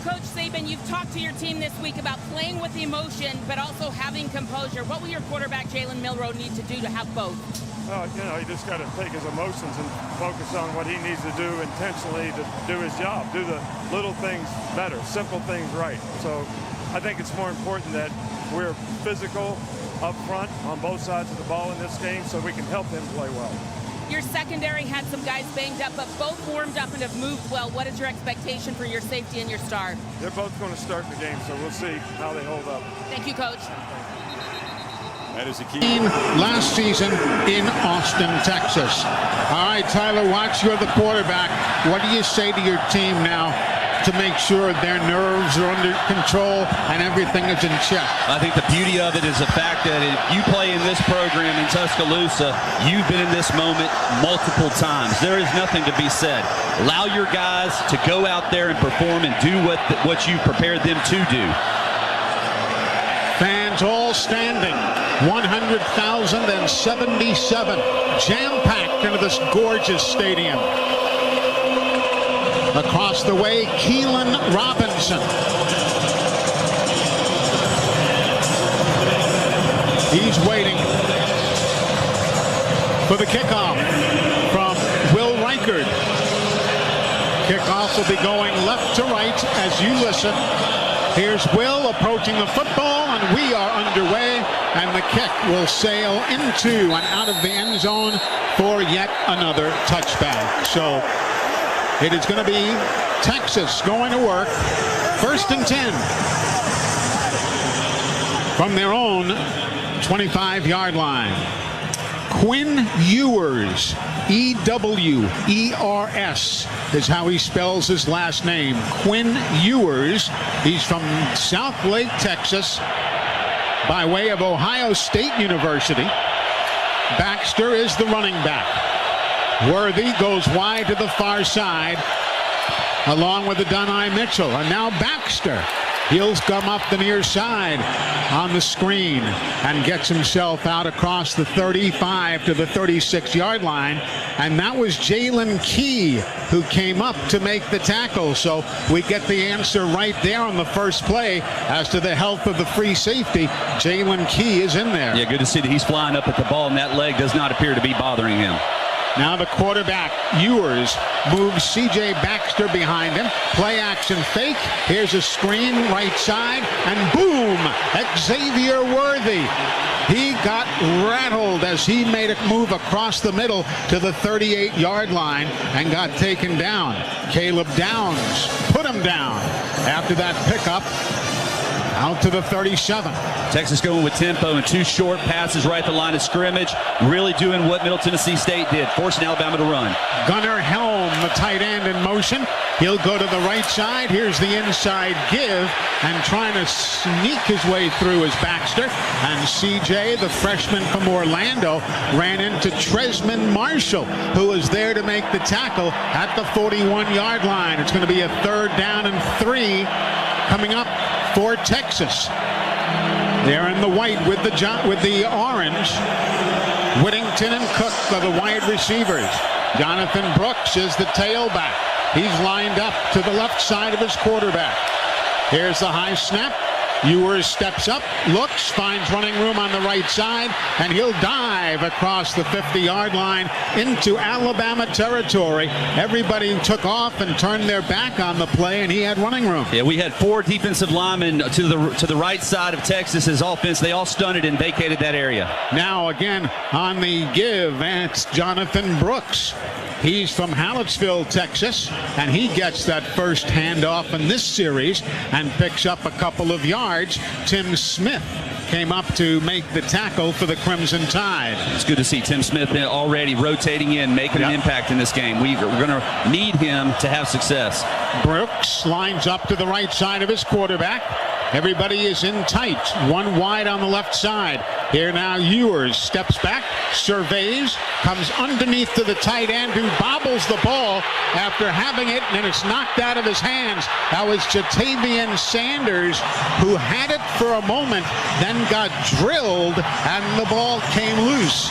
Coach Saban, you've talked to your team this week about playing with emotion, but also having composure. What will your quarterback, Jalen Milroe, need to do to have both? He just got to take his emotions and focus on what he needs to do intentionally to do his job, do the little things better, simple things right. So I think it's more important that we're physical up front on both sides of the ball in this game so we can help him play well. Your secondary had some guys banged up, but both warmed up and have moved well. What is your expectation for your safety and your star? They're both going to start the game, so we'll see how they hold up. Thank you, Coach. That is a key. Last season in Austin, Texas. All right, Tyler Watts, you're the quarterback. What do you say to your team now to make sure their nerves are under control and everything is in check? I think the beauty of it is the fact that if you play in this program in Tuscaloosa, you've been in this moment multiple times. There is nothing to be said. Allow your guys to go out there and perform and do what you prepared them to do. Fans all standing. 100,077 jam-packed into this gorgeous stadium. Across the way, Keelan Robinson. He's waiting for the kickoff from Will Reichard. Kickoff will be going left to right as you listen. Here's Will approaching the football, and we are underway, and the kick will sail into and out of the end zone for yet another touchback. So it is going to be Texas going to work. 1st and 10 from their own 25-yard line. Quinn Ewers, E-W-E-R-S is how he spells his last name. Quinn Ewers. He's from South Lake, Texas, by way of Ohio State University. Baxter is the running back. Worthy goes wide to the far side, along with Adonai Mitchell. And now Baxter. He'll come up the near side on the screen and gets himself out across the 35 to the 36-yard line. And that was Jalen Key who came up to make the tackle. So we get the answer right there on the first play as to the health of the free safety. Jalen Key is in there. Yeah, good to see that he's flying up at the ball, and that leg does not appear to be bothering him. Now the quarterback, Ewers, moves C.J. Baxter behind him. Play action fake. Here's a screen right side, and boom, Xavier Worthy. He got rattled as he made a move across the middle to the 38-yard line and got taken down. Caleb Downs put him down after that pickup. Out to the 37. Texas going with tempo and 2 short passes right at the line of scrimmage. Really doing what Middle Tennessee State did, forcing Alabama to run. Gunnar Helm, the tight end, in motion. He'll go to the right side. Here's the inside give, and trying to sneak his way through is Baxter. And C.J., the freshman from Orlando, ran into Tresman Marshall, who was there to make the tackle at the 41-yard line. It's going to be a 3rd down and 3 coming up for Texas. They're in the white with the orange. Whittington and Cook are the wide receivers. Jonathan Brooks is the tailback. He's lined up to the left side of his quarterback. Here's the high snap. Ewers steps up, looks, finds running room on the right side, and he'll dive across the 50-yard line into Alabama territory. Everybody took off and turned their back on the play, and he had running room. Yeah, we had 4 defensive linemen to the right side of Texas's offense. They all stunted and vacated that area. Now again on the give, and it's Jonathan Brooks. He's from Hallettsville, Texas, and he gets that first handoff in this series and picks up a couple of yards. Tim Smith came up to make the tackle for the Crimson Tide. It's good to see Tim Smith already rotating in, making an impact in this game. We're going to need him to have success. Brooks lines up to the right side of his quarterback. Everybody is in tight, 1 wide on the left side. Here now Ewers steps back, surveys, comes underneath to the tight end, who bobbles the ball after having it, and it's knocked out of his hands. That was Jatavian Sanders, who had it for a moment, then got drilled, and the ball came loose.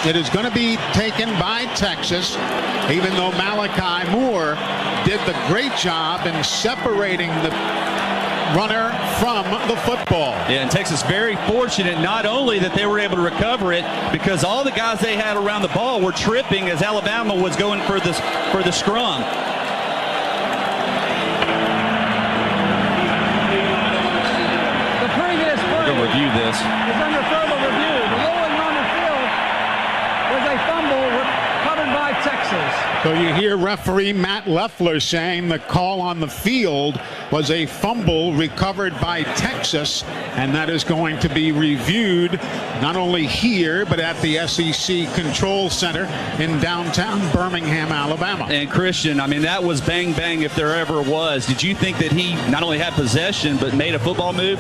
It is going to be taken by Texas, even though Malachi Moore did the great job in separating the runner from the football. Yeah, and Texas very fortunate not only that they were able to recover it, because all the guys they had around the ball were tripping as Alabama was going for the scrum. The previous play We'll review this. is under further review. The rolling on the field was a fumble recovered by Texas. So you hear referee Matt Leffler saying the call on the field was a fumble recovered by Texas, and that is going to be reviewed not only here but at the SEC Control Center in downtown Birmingham, Alabama. And Christian, I mean, that was bang bang if there ever was. Did you think that he not only had possession but made a football move?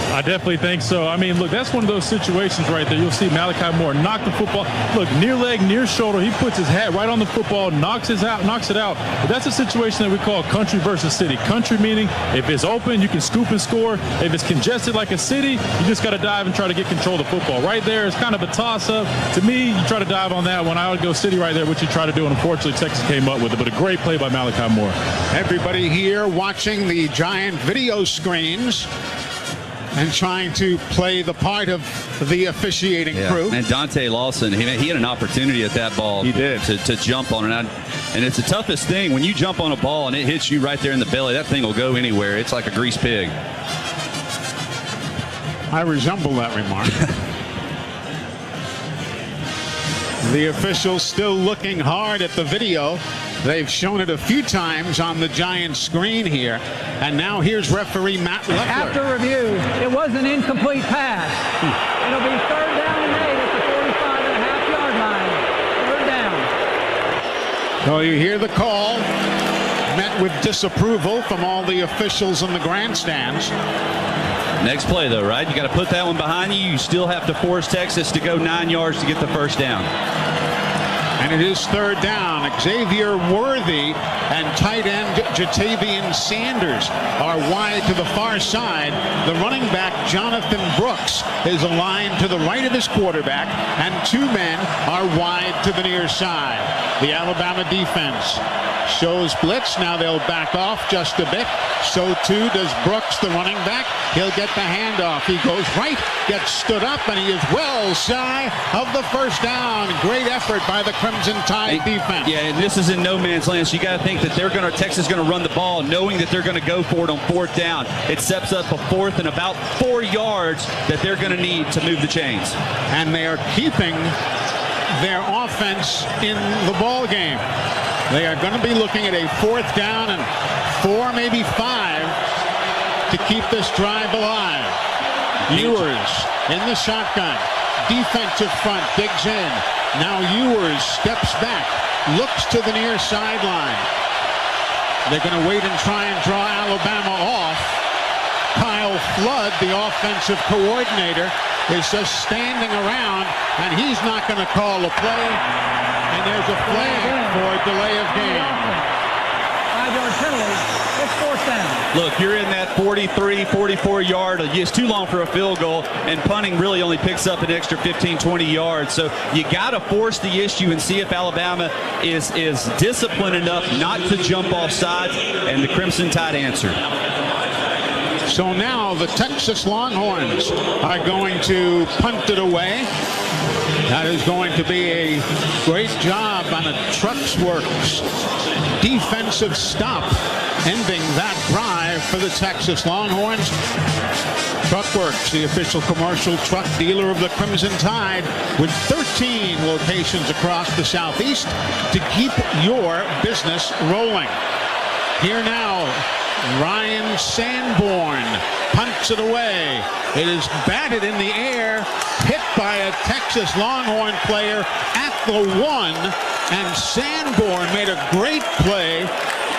I definitely think so. I mean, look, that's one of those situations right there. You'll see Malachi Moore knock the football. Look, near leg, near shoulder. He puts his hat right on the football, knocks it out. But that's a situation that we call country versus city. Country meaning if it's open, you can scoop and score. If it's congested like a city, you just got to dive and try to get control of the football. Right there is kind of a toss-up. To me, you try to dive on that one. I would go city right there, which you try to do, and unfortunately, Texas came up with it. But a great play by Malachi Moore. Everybody here watching the giant video screens and trying to play the part of the officiating crew. And Dante Lawson, he had an opportunity at that ball. He did. To jump on it. And it's the toughest thing. When you jump on a ball and it hits you right there in the belly, that thing will go anywhere. It's like a greased pig. I resemble that remark. The officials still looking hard at the video. They've shown it a few times on the giant screen here. And now here's referee Matt Leffler. After review, it was an incomplete pass. It'll be 3rd down and 8 at the 45.5-yard line. 3rd down. So you hear the call, met with disapproval from all the officials in the grandstands. Next play, though, right? You got to put that one behind you. You still have to force Texas to go 9 yards to get the first down. And it is 3rd down. Xavier Worthy and tight end Jatavian Sanders are wide to the far side. The running back Jonathan Brooks is aligned to the right of his quarterback, and 2 men are wide to the near side. The Alabama defense shows blitz. Now they'll back off just a bit. So too does Brooks, the running back. He'll get the handoff. He goes right, gets stood up, and he is well shy of the first down. Great effort by the Crimson Tide defense. Yeah, and this is in no man's land, so you got to think that Texas is going to run the ball, knowing that they're going to go for it on 4th down. It sets up a 4th and about 4 yards that they're going to need to move the chains. And they are keeping their offense in the ball game. They are going to be looking at a 4th down and 4, maybe 5 to keep this drive alive. Ewers in the shotgun. Defensive front digs in. Now Ewers steps back, looks to the near sideline. They're going to wait and try and draw Alabama off. Kyle Flood, the offensive coordinator, is just standing around, and he's not going to call a play. And there's a flag for a delay of game. 5-yard penalty. It's 4th down. Look, you're in that 43, 44-yard. It's too long for a field goal, and punting really only picks up an extra 15, 20 yards. So you got to force the issue and see if Alabama is disciplined enough not to jump off sides, and the Crimson Tide answered. So now the Texas Longhorns are going to punt it away. That is going to be a great job on a Trucks Works defensive stop, ending that drive for the Texas Longhorns. Truckworks, the official commercial truck dealer of the Crimson Tide, with 13 locations across the Southeast to keep your business rolling. Here now, Ryan Sanborn punts it away. It is batted in the air, hit by a Texas Longhorn player at the 1, and Sanborn made a great play,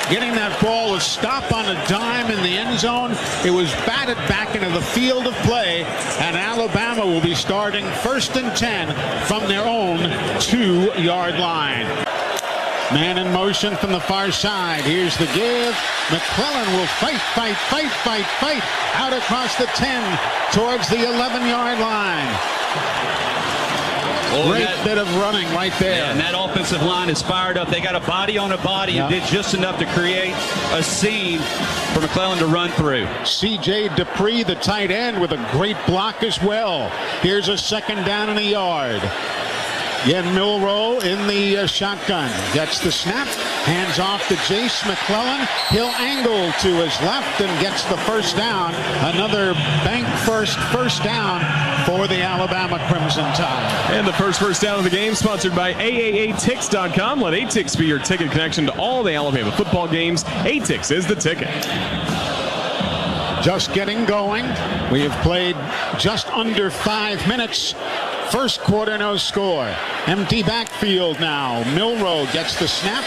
getting that ball to stop on a dime in the end zone. It was batted back into the field of play, and Alabama will be starting 1st and 10 from their own 2-yard line. Man in motion from the far side. Here's the give. McClellan will fight out across the 10 towards the 11-yard line. Great bit of running right there. Yeah, and that offensive line is fired up. They got a body on a body and did just enough to create a scene for McClellan to run through. C.J. Dupree, the tight end, with a great block as well. Here's a second down and a yard. Again, Milroe in the shotgun. Gets the snap. Hands off to Jace McClellan. He'll angle to his left and gets the first down. Another bank first down for the Alabama Crimson Tide. And the first down of the game, sponsored by AAATix.com. Let ATix be your ticket connection to all the Alabama football games. ATix is the ticket. Just getting going. We have played just under 5 minutes. First quarter, no score. Empty backfield now. Milroe gets the snap,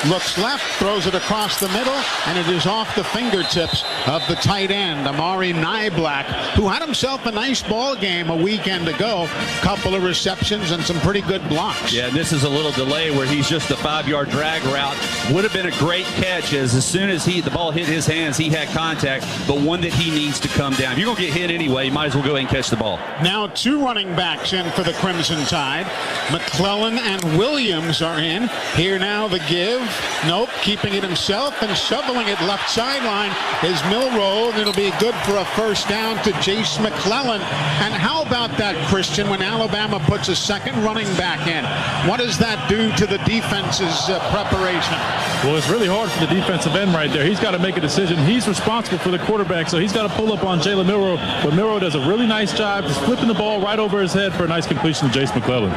looks left, throws it across the middle, and it is off the fingertips of the tight end, Amari Nyblack, who had himself a nice ball game a weekend ago. Couple of receptions and some pretty good blocks. Yeah, and this is a little delay where he's just a 5-yard drag route. Would have been a great catch as soon as the ball hit his hands, he had contact, but one that he needs to come down. If you're going to get hit anyway, you might as well go ahead and catch the ball. Now 2 running backs in for the Crimson Tide. McClellan and Williams are in. Here now the give. Nope, keeping it himself and shoveling it left sideline is Milroe, and it'll be good for a first down to Jace McClellan. And how about that, Christian, when Alabama puts a second running back in? What does that do to the defense's preparation? Well, it's really hard for the defensive end right there. He's got to make a decision. He's responsible for the quarterback, so he's got to pull up on Jalen Milroe. But Milroe does a really nice job just flipping the ball right over his head for a nice completion to Jace McClellan.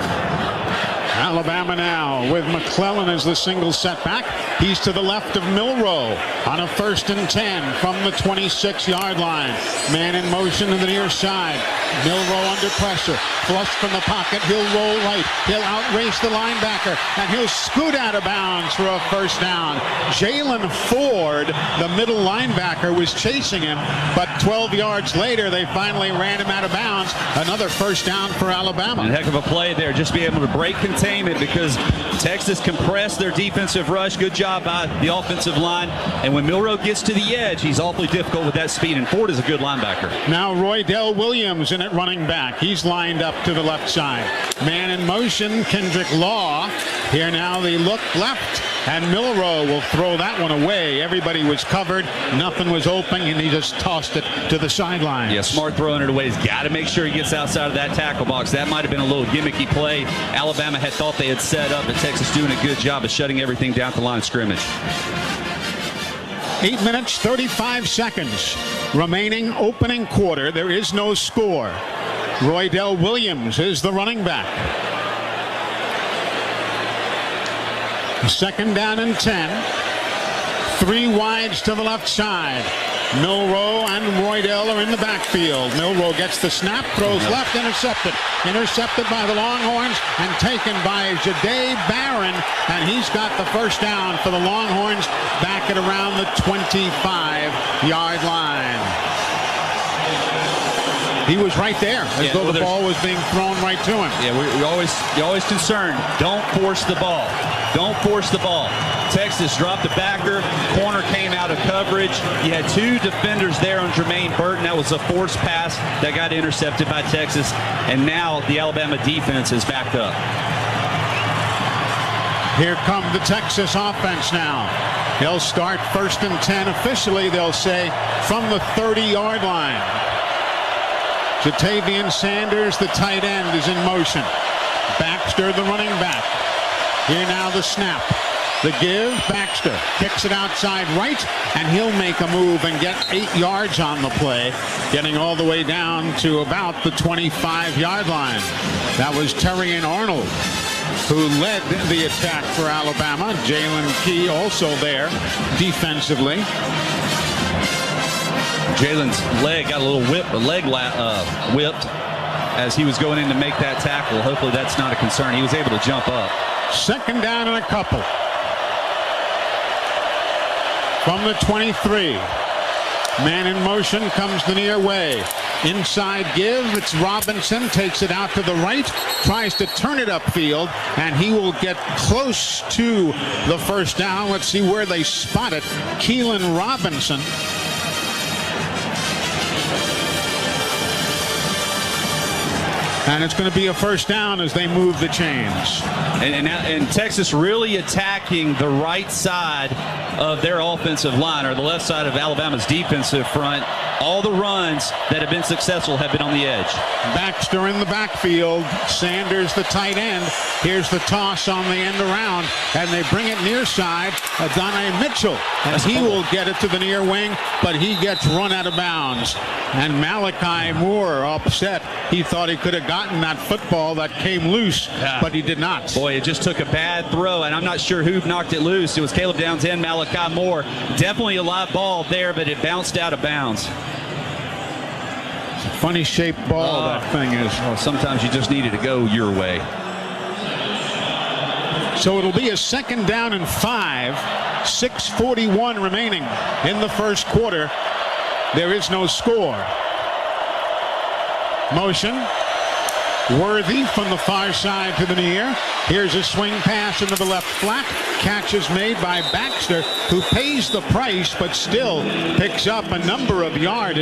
Alabama now with McClellan as the single setback. He's to the left of Milroe on a 1st and 10 from the 26-yard line. Man in motion to the near side. Milroe under pressure. Flush from the pocket. He'll roll right. He'll outrace the linebacker, and he'll scoot out of bounds for a first down. Jalen Ford, the middle linebacker, was chasing him, but 12 yards later, they finally ran him out of bounds. Another first down for Alabama. And a heck of a play there, just be able to break containment because Texas compressed their defensive rush. Good job by the offensive line. And when Milroe gets to the edge, he's awfully difficult with that speed, and Ford is a good linebacker. Now Roydell Williams in at running back. He's lined up to the left side. Man in motion, Kendrick Law. Here now they look left, and Milroe will throw that one away. Everybody was covered. Nothing was open, and he just tossed it to the sideline. Yeah, smart throwing it away. He's got to make sure he gets outside of that tackle box. That might have been a little gimmicky play. Alabama had thought they had set up, but Texas doing a good job of shutting everything down at the line of scrimmage. 8 minutes, 35 seconds remaining opening quarter. There is no score. Roydell Williams is the running back. 2nd down and 10. 3 wides to the left side. Milroe and Roydell are in the backfield. Milroe gets the snap, throws left, intercepted. Intercepted by the Longhorns and taken by Jahdae Barron. And he's got the first down for the Longhorns back at around the 25-yard line. He was right there as though the ball was being thrown right to him. Yeah, you're always concerned. Don't force the ball. Don't force the ball. Texas dropped the backer. Corner came out of coverage. You had 2 defenders there on Jermaine Burton. That was a forced pass that got intercepted by Texas. And now the Alabama defense is backed up. Here come the Texas offense now. They'll start 1st and 10 officially, they'll say, from the 30-yard line. Jatavian Sanders, the tight end, is in motion. Baxter, the running back. Here now the snap. The give, Baxter kicks it outside right, and he'll make a move and get 8 yards on the play, getting all the way down to about the 25-yard line. That was Terrian Arnold who led the attack for Alabama. Jalen Key also there defensively. Jalen's leg got a little whipped as he was going in to make that tackle. Hopefully that's not a concern. He was able to jump up. 2nd down and a couple. From the 23. Man in motion comes the near way. Inside give, it's Robinson, takes it out to the right, tries to turn it upfield, and he will get close to the first down. Let's see where they spot it. Keelan Robinson. And it's going to be a first down as they move the chains. And Texas really attacking the right side of their offensive line, or the left side of Alabama's defensive front. All the runs that have been successful have been on the edge. Baxter in the backfield. Sanders, the tight end. Here's the toss on the end around, and they bring it near side. Adonai Mitchell, and he will get it to the near wing, but he gets run out of bounds. And Malachi Moore upset. He thought he could have gotten that football that came loose, but he did not. Boy, it just took a bad throw, and I'm not sure who knocked it loose. It was Caleb Downs and Malachi Moore. Definitely a live ball there, but it bounced out of bounds. It's a funny shaped ball, that thing is. Well, sometimes you just needed to go your way. So it'll be a second down and 5. 6:41 remaining in the first quarter. There is no score. Motion. Worthy from the far side to the near. Here's a swing pass into the left flat. Catch is made by Baxter, who pays the price but still picks up a number of yards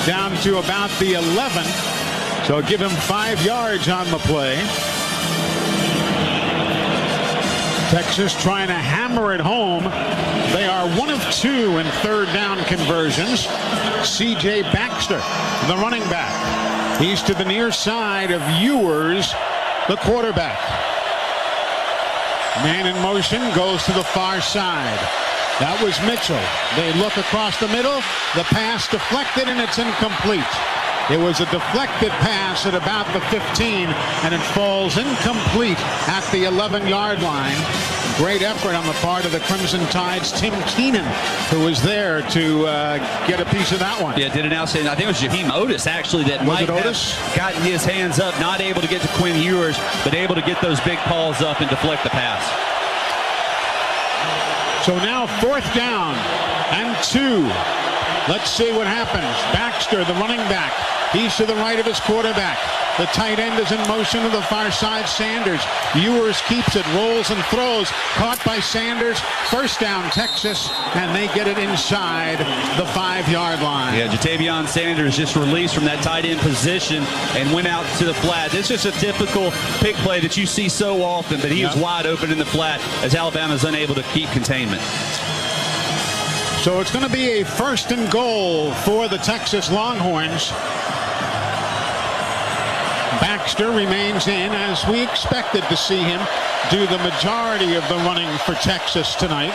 down to about the 11. So give him 5 yards on the play. Texas trying to hammer it home. They are 1 of 2 in third down conversions. C.J. Baxter, the running back. He's to the near side of Ewers, the quarterback. Man in motion, goes to the far side. That was Mitchell. They look across the middle. The pass deflected, and it's incomplete. It was a deflected pass at about the 15, and it falls incomplete at the 11-yard line. Great effort on the part of the Crimson Tide's Tim Keenan, who was there to get a piece of that one. Yeah, did an outstanding. I think it was Jaheim Otis, actually, that might have gotten his hands up, not able to get to Quinn Ewers, but able to get those big paws up and deflect the pass. So now 4th down and 2. Let's see what happens. Baxter, the running back. He's to the right of his quarterback. The tight end is in motion to the far side. Sanders. Ewers keeps it, rolls and throws. Caught by Sanders. First down, Texas, and they get it inside the 5-yard line. Yeah, Jatavion Sanders just released from that tight end position and went out to the flat. This is a typical pick play that you see so often, but he was wide open in the flat as Alabama's unable to keep containment. So it's going to be a 1st and goal for the Texas Longhorns. Baxter remains in, as we expected to see him do the majority of the running for Texas tonight.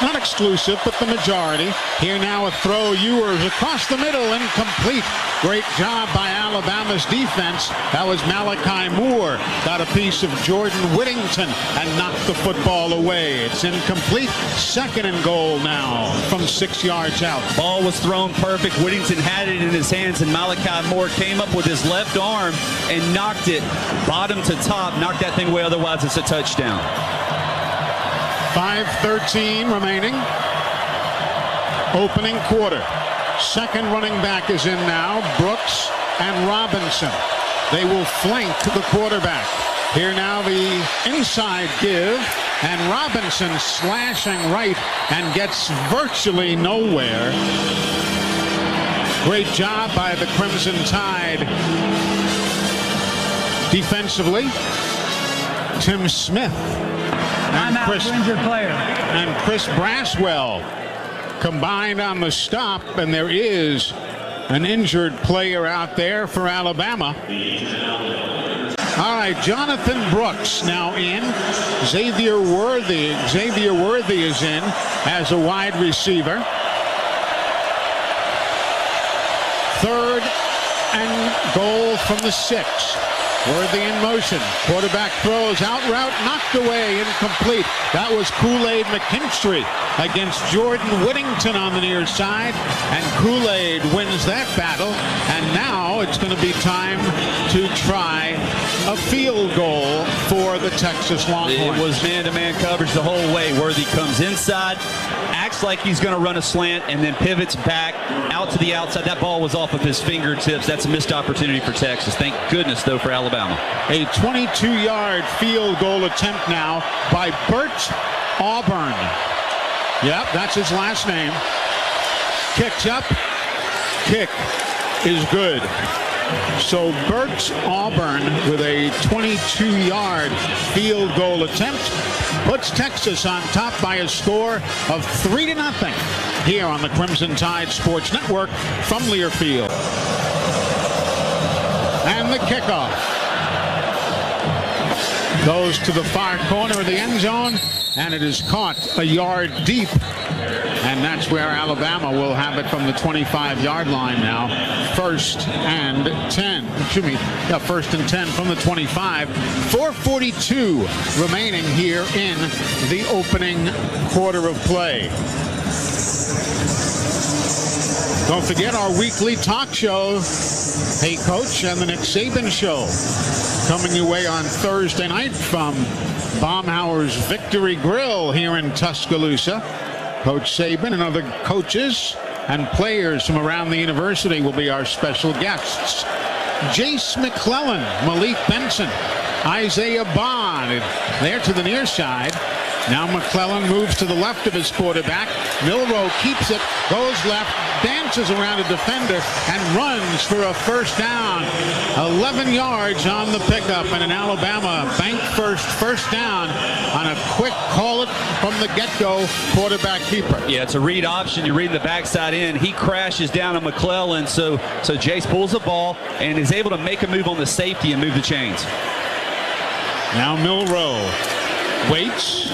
Not exclusive, but the majority. Here now a throw. Ewers across the middle, incomplete. Great job by Alabama's defense. That was Malachi Moore. Got a piece of Jordan Whittington and knocked the football away. It's incomplete. 2nd and goal now from 6 yards out. Ball was thrown perfect. Whittington had it in his hands, and Malachi Moore came up with his left arm and knocked it bottom to top. Knocked that thing away. Otherwise, it's a touchdown. 5:13 remaining. Opening quarter. Second running back is in now. Brooks and Robinson. They will flank the quarterback. Here now the inside give. And Robinson slashing right and gets virtually nowhere. Great job by the Crimson Tide defensively. Tim Smith. And Chris Braswell combined on the stop, and there is an injured player out there for Alabama. All right, Jonathan Brooks now in. Xavier Worthy is in as a wide receiver. 3rd and goal from the 6. Worthy in motion. Quarterback throws out route, knocked away, incomplete. That was Kool-Aid McKinstry against Jordan Whittington on the near side. And Kool-Aid wins that battle. And now it's going to be time to try a field goal for the Texas Longhorns. It was man-to-man coverage the whole way. Worthy comes inside, acts like he's going to run a slant, and then pivots back out to the outside. That ball was off of his fingertips. That's a missed opportunity for Texas. Thank goodness, though, for Alabama. A 22-yard field goal attempt now by Bert Auburn. Yep, that's his last name. Kicks up. Kick is good. So Burks Auburn with a 22-yard field goal attempt puts Texas on top by a score of 3-0 here on the Crimson Tide Sports Network from Learfield. And the kickoff goes to the far corner of the end zone, and it is caught a yard deep. And that's where Alabama will have it from the 25-yard line now. First and 10. Excuse me. Yeah, first and 10 from the 25. 4:42 remaining here in the opening quarter of play. Don't forget our weekly talk show, Hey Coach and the Nick Saban Show, coming your way on Thursday night from Baumhauer's Victory Grill here in Tuscaloosa. Coach Saban and other coaches and players from around the university will be our special guests. Jace McClellan, Malik Benson, Isaiah Bond, there to the near side. Now McClellan moves to the left of his quarterback. Milroe keeps it, goes left, dances around a defender, and runs for a first down. 11 yards on the pickup, and an Alabama bank first down on a quick call it from the get-go quarterback keeper. Yeah, it's a read option. You're reading the backside in. He crashes down on McClellan, so Jace pulls the ball and is able to make a move on the safety and move the chains. Now Milroe waits,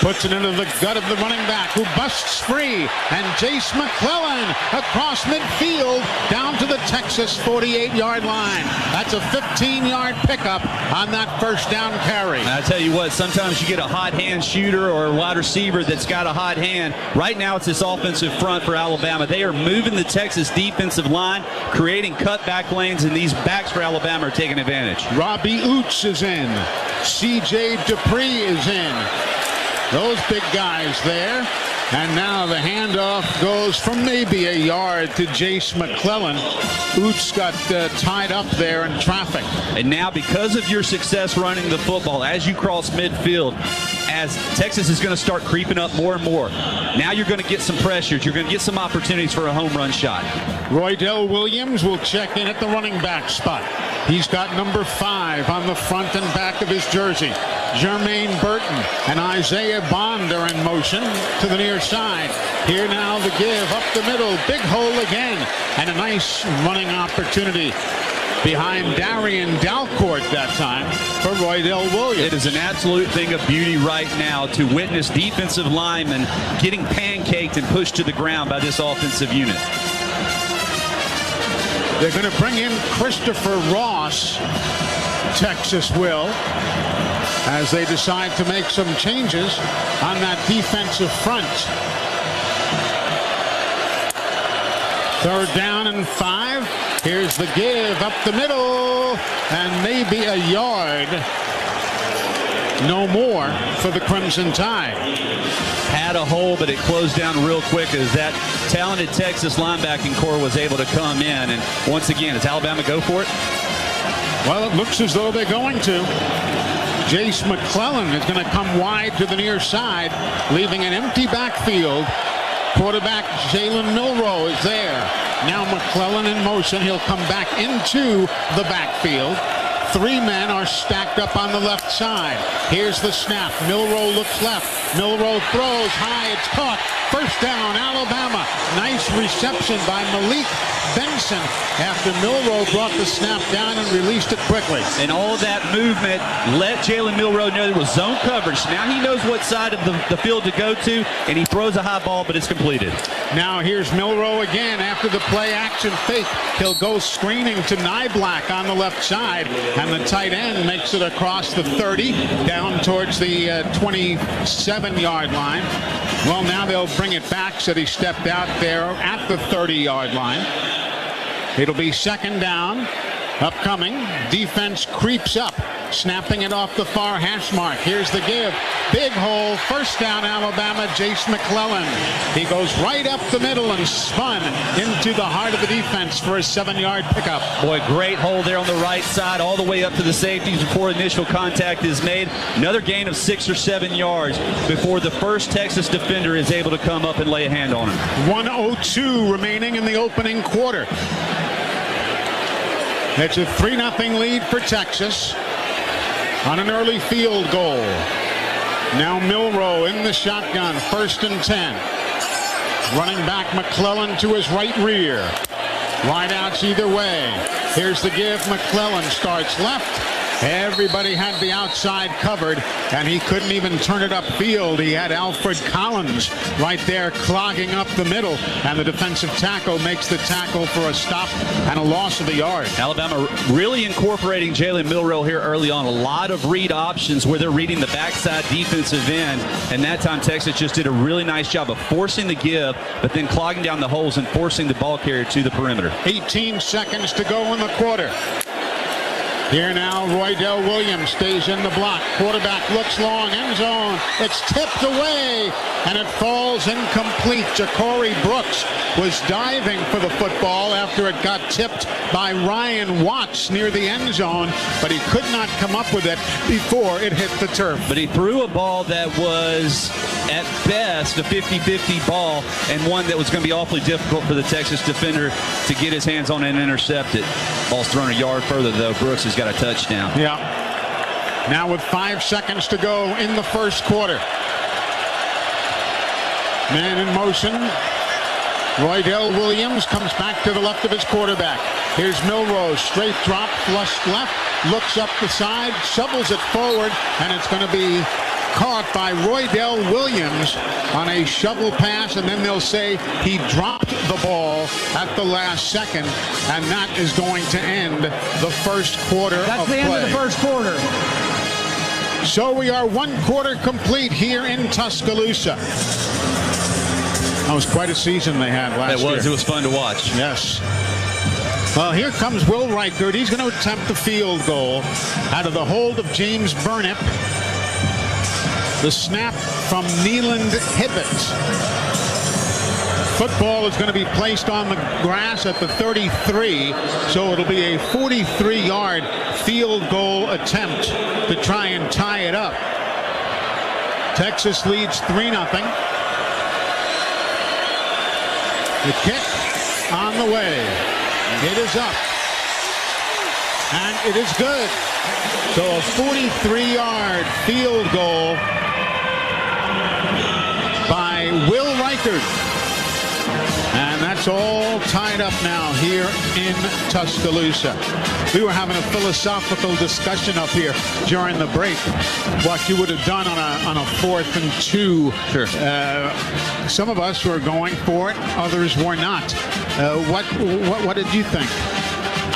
puts it into the gut of the running back, who busts free, and Jace McClellan across midfield down to the Texas 48-yard line. That's a 15-yard pickup on that first down carry. And I tell you what, sometimes you get a hot hand shooter or a wide receiver that's got a hot hand. Right now it's this offensive front for Alabama. They are moving the Texas defensive line, creating cutback lanes, and these backs for Alabama are taking advantage. Robbie Oots is in. C.J. Dupree is in. Those big guys there. And now the handoff goes from maybe a yard to Jace McClellan. Oots got tied up there in traffic. And now, because of your success running the football, as you cross midfield, as Texas is going to start creeping up more and more, now you're going to get some pressures. You're going to get some opportunities for a home run shot. Roydell Williams will check in at the running back spot. He's got number 5 on the front and back of his jersey. Jermaine Burton and Isaiah Bond are in motion to the near side. Here now the give up the middle. Big hole again. And a nice running opportunity behind Darian Dalcourt that time for Roydell Williams. It is an absolute thing of beauty right now to witness defensive linemen getting pancaked and pushed to the ground by this offensive unit. They're going to bring in Christopher Ross, Texas will, as they decide to make some changes on that defensive front. 3rd down and 5. Here's the give up the middle, and maybe a yard. No more for the Crimson Tide. Had a hole, but it closed down real quick as that talented Texas linebacking core was able to come in. And once again, does Alabama go for it? Well, it looks as though they're going to. Jace McClellan is going to come wide to the near side, leaving an empty backfield. Quarterback Jalen Milroe is there. Now McClellan in motion. He'll come back into the backfield. 3 men are stacked up on the left side. Here's the snap. Milroe looks left. Milroe throws high. It's caught. First down, Alabama. Nice reception by Malik Benson after Milroe brought the snap down and released it quickly. And all that movement let Jalen Milroe know there was zone coverage. Now he knows what side of the field to go to, and he throws a high ball, but it's completed. Now here's Milroe again after the play action fake. He'll go screening to Nyblack on the left side, and the tight end makes it across the 30 down towards the 27-yard line. Well, now they'll bring it back, so he stepped out there at the 30-yard line. It'll be 2nd down. Upcoming. Defense creeps up, snapping it off the far hash mark. Here's the give. Big hole. First down, Alabama. Jace McClellan. He goes right up the middle and spun into the heart of the defense for a 7-yard pickup. Boy, great hole there on the right side, all the way up to the safeties before initial contact is made. Another gain of 6 or 7 yards before the first Texas defender is able to come up and lay a hand on him. 1:02 remaining in the opening quarter. It's a 3-0 lead for Texas on an early field goal. Now Milroe in the shotgun, 1st and 10. Running back McClellan to his right rear. Wide outs either way. Here's the give. McClellan starts left. Everybody had the outside covered, and he couldn't even turn it upfield. He had Alfred Collins right there clogging up the middle, and the defensive tackle makes the tackle for a stop and a loss of a yard. Alabama really incorporating Jalen Milroe here early on. A lot of read options where they're reading the backside defensive end, and that time Texas just did a really nice job of forcing the give, but then clogging down the holes and forcing the ball carrier to the perimeter. 18 seconds to go in the quarter. Here now, Roydell Williams stays in the block. Quarterback looks long, end zone. It's tipped away, and it falls incomplete. Ja'Cory Brooks was diving for the football after it got tipped by Ryan Watts near the end zone, but he could not come up with it before it hit the turf. But he threw a ball that was, at best, a 50-50 ball, and one that was going to be awfully difficult for the Texas defender to get his hands on and intercept it. Ball's thrown a yard further, though. Brooks has got a touchdown. Yeah. Now with 5 seconds to go in the first quarter. Man in motion. Roydell Williams comes back to the left of his quarterback. Here's Milroe, straight drop, flushed left, looks up the side, shovels it forward, and it's going to be caught by Roydell Williams on a shovel pass, and then they'll say he dropped the ball at the last second, and that is going to end the first quarter of play. That's the end of the first quarter. So we are 1 quarter complete here in Tuscaloosa. That was quite a season they had last year. It was fun to watch. Yes. Well, here comes Will Reichert. He's going to attempt the field goal out of the hold of James Burnip. The snap from Neeland Hibbett. Football is going to be placed on the grass at the 33, so it'll be a 43-yard field goal attempt to try and tie it up. Texas leads 3-0. The kick on the way. It is up. And it is good. So a 43-yard field goal by Will Reichert. And that's all tied up now here in Tuscaloosa. We were having a philosophical discussion up here during the break. What you would have done on a 4th and 2. Sure. Some of us were going for it, others were not. What did you think?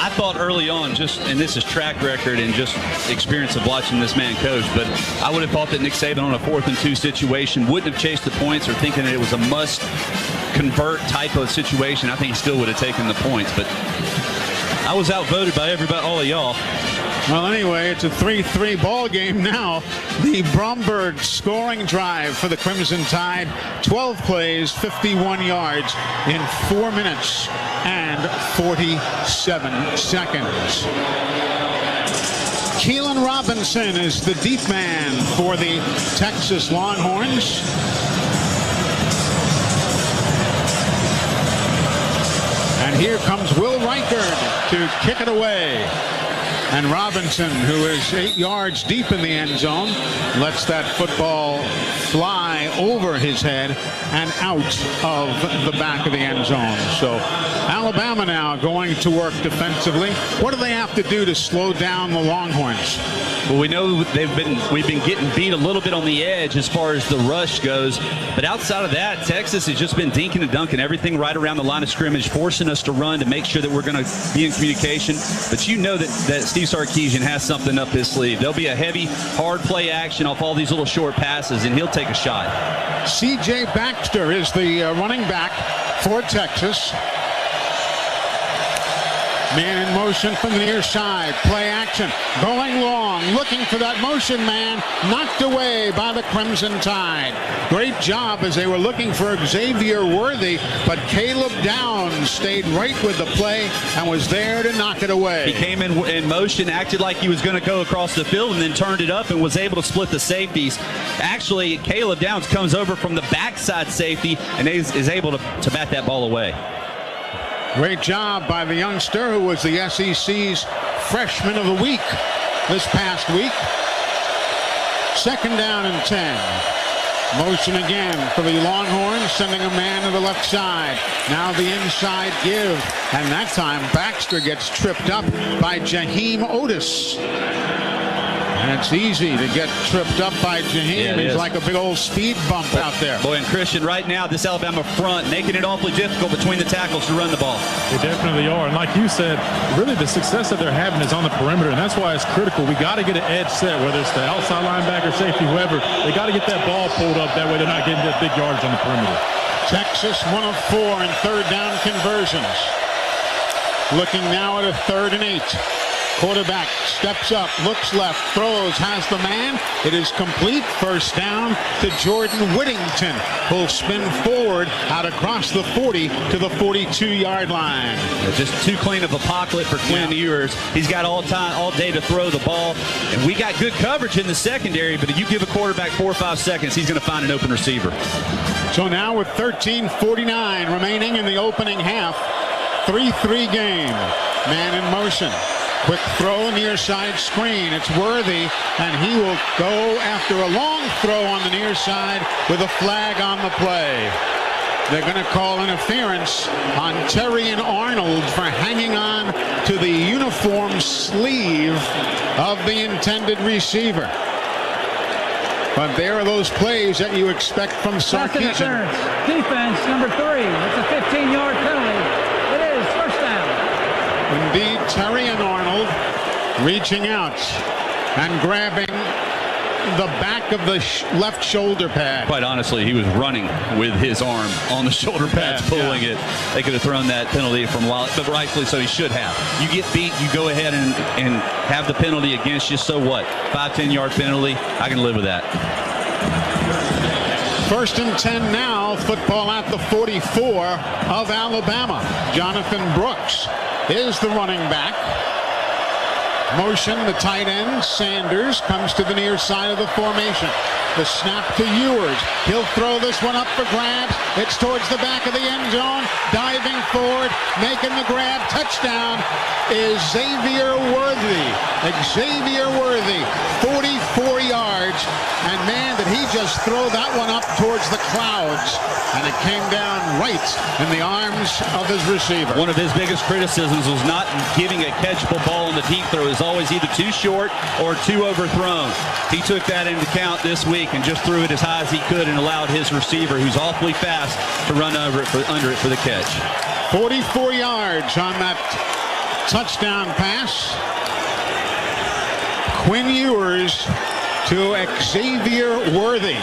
I thought early on, and this is track record and just experience of watching this man coach, but I would have thought that Nick Saban on a 4th and 2 situation wouldn't have chased the points or thinking that it was a must convert type of situation. I think he still would have taken the points, but I was outvoted by everybody, all of y'all. Well, anyway, it's a 3-3 ball game now. The Bromberg scoring drive for the Crimson Tide. 12 plays, 51 yards in 4 minutes and 47 seconds. Keelan Robinson is the deep man for the Texas Longhorns. And here comes Will Reichert to kick it away. And Robinson, who is 8 yards deep in the end zone, lets that football fly over his head and out of the back of the end zone. So Alabama now going to work defensively. What do they have to do to slow down the Longhorns? Well, we know we've been getting beat a little bit on the edge as far as the rush goes, but outside of that, Texas has just been dinking and dunking everything right around the line of scrimmage, forcing us to run to make sure that we're going to be in communication. But you know that Steve Sarkisian has something up his sleeve. There'll be a heavy, hard play action off all these little short passes, and he'll take a shot. C.J. Baxter is the running back for Texas. Man in motion from the near side. Play action. Going long. Looking for that motion man. Knocked away by the Crimson Tide. Great job as they were looking for Xavier Worthy, but Caleb Downs stayed right with the play and was there to knock it away. He came in motion, acted like he was going to go across the field, and then turned it up and was able to split the safeties. Actually, Caleb Downs comes over from the backside safety and is able to bat that ball away. Great job by the youngster who was the SEC's Freshman of the Week this past week. 2nd down and 10. Motion again for the Longhorns, sending a man to the left side. Now the inside give, and that time Baxter gets tripped up by Jaheim Otis. And it's easy to get tripped up by Jaheim. He's like a big old speed bump out there. Boy, and Christian, right now, this Alabama front making it awfully difficult between the tackles to run the ball. They definitely are. And like you said, really the success that they're having is on the perimeter, and that's why it's critical. We got to get an edge set, whether it's the outside linebacker, safety, whoever. They got to get that ball pulled up. That way they're not getting that big yardage on the perimeter. Texas 1 of 4 in 3rd down conversions. Looking now at a 3rd and 8. Quarterback steps up, looks left, throws, has the man. It is complete. 1st down to Jordan Whittington, who'll spin forward out across the 40 to the 42-yard line. Just too clean of a pocket for Quinn Ewers. He's got all day to throw the ball. And we got good coverage in the secondary, but if you give a quarterback 4 or 5 seconds, he's going to find an open receiver. So now with 13:49 remaining in the opening half, 3-3 game. Man in motion. Quick throw, near side screen. It's Worthy, and he will go after a long throw on the near side with a flag on the play. They're going to call interference on Terrion Arnold for hanging on to the uniform sleeve of the intended receiver. But there are those plays that you expect from Sarkisian. Defense, number 3. It's a 15-yard penalty. It is 1st down. Indeed, Terrion Arnold reaching out and grabbing the back of the left shoulder pad. Quite honestly, he was running with his arm on the shoulder pads, pulling it. They could have thrown that penalty from Wallet, but rightfully so, he should have. You get beat, you go ahead and have the penalty against you, so what? 5-10-yard penalty, I can live with that. 1st and 10 now, football at the 44 of Alabama. Jonathan Brooks is the running back. Motion, the tight end, Sanders, comes to the near side of the formation. The snap to Ewers. He'll throw this one up for grabs. It's towards the back of the end zone. Diving forward, making the grab. Touchdown is Xavier Worthy. Xavier Worthy, 44 yards. And man, did he just throw that one up towards the clouds. And it came down right in the arms of his receiver. One of his biggest criticisms was not giving a catchable ball on the deep throw. It was always either too short or too overthrown. He took that into account this week and just threw it as high as he could and allowed his receiver, who's awfully fast, to run under it for the catch. 44 yards on that touchdown pass. Quinn Ewers to Xavier Worthy.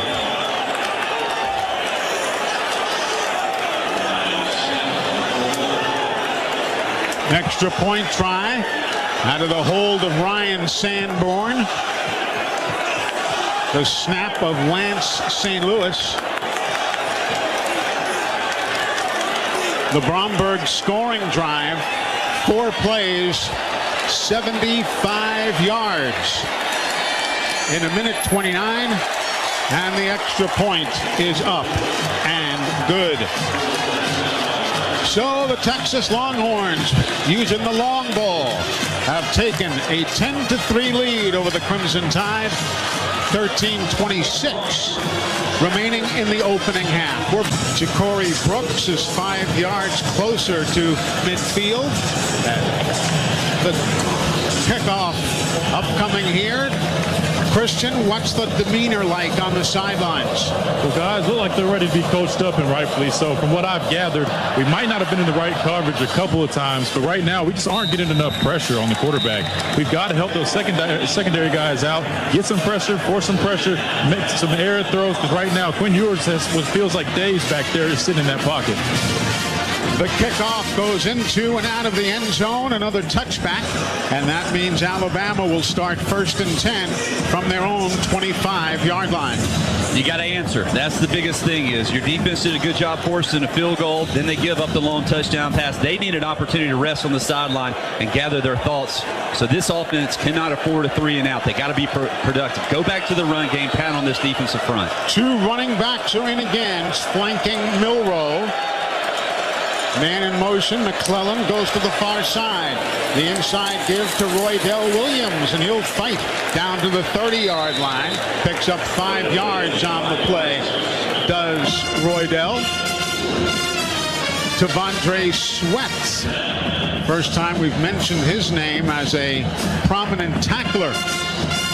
Extra point try out of the hold of Ryan Sanborn. The snap of Lance St. Louis. The Bromberg scoring drive, 4 plays, 75 yards in 1:29, and the extra point is up and good. So the Texas Longhorns, using the long ball, have taken a 10-3 lead over the Crimson Tide. 13:26 remaining in the opening half. Ja'Cory Brooks is 5 yards closer to midfield. The kickoff upcoming here. Christian, what's the demeanor like on the sidelines? Well, guys look like they're ready to be coached up, and rightfully so. From what I've gathered, we might not have been in the right coverage a couple of times, but right now we just aren't getting enough pressure on the quarterback. We've got to help those secondary guys out, get some pressure, force some pressure, make some air throws, because right now Quinn Ewers has what feels like days back there is sitting in that pocket. The kickoff goes into and out of the end zone, another touchback, and that means Alabama will start 1st and 10 from their own 25-yard line. You got to answer. That's the biggest thing is your defense did a good job forcing a field goal. Then they give up the long touchdown pass. They need an opportunity to rest on the sideline and gather their thoughts. So this offense cannot afford a 3 and out. They got to be productive. Go back to the run game, pound on this defensive front. 2 running backs are in again, flanking Milroe. Man in motion. McClellan goes to the far side. The inside give to Roydell Williams, and he'll fight down to the 30-yard line. Picks up 5 yards on the play. Does Roydell. Tavondre Sweat. First time we've mentioned his name as a prominent tackler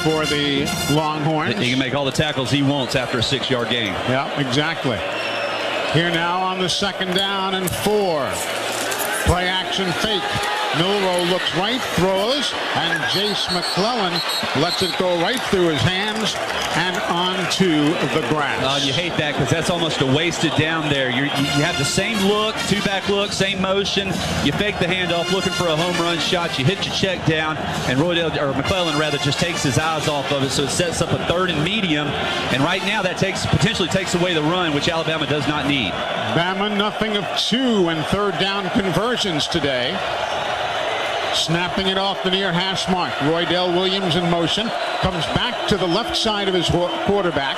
for the Longhorns. He can make all the tackles he wants after a 6-yard gain. Yeah, exactly. Here now on the 2nd down and 4. Play action fake. Milroe looks right, throws, and Jace McClellan lets it go right through his hands and onto the grass. You hate that because that's almost a wasted down there. You have the same look, 2-back look, same motion. You fake the handoff looking for a home run shot. You hit your check down, and McClellan rather just takes his eyes off of it, so it sets up a 3rd and medium. And right now that potentially takes away the run, which Alabama does not need. Bama nothing of 2 and 3rd down conversions today. Snapping it off the near hash mark. Roydell Williams in motion. Comes back to the left side of his quarterback.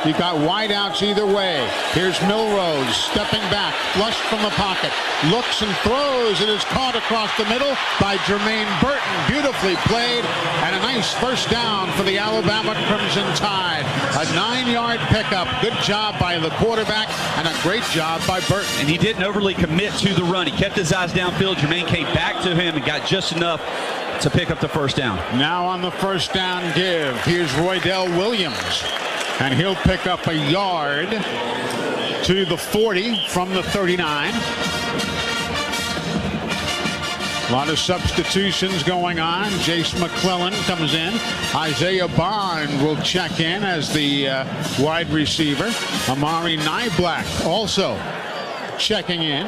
You've got wideouts either way. Here's Milrose stepping back, flushed from the pocket. Looks and throws. It is caught across the middle by Jermaine Burton. Beautifully played, and a nice first down for the Alabama Crimson Tide. A 9-yard pickup. Good job by the quarterback, and a great job by Burton. And he didn't overly commit to the run. He kept his eyes downfield. Jermaine came back to him and got just enough to pick up the first down. Now on the first down give, here's Roydell Williams. And he'll pick up a yard to the 40 from the 39. A lot of substitutions going on. Jace McClellan comes in. Isaiah Bond will check in as the wide receiver. Amari Nyblack also checking in.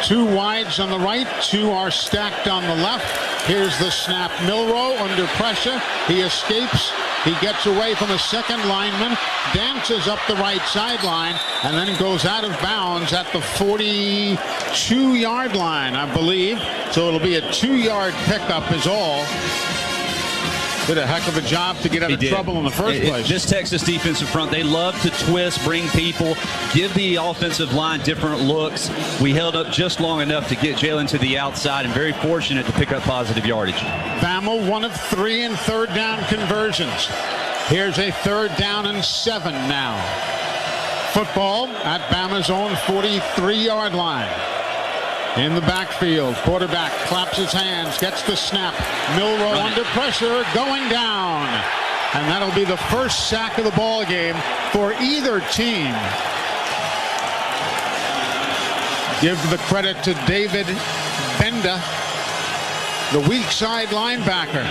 2 wides on the right, 2 are stacked on the left. Here's the snap. Milroe under pressure. He escapes. He gets away from a second lineman, dances up the right sideline, and then goes out of bounds at the 42-yard line, I believe. So it'll be a 2-yard pickup is all. Did a heck of a job to get out of trouble in the first place. This Texas defensive front, they love to twist, bring people, give the offensive line different looks. We held up just long enough to get Jalen to the outside, and very fortunate to pick up positive yardage. Bama 1 of 3 in 3rd down conversions. Here's a 3rd down and 7 now. Football at Bama's own 43-yard line. In the backfield, quarterback claps his hands, gets the snap. Milroe under pressure, going down. And that'll be the first sack of the ball game for either team. Give the credit to David Benda, the weak side linebacker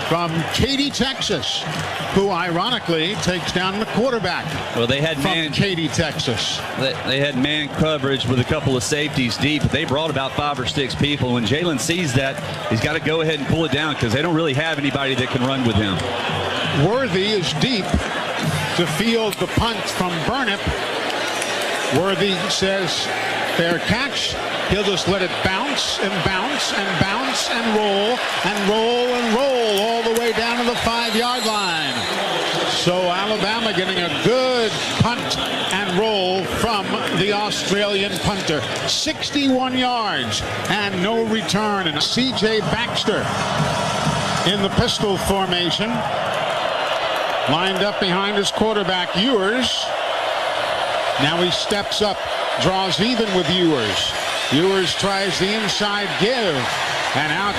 from Katy, Texas, who ironically takes down the quarterback. Well, they had from Katy, Texas. They had man coverage with a couple of safeties deep. They brought about 5 or 6 people. When Jalen sees that, he's got to go ahead and pull it down because they don't really have anybody that can run with him. Worthy is deep to field the punt from Burnip. Worthy says, fair catch. He'll just let it bounce and bounce and bounce and roll and roll and roll all the way down to the 5-yard line. So Alabama getting a good punt and roll from the Australian punter. 61 yards and no return. And C.J. Baxter in the pistol formation. Lined up behind his quarterback, Ewers. Now he steps up, draws even with Ewers. Ewers tries the inside give, and out,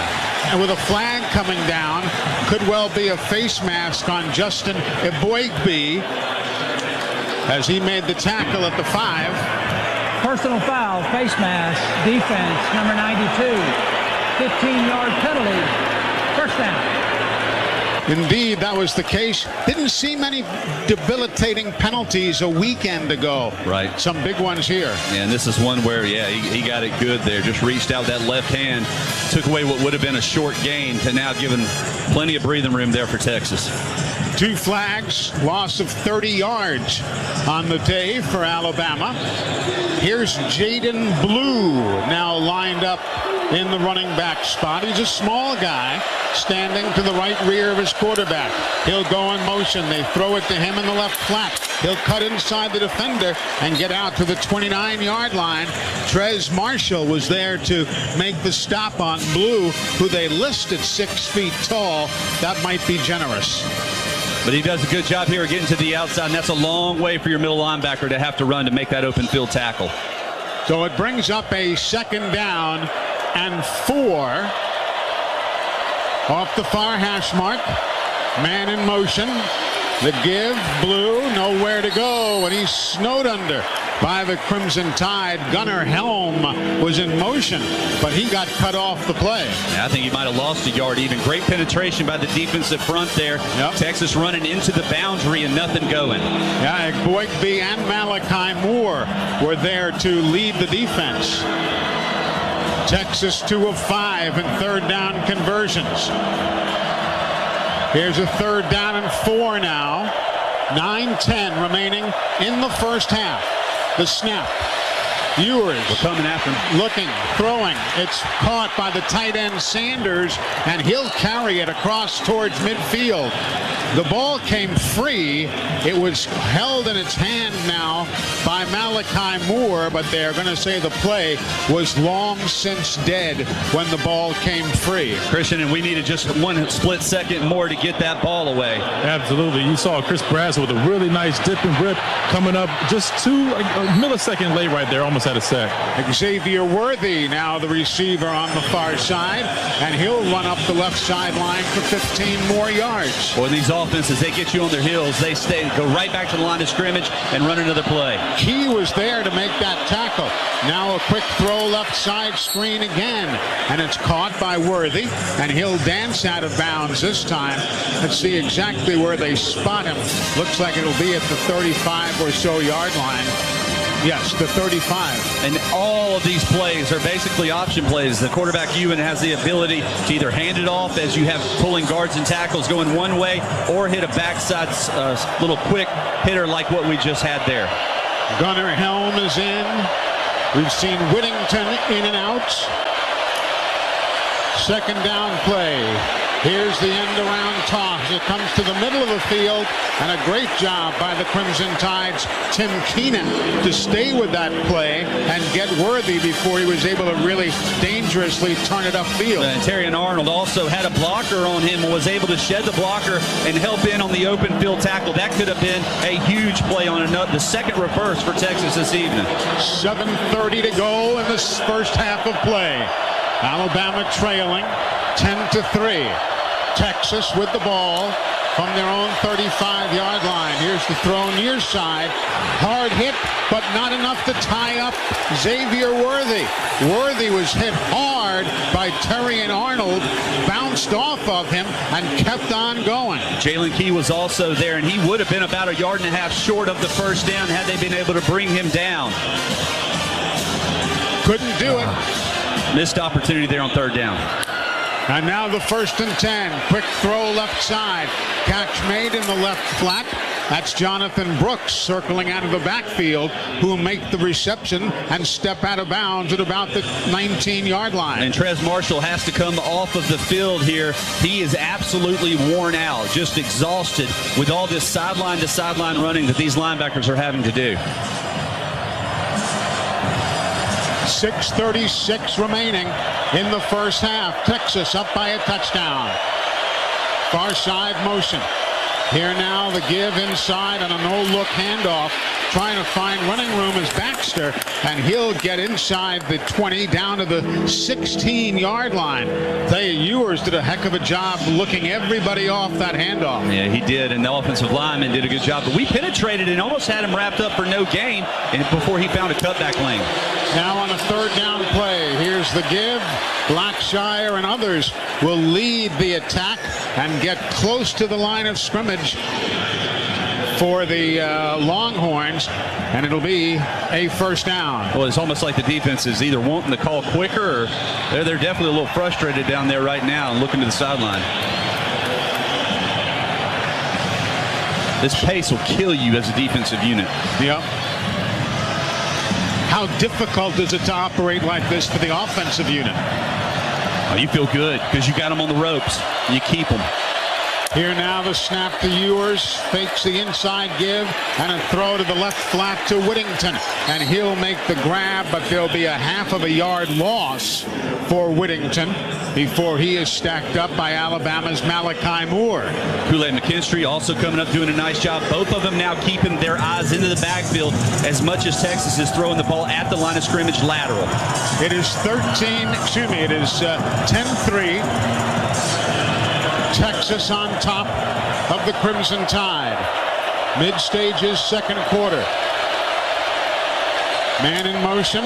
and with a flag coming down, could well be a face mask on Justin Eboigbe as he made the tackle at the 5. Personal foul, face mask, defense, number 92. 15-yard penalty, first down. Indeed, that was the case. Didn't see many debilitating penalties a weekend ago. Right. Some big ones here. And this is one where, yeah, he got it good there. Just reached out that left hand, took away what would have been a short gain to now giving plenty of breathing room there for Texas. 2 flags, loss of 30 yards on the day for Alabama. Here's Jaden Blue now lined up in the running back spot. He's a small guy standing to the right rear of his quarterback. He'll go in motion. They throw it to him in the left flat. He'll cut inside the defender and get out to the 29-yard line. Trez Marshall was there to make the stop on Blue, who they list at 6 feet tall. That might be generous. But he does a good job here getting to the outside, and that's a long way for your middle linebacker to have to run to make that open field tackle. So it brings up a 2nd down and 4 off the far hash mark. Man in motion. The give, Blue, nowhere to go, and he's snowed under by the Crimson Tide. Gunnar Helm was in motion, but he got cut off the play. Yeah, I think he might have lost a yard even. Great penetration by the defensive front there. Yep. Texas running into the boundary and nothing going. Yeah, Boygby and Malachi Moore were there to lead the defense. Texas 2 of 5 in 3rd down conversions. Here's a 3rd down and 4 now. 9-10 remaining in the first half. The snap. Ewers. We're coming after him. Looking, throwing. It's caught by the tight end Sanders, and he'll carry it across towards midfield. The ball came free. It was held in its hand now by Malachi Moore, but they're going to say the play was long since dead when the ball came free. Christian, and we needed just 1 split second more to get that ball away. Absolutely. You saw Chris Bradshaw with a really nice dip and rip coming up just 2 millisecond late right there, almost had a sack. Xavier Worthy now the receiver on the far side, and he'll run up the left sideline for 15 more yards. Boy, these offenses, they get you on their heels. They go right back to the line of scrimmage and run another play. Key was there to make that tackle. Now a quick throw left side screen again, and it's caught by Worthy, and he'll dance out of bounds this time. Let's see exactly where they spot him. Looks like it'll be at the 35 or so yard line. Yes, the 35. And all of these plays are basically option plays. The quarterback, Ewan, has the ability to either hand it off as you have pulling guards and tackles going one way, or hit a backside little quick hitter like what we just had there. Gunnar Helm is in. We've seen Whittington in and out. 2nd down play. Here's the end around toss. It comes to the middle of the field, and a great job by the Crimson Tide's Tim Keenan to stay with that play and get Worthy before he was able to really dangerously turn it upfield. And Terrion Arnold also had a blocker on him and was able to shed the blocker and help in on the open field tackle. That could have been a huge play on the second reverse for Texas this evening. 7:30 to go in this first half of play. Alabama trailing 10-3. Texas with the ball from their own 35-yard line. Here's the throw near side. Hard hit, but not enough to tie up Xavier Worthy. Worthy was hit hard by Terrion Arnold, bounced off of him, and kept on going. Jalen Key was also there, and he would have been about 1.5 yards short of the first down had they been able to bring him down. Couldn't do it. Missed opportunity there on 3rd down. And now the 1st and 10. Quick throw left side. Catch made in the left flat. That's Jonathan Brooks circling out of the backfield, who will make the reception and step out of bounds at about the 19-yard line. And Trez Marshall has to come off of the field here. He is absolutely worn out, just exhausted with all this sideline to sideline running that these linebackers are having to do. 6:36 remaining in the first half. Texas up by a touchdown. Far side motion. Here now the give inside on a no-look handoff. Trying to find running room is Baxter, and he'll get inside the 20 down to the 16-yard line. Tell you, Ewers did a heck of a job looking everybody off that handoff. Yeah, he did, and the offensive lineman did a good job. But we penetrated and almost had him wrapped up for no gain before he found a cutback lane. Now on a 3rd down play, here's the give. Blackshire and others will lead the attack and get close to the line of scrimmage for the Longhorns, and it'll be a 1st down. Well, it's almost like the defense is either wanting to call quicker, or they're definitely a little frustrated down there right now and looking to the sideline. This pace will kill you as a defensive unit. Yep. How difficult is it to operate like this for the offensive unit? Oh, you feel good because you got them on the ropes. You keep them. Here now the snap to Ewers, fakes the inside give, and a throw to the left flat to Whittington. And he'll make the grab, but there'll be a half of a yard loss for Whittington before he is stacked up by Alabama's Malachi Moore. Kool-Aid McKinstry also coming up doing a nice job. Both of them now keeping their eyes into the backfield as much as Texas is throwing the ball at the line of scrimmage lateral. It is 10-3. Texas on top of the Crimson Tide. Mid-stages, second quarter. Man in motion.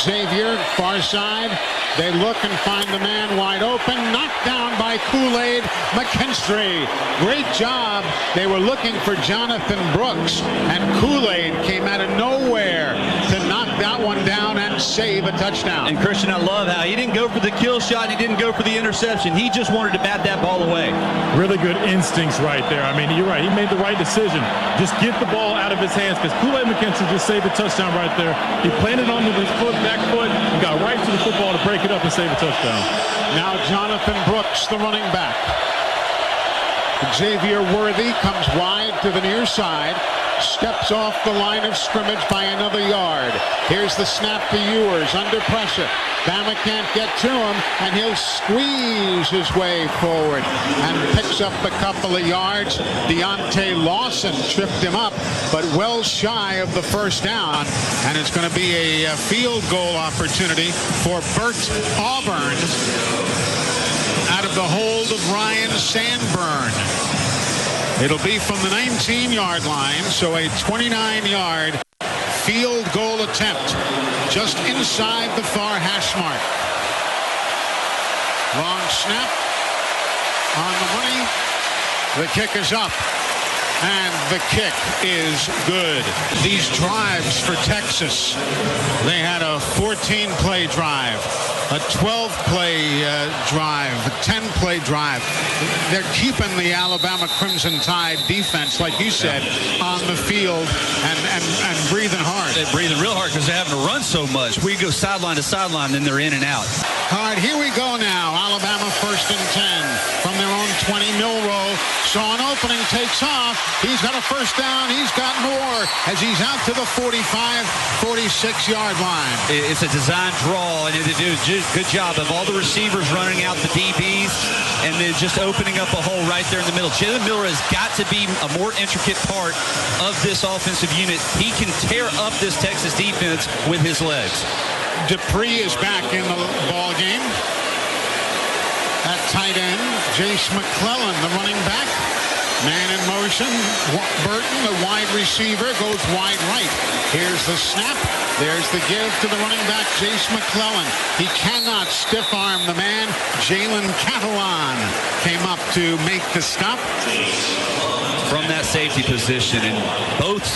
Xavier, far side. They look and find the man wide open. Knocked down by Kool-Aid McKinstry. Great job. They were looking for Jonathan Brooks, and Kool-Aid came out of nowhere to knock that one down and save a touchdown. And Christian, I love how he didn't go for the kill shot. He didn't go for the interception. He just wanted to bat that ball away. Really good instincts right there. I mean, you're right. He made the right decision. Just get the ball out of his hands because Kool-Aid McKinstry just saved a touchdown right there. He planted on with his back foot, and got right to the football to break it up and save a touchdown. Now Jonathan Brooks, the running back. Xavier Worthy comes wide to the near side. Steps off the line of scrimmage by another yard. Here's the snap to Ewers under pressure. Bama can't get to him, and he'll squeeze his way forward and picks up a couple of yards. Deontay Lawson tripped him up, but well shy of the first down, and it's going to be a field goal opportunity for Bert Auburn out of the hold of Ryan Sandburn. It'll be from the 19-yard line, so a 29-yard field goal attempt just inside the far hash mark. Long snap on the money. The kick is up, and the kick is good. These drives for Texas, they had a 14-play drive, a 12-play drive, a 10-play drive. They're keeping the Alabama Crimson Tide defense, like you said, on the field and breathing hard. They're breathing real hard because they're having to run so much. We go sideline to sideline, then they're in and out. All right, here we go now. Alabama 1st and 10 from their own 20. Milroe saw an opening, takes off. He's got a first down. He's got more as he's out to the 45, 46-yard line. It's a design draw, and they do a good job of all the receivers running out the DBs and then just opening up a hole right there in the middle. Jalen Milroe has got to be a more intricate part of this offensive unit. He can tear up this Texas defense with his legs. Dupree is back in the ball game. At tight end, Jace McClellan, the running back. Man in motion. Burton, the wide receiver, goes wide right. Here's the snap. There's the give to the running back, Jace McClellan. He cannot stiff arm the man. Jalen Catalan came up to make the stop. From that safety position, and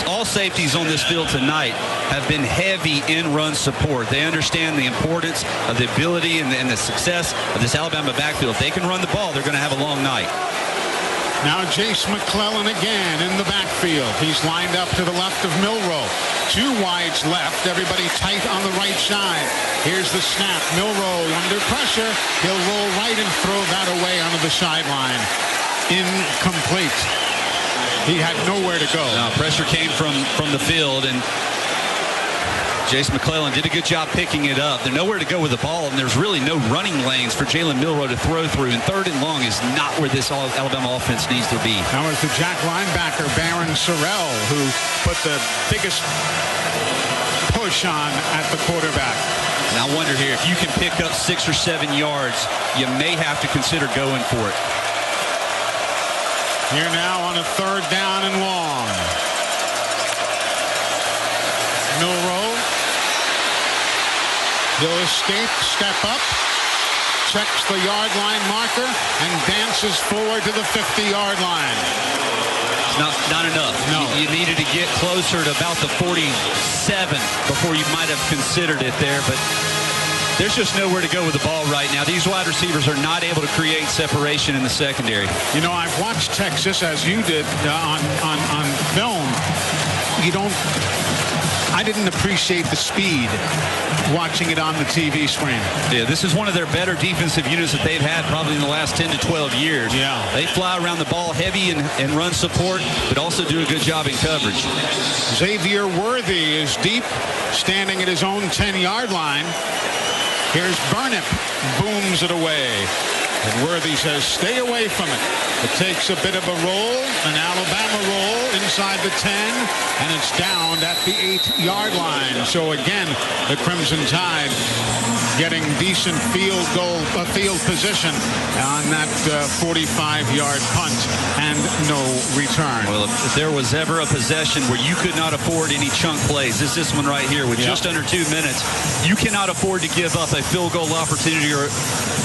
all safeties on this field tonight have been heavy in run support. They understand the importance of the ability and the success of this Alabama backfield. If they can run the ball, they're going to have a long night. Now Jace McClellan again in the backfield. He's lined up to the left of Milroe. Two wides left. Everybody tight on the right side. Here's the snap. Milroe under pressure. He'll roll right and throw that away onto the sideline. Incomplete. He had nowhere to go. No, pressure came from the field, and Jace McClellan did a good job picking it up. There's nowhere to go with the ball, and there's really no running lanes for Jalen Milroe to throw through. And 3rd and long is not where this Alabama offense needs to be. Now it's the Jack linebacker, Baron Sorrell, who put the biggest push on at the quarterback. And I wonder here, if you can pick up 6 or 7 yards, you may have to consider going for it. Here now on a 3rd down and long. Milroe. He'll escape, step up, checks the yard line marker, and dances forward to the 50-yard line. It's not enough. No. You needed to get closer to about the 47 before you might have considered it there, but there's just nowhere to go with the ball right now. These wide receivers are not able to create separation in the secondary. You know, I've watched Texas, as you did, on film. I I didn't appreciate the speed watching it on the TV screen. Yeah, this is one of their better defensive units that they've had probably in the last 10 to 12 years. Yeah. They fly around the ball heavy and run support, but also do a good job in coverage. Xavier Worthy is deep, standing at his own 10-yard line. Here's Burnip, booms it away. And Worthy says, stay away from it. It takes a bit of a roll, an Alabama roll inside the 10, and it's down at the 8-yard line. So again, the Crimson Tide getting decent field position on that 45-yard punt and no return. Well, if there was ever a possession where you could not afford any chunk plays, it's this one right here with just under 2 minutes. You cannot afford to give up a field goal opportunity or,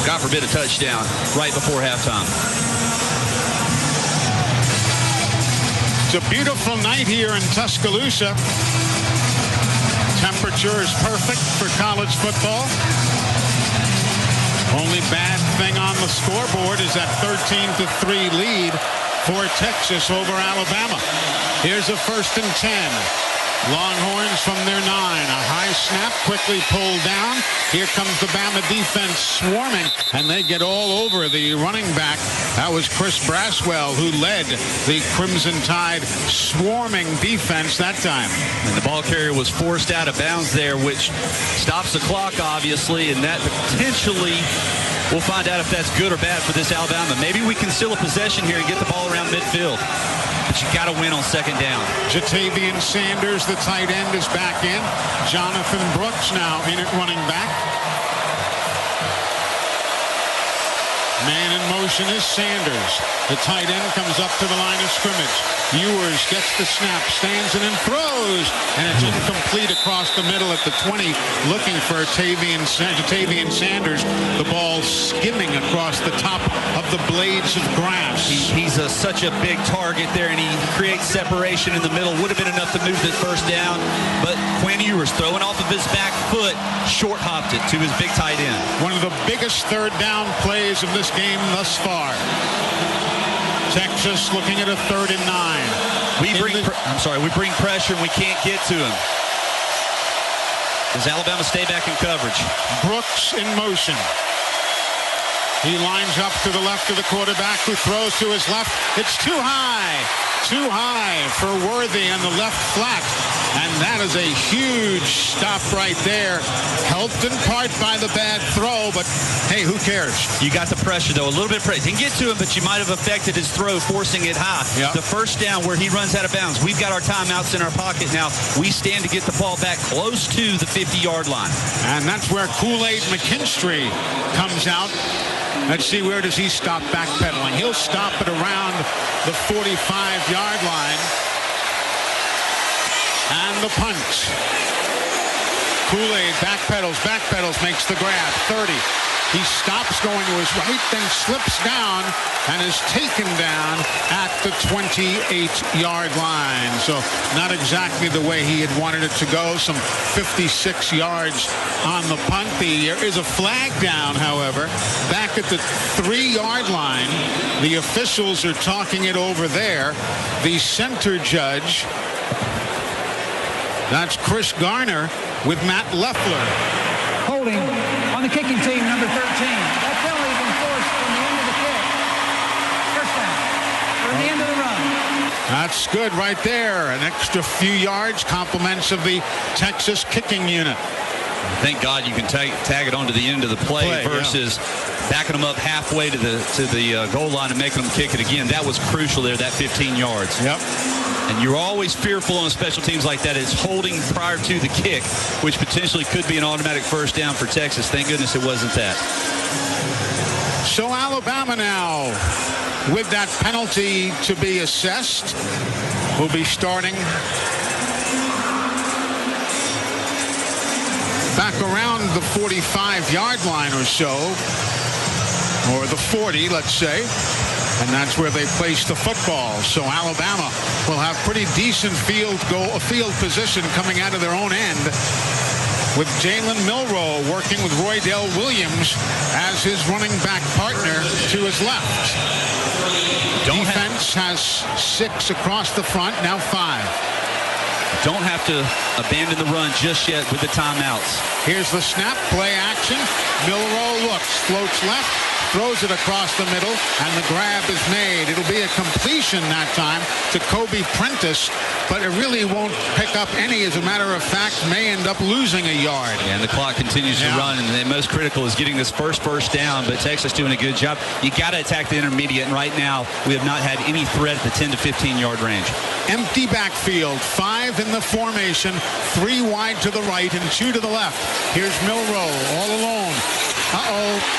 God forbid, a touchdown right before halftime. It's a beautiful night here in Tuscaloosa. Temperature is perfect for college football. Only bad thing on the scoreboard is that 13-3 lead for Texas over Alabama. Here's a 1st and 10. Longhorns from their 9. A high snap, quickly pulled down. Here comes the Bama defense swarming, and they get all over the running back. That was Chris Braswell who led the Crimson Tide swarming defense that time. And the ball carrier was forced out of bounds there, which stops the clock, obviously, and that potentially, we'll find out if that's good or bad for this Alabama. Maybe we can steal a possession here and get the ball around midfield. But you got to win on 2nd down. Jatavian Sanders, the tight end, is back in. Jonathan Brooks now in at running back. Man in motion is Sanders. The tight end comes up to the line of scrimmage. Ewers gets the snap, stands in and throws, and it's incomplete across the middle at the 20, looking for Jatavian Sanders. The ball skimming across the top of the blades of grass. He's such a big target there, and he creates separation in the middle. Would have been enough to move the 1st down, but Quinn Ewers throwing off of his back foot, short hopped it to his big tight end. One of the biggest 3rd down plays of this game thus far. Texas looking at a 3rd and 9. We bring pressure and we can't get to him. Does Alabama stay back in coverage? Brooks in motion. He lines up to the left of the quarterback, who throws to his left. It's too high for Worthy on the left flat. And that is a huge stop right there. Helped in part by the bad throw, but hey, who cares? You got the pressure, though. A little bit of pressure. Didn't get to him, but you might have affected his throw, forcing it high. Yep. The 1st down where he runs out of bounds. We've got our timeouts in our pocket now. We stand to get the ball back close to the 50-yard line. And that's where Kool-Aid McKinstry comes out. Let's see, where does he stop backpedaling? He'll stop at around the 45-yard line. And the punt. Kool-Aid backpedals, makes the grab. 30. He stops going to his right, then slips down and is taken down at the 28-yard line. So not exactly the way he had wanted it to go. Some 56 yards on the punt. There is a flag down, however, back at the 3-yard line. The officials are talking it over there. The center judge, that's Chris Garner with Matt Leffler. Holding on the kicking team, number 13. That penalty has been forced from the end of the kick. 1st down. From the end of the run. That's good right there. An extra few yards, compliments of the Texas kicking unit. Thank God you can tag it onto the end of the play versus backing them up halfway to the goal line and making them kick it again. That was crucial there, that 15 yards. Yep. And you're always fearful on special teams like that. It's holding prior to the kick, which potentially could be an automatic 1st down for Texas. Thank goodness it wasn't that. So Alabama now, with that penalty to be assessed, will be starting back around the 45-yard line or so, or the 40, let's say. And that's where they place the football. So Alabama will have pretty decent field position coming out of their own end, with Jalen Milroe working with Roydell Williams as his running back partner to his left. Defense has 6 across the front, now 5. Don't have to abandon the run just yet with the timeouts. Here's the snap, play action. Milroe looks, floats left, throws it across the middle, and the grab is made. It'll be a completion that time to Kobe Prentice, but it really won't pick up any. As a matter of fact, may end up losing a yard. And the clock continues to run, and the most critical is getting this first down, but Texas doing a good job. You got to attack the intermediate, and right now we have not had any threat at the 10 to 15 yard range. Empty backfield, 5 in the formation, 3 wide to the right and 2 to the left. Here's Milroe all alone.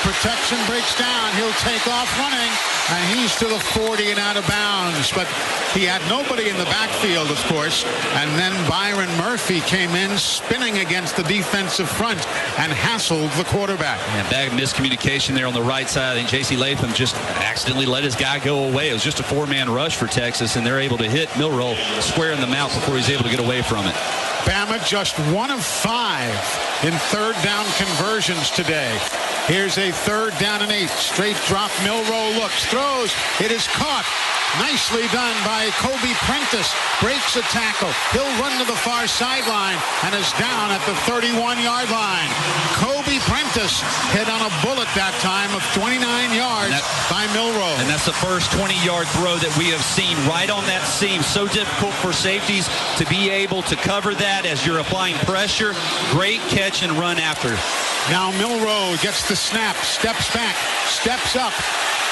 Protection breaks down. He'll take off running, and he's to the 40 and out of bounds. But he had nobody in the backfield, of course, and then Byron Murphy came in spinning against the defensive front and hassled the quarterback. And bad miscommunication there on the right side. I think J.C. Latham just accidentally let his guy go away. It was just a 4-man rush for Texas, and they're able to hit Milroe square in the mouth before he's able to get away from it. Bama just 1 of 5 in third down conversions today. Here's a 3rd down and 8. Straight drop. Milroe looks, throws. It is caught. Nicely done by Kobe Prentice. Breaks a tackle. He'll run to the far sideline and is down at the 31-yard line. Kobe Prentice hit on a bullet that time of 29 yards by Milroe. And that's the first 20-yard throw that we have seen right on that seam. So difficult for safeties to be able to cover that as you're applying pressure. Great catch and run after. Now Milroe gets the snap, steps back, steps up,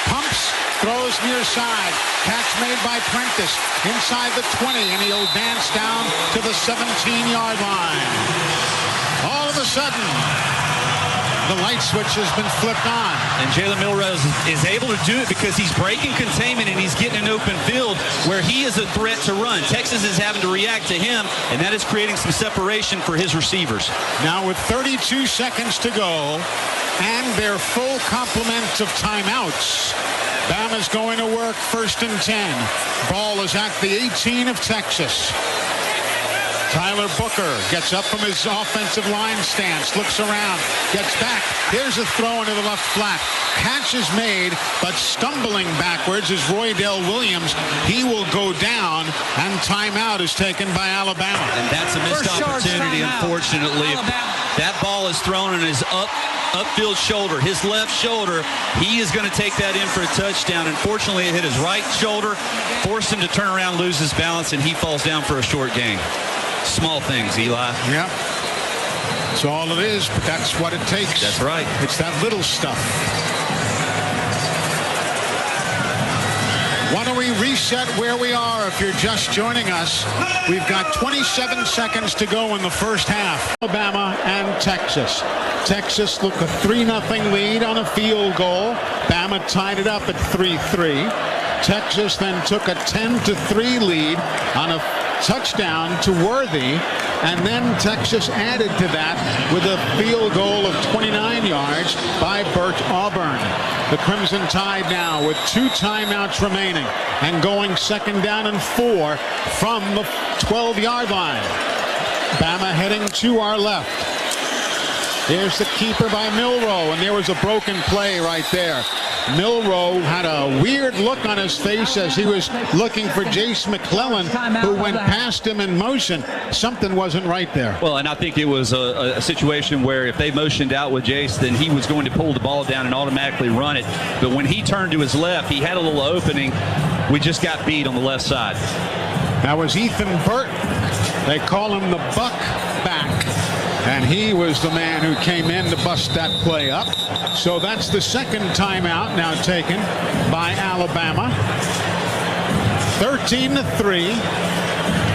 pumps, throws near side. Catch made by Prentice inside the 20, and he'll dance down to the 17-yard line. All of a sudden, the light switch has been flipped on. And Jalen Milroe is able to do it because he's breaking containment and he's getting an open field where he is a threat to run. Texas is having to react to him, and that is creating some separation for his receivers. Now with 32 seconds to go and their full complement of timeouts, Bama's going to work 1st and 10. Ball is at the 18 of Texas. Tyler Booker gets up from his offensive line stance, looks around, gets back. Here's a throw into the left flat. Catch is made, but stumbling backwards is Roydell Williams. He will go down, and timeout is taken by Alabama. And that's a missed opportunity, unfortunately. That ball is thrown in his upfield shoulder, his left shoulder. He is going to take that in for a touchdown. Unfortunately, it hit his right shoulder, forced him to turn around, lose his balance, and he falls down for a short gain. Small things, Eli. Yep. That's all it is, but that's what it takes. That's right. It's that little stuff. Why don't we reset where we are if you're just joining us? We've got 27 seconds to go in the first half. Alabama and Texas. Texas took a 3-0 lead on a field goal. Bama tied it up at 3-3. Texas then took a 10-3 lead on a touchdown to Worthy, and then Texas added to that with a field goal of 29 yards by Bert Auburn. The Crimson Tide now with 2 timeouts remaining and going 2nd down and 4 from the 12-yard line. Bama heading to our left. Here's the keeper by Milroe, and there was a broken play right there. Milroe had a weird look on his face as he was looking for Jace McClellan, who went past him in motion. Something wasn't right there. Well, and I think it was a situation where if they motioned out with Jace, then he was going to pull the ball down and automatically run it. But when he turned to his left, he had a little opening. We just got beat on the left side. That was Ethan Burton. They call him the Buck back. And he was the man who came in to bust that play up. So that's the 2nd timeout now taken by Alabama. 13-3.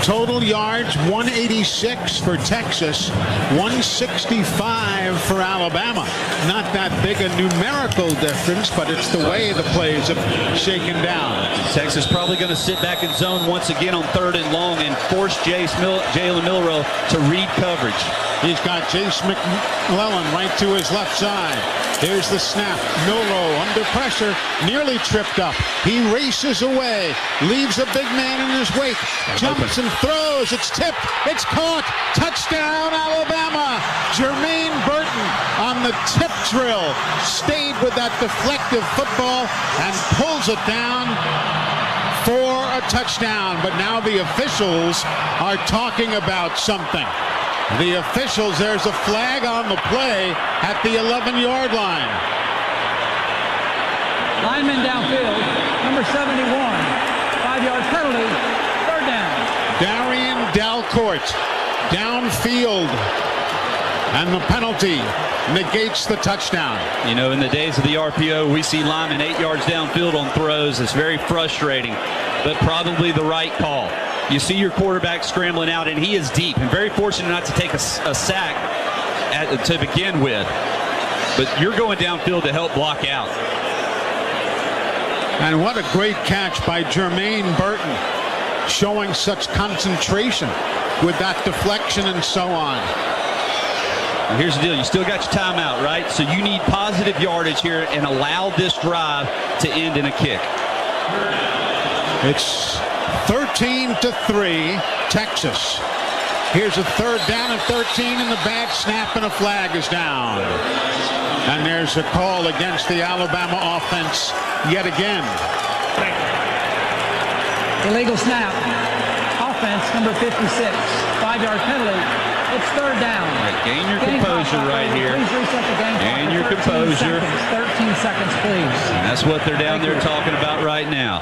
Total yards 186 for Texas, 165 for Alabama. Not that big a numerical difference, but it's the way the plays have shaken down. Texas probably going to sit back in zone once again on 3rd and long and force Jalen Milroe to read coverage. He's got Jace McClellan right to his left side. Here's the snap. Milroe under pressure, nearly tripped up. He races away, leaves a big man in his wake, jumps and throws. It's tipped. It's caught. Touchdown, Alabama. Jermaine Burton on the tip drill stayed with that deflective football and pulls it down for a touchdown, but now the officials are talking about something. The officials, there's a flag on the play at the 11-yard line. Lineman downfield, number 71. 5-yard penalty, third down. Darian Dalcourt downfield, and the penalty negates the touchdown. You know, in the days of the RPO, we see linemen 8 yards downfield on throws. It's very frustrating, but probably the right call. You see your quarterback scrambling out, and he is deep and very fortunate not to take a sack to begin with. But you're going downfield to help block out. And what a great catch by Jermaine Burton, showing such concentration with that deflection and so on. And here's the deal. You still got your timeout, right? So you need positive yardage here and allow this drive to end in a kick. It's 13-3, Texas. Here's a third down and 13, and the bad snap, and a flag is down. And there's a call against the Alabama offense yet again. Illegal snap. Offense, number 56. 5-yard penalty. It's third down. Right, gain your composure right here. Please reset the game clock. Gain your composure. 13 seconds, please. And that's what they're down there talking about right now.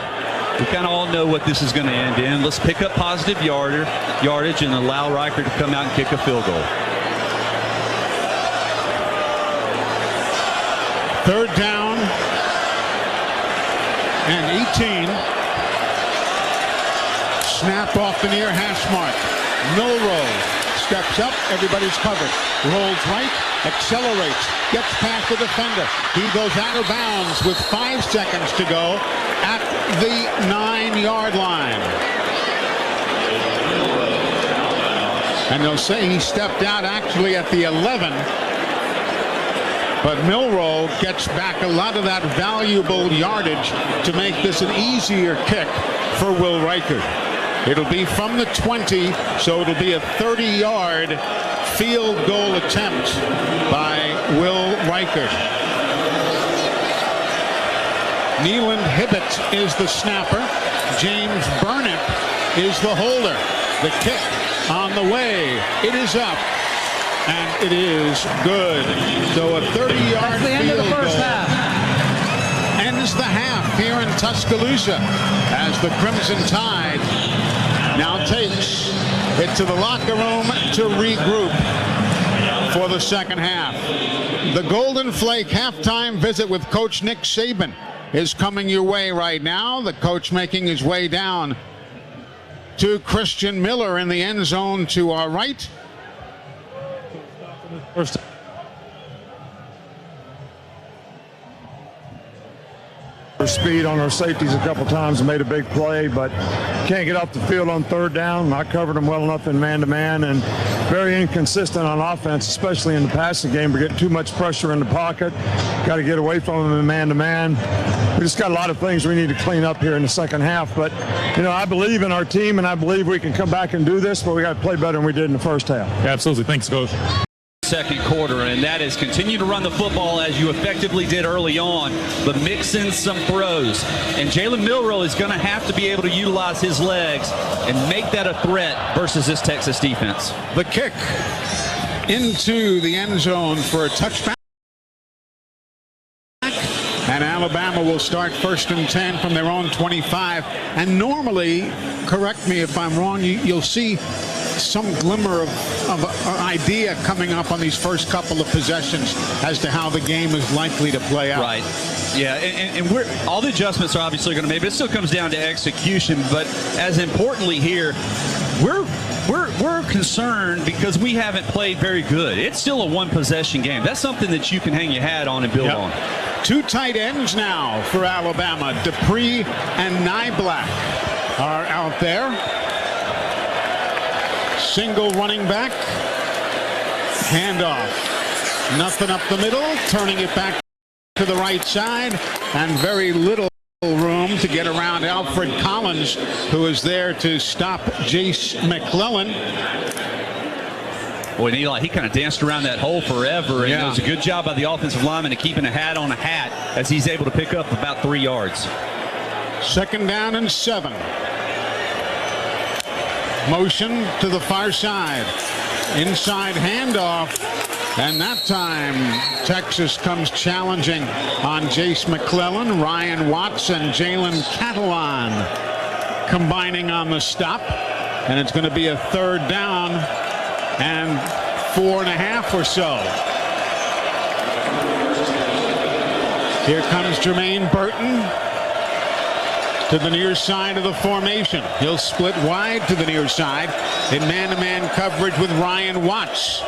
We kind of all know what this is going to end in. Let's pick up positive yardage and allow Riker to come out and kick a field goal. Third down and 18. Snap off the near hash mark. Milroe steps up. Everybody's covered. Rolls right. Accelerates. Gets past the defender. He goes out of bounds with 5 seconds to go at the 9-yard line. And they'll say he stepped out actually at the 11. But Milroe gets back a lot of that valuable yardage to make this an easier kick for Will Riker. It'll be from the 20, so it'll be a 30-yard field goal attempt by Will Riker. Neeland Hibbett is the snapper. James Burnett is the holder. The kick on the way. It is up. And it is good. So a 30-yard field goal ends the half here in Tuscaloosa as the Crimson Tide now takes it to the locker room to regroup for the second half. The Golden Flake halftime visit with Coach Nick Saban is coming your way right now. The coach making his way down to Christian Miller in the end zone to our right. First. Speed on our safeties a couple times and made a big play, but can't get off the field on third down. I covered them well enough in man-to-man, and very inconsistent on offense, especially in the passing game. We're getting too much pressure in the pocket. Got to get away from them in man-to-man. We just got a lot of things we need to clean up here in the second half. But, you know, I believe in our team, and I believe we can come back and do this, but we got to play better than we did in the first half. Yeah, absolutely. Thanks, Coach. Second quarter, and that is continue to run the football as you effectively did early on, but mix in some throws. And Jalen Milroe is going to have to be able to utilize his legs and make that a threat versus this Texas defense. The kick into the end zone for a touchback. And Alabama will start 1st and 10 from their own 25. And normally, correct me if I'm wrong, you'll see some glimmer of an idea coming up on these first couple of possessions as to how the game is likely to play out. Right. Yeah, and all the adjustments are obviously going to make, but it still comes down to execution. But as importantly here, we're concerned because we haven't played very good. It's still a one-possession game. That's something that you can hang your hat on and build on. 2 tight ends now for Alabama. Dupree and Nyblack are out there. Single running back. Handoff. Nothing up the middle. Turning it back to the right side. And very little room to get around Alfred Collins, who is there to stop Jace McClellan. Boy, Eli, he kind of danced around that hole forever, and it was a good job by the offensive lineman of keeping a hat on a hat as he's able to pick up about 3 yards. 2nd down and 7. Motion to the far side. Inside handoff. And that time, Texas comes challenging on Jace McClellan, Ryan Watson, Jalen Catalan combining on the stop. And it's going to be a 3rd down and 4.5 or so. Here comes Jermaine Burton to the near side of the formation. He'll split wide to the near side in man-to-man coverage with Ryan Watts.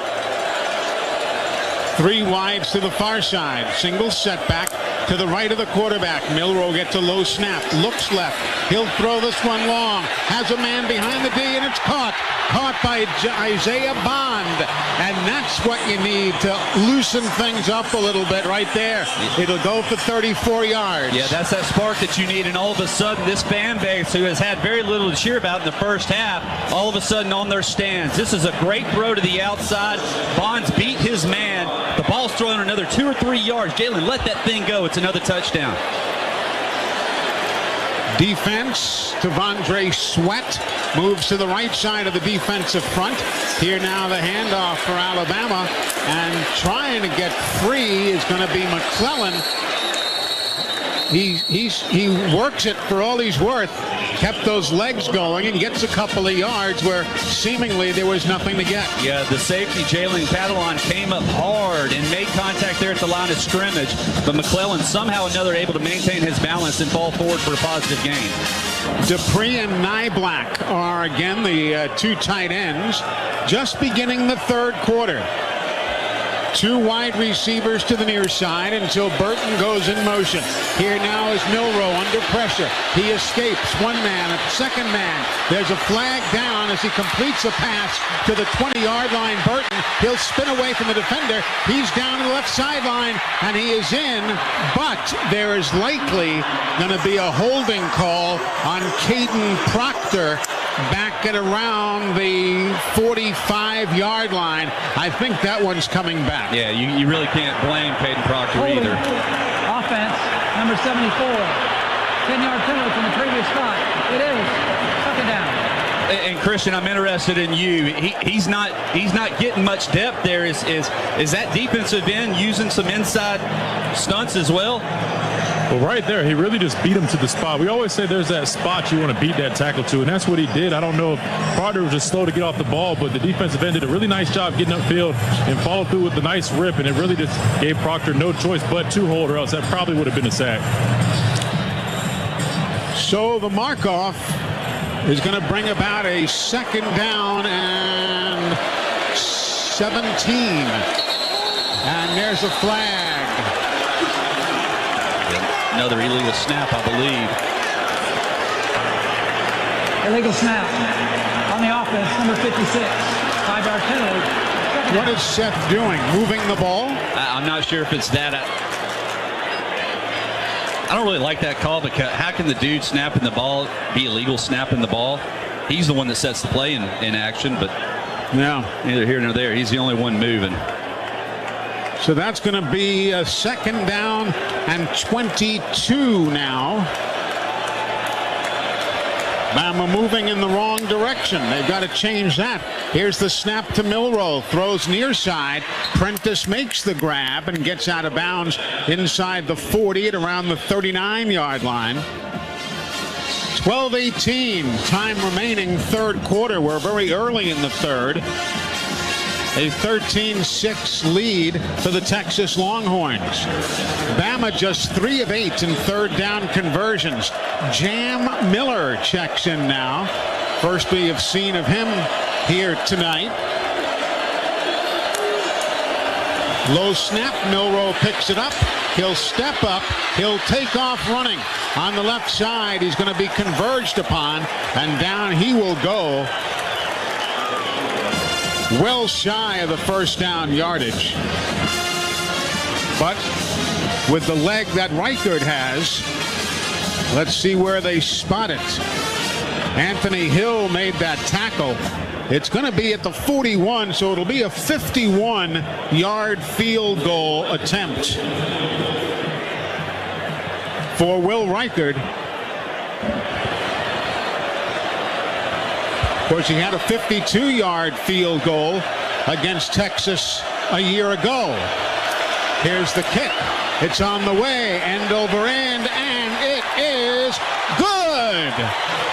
3 wides to the far side. Single setback to the right of the quarterback. Milroe gets a low snap. Looks left. He'll throw this one long. Has a man behind the D, and it's caught. Caught by Isaiah Bond. And that's what you need to loosen things up a little bit right there. It'll go for 34 yards. Yeah, that's that spark that you need. And all of a sudden, this fan base, who has had very little to cheer about in the first half, all of a sudden on their stands. This is a great throw to the outside. Bonds beat his man. The ball's thrown another 2 or 3 yards. Jalen, let that thing go. It's another touchdown. Defense. Tavondre Sweat moves to the right side of the defensive front. Here now the handoff for Alabama. And trying to get free is going to be McClellan. He works it for all he's worth. Kept those legs going and gets a couple of yards where seemingly there was nothing to get. Yeah, the safety, Jalen Catalan, came up hard and made contact there at the line of scrimmage. But McClellan somehow or another able to maintain his balance and fall forward for a positive gain. Dupree and Nyblack are again the 2 tight ends. Just beginning the 3rd quarter. 2 wide receivers to the near side until Burton goes in motion. Here now is Milroe under pressure. He escapes. 1 man, a 2nd man. There's a flag down as he completes a pass to the 20-yard line. Burton, he'll spin away from the defender. He's down to the left sideline, and he is in, but there is likely going to be a holding call on Caden Proctor back at around the 45-yard line. I think that one's coming back. Yeah, you really can't blame Caden Proctor either. Offense, number 74. 10-yard penalty from the previous spot. It is. 2nd down. And Christian, I'm interested in you. He's not getting much depth there. Is that defensive end using some inside stunts as well? Well, right there, he really just beat him to the spot. We always say there's that spot you want to beat that tackle to, and that's what he did. I don't know if Proctor was just slow to get off the ball, but the defensive end did a really nice job getting upfield and followed through with the nice rip, and it really just gave Proctor no choice but to hold, or else that probably would have been a sack. So the mark-off is going to bring about a 2nd down and 17. And there's a flag. Another illegal snap, I believe. Illegal snap on the offense, number 56. 5-yard penalty. What is Seth doing? Moving the ball? I'm not sure if it's that. I don't really like that call, because how can the dude snapping the ball be illegal snapping the ball? He's the one that sets the play in action, but no, neither here nor there. He's the only one moving. So that's going to be a 2nd down and 22 now. Bama moving in the wrong direction. They've got to change that. Here's the snap to Milroe. Throws near side. Prentice makes the grab and gets out of bounds inside the 40 at around the 39-yard line. 12:18 time remaining, 3rd quarter. We're very early in the 3rd. A 13-6 lead for the Texas Longhorns. Bama just 3 of 8 in 3rd down conversions. Jam Miller checks in now. First we have seen of him here tonight. Low snap. Milroe picks it up. He'll step up. He'll take off running. On the left side, he's going to be converged upon, and down he will go. Well shy of the 1st down yardage. But with the leg that Reichard has, let's see where they spot it. Anthony Hill made that tackle. It's going to be at the 41, so it'll be a 51-yard field goal attempt for Will Reichard. course, he had a 52-yard field goal against Texas a year ago. Here's the kick. It's on the way, end over end, and it is good.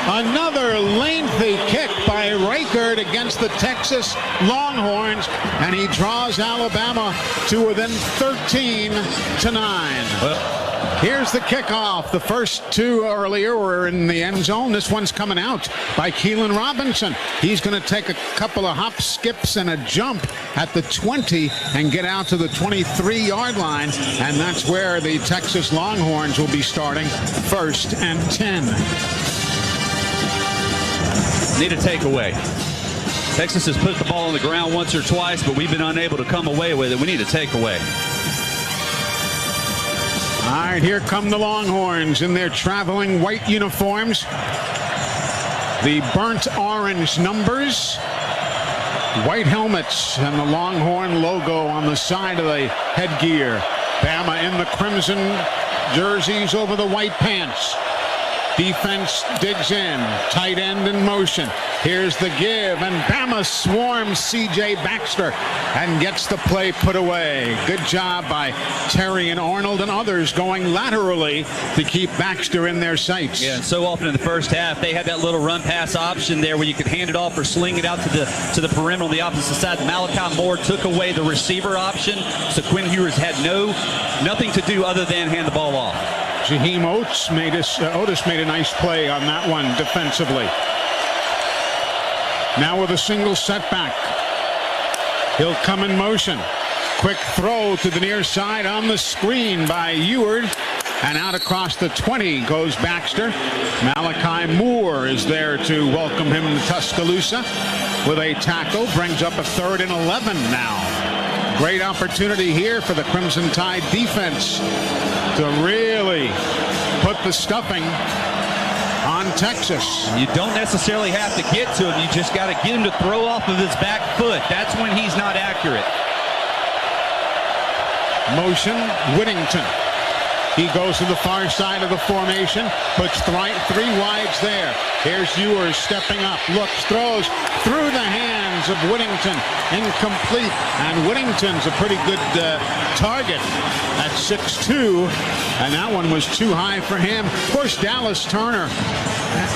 Another lengthy kick by Reichert against the Texas Longhorns, and he draws Alabama to within 13-9. Here's the kickoff. The first two earlier were in the end zone. This one's coming out by Keelan Robinson. He's going to take a couple of hops, skips, and a jump at the 20 and get out to the 23-yard line. And that's where the Texas Longhorns will be starting, 1st and 10. Need a takeaway. Texas has put the ball on the ground once or twice, but we've been unable to come away with it. We need a takeaway. All right, here come the Longhorns in their traveling white uniforms. The burnt orange numbers, white helmets, and the Longhorn logo on the side of the headgear. Bama in the crimson jerseys over the white pants. Defense digs in, tight end in motion. Here's the give, and Bama swarms C.J. Baxter and gets the play put away. Good job by Terry and Arnold and others going laterally to keep Baxter in their sights. Yeah, and so often in the first half, they had that little run-pass option there where you could hand it off or sling it out to the perimeter on the opposite side. Malachi Moore took away the receiver option, so Quinn Ewers had nothing to do other than hand the ball off. Jaheim Oates made a nice play on that one defensively. Now with a single setback. He'll come in motion. Quick throw to the near side on the screen by Eward. And out across the 20 goes Baxter. Malachi Moore is there to welcome him to Tuscaloosa with a tackle. Brings up a 3rd and 11 now. Great opportunity here for the Crimson Tide defense to really put the stuffing on Texas. You don't necessarily have to get to him. You just got to get him to throw off of his back foot. That's when he's not accurate. Motion, Whittington. He goes to the far side of the formation, puts three wides there. Here's Ewers stepping up, looks, throws through the hands of Whittington. Incomplete, and Whittington's a pretty good target at 6'2", and that one was too high for him. Of course, Dallas Turner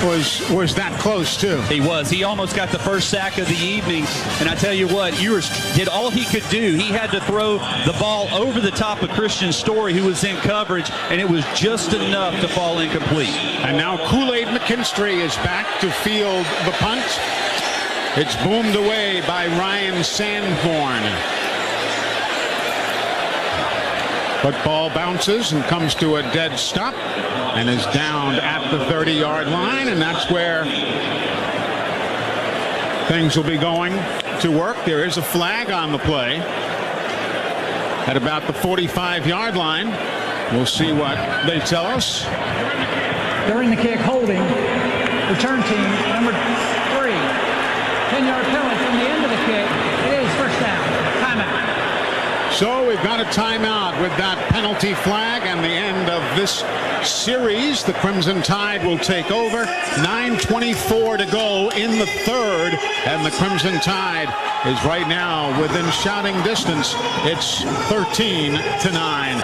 was that close, too. He was. He almost got the first sack of the evening, and I tell you what, Ewers did all he could do. He had to throw the ball over the top of Christian Story, who was in coverage, and it was just enough to fall incomplete. And now Kool-Aid McKinstry is back to field the punt. It's boomed away by Ryan Sanborn. Football bounces and comes to a dead stop and is down at the 30-yard line, and that's where things will be going to work. There is a flag on the play at about the 45-yard line. We'll see what they tell us. During the kick, holding, return team, number 3. 10-yard penalty from the end of the kick. It is first down. Timeout. So we've got a timeout with that penalty flag and the end of this series. The Crimson Tide will take over. 9:24 to go in the third, and the Crimson Tide is right now within shouting distance. It's 13-9.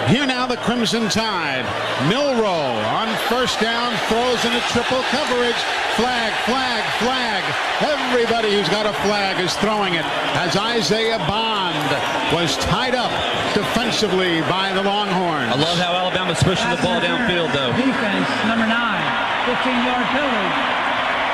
Here now the Crimson Tide. Milroe on first down, throws in a triple coverage. Flag, flag, flag. Everybody who's got a flag is throwing it as Isaiah Bond was tied up defensively by the Longhorns. I love how Alabama's pushing the ball downfield, though. Defense, number 9, 15-yard penalty.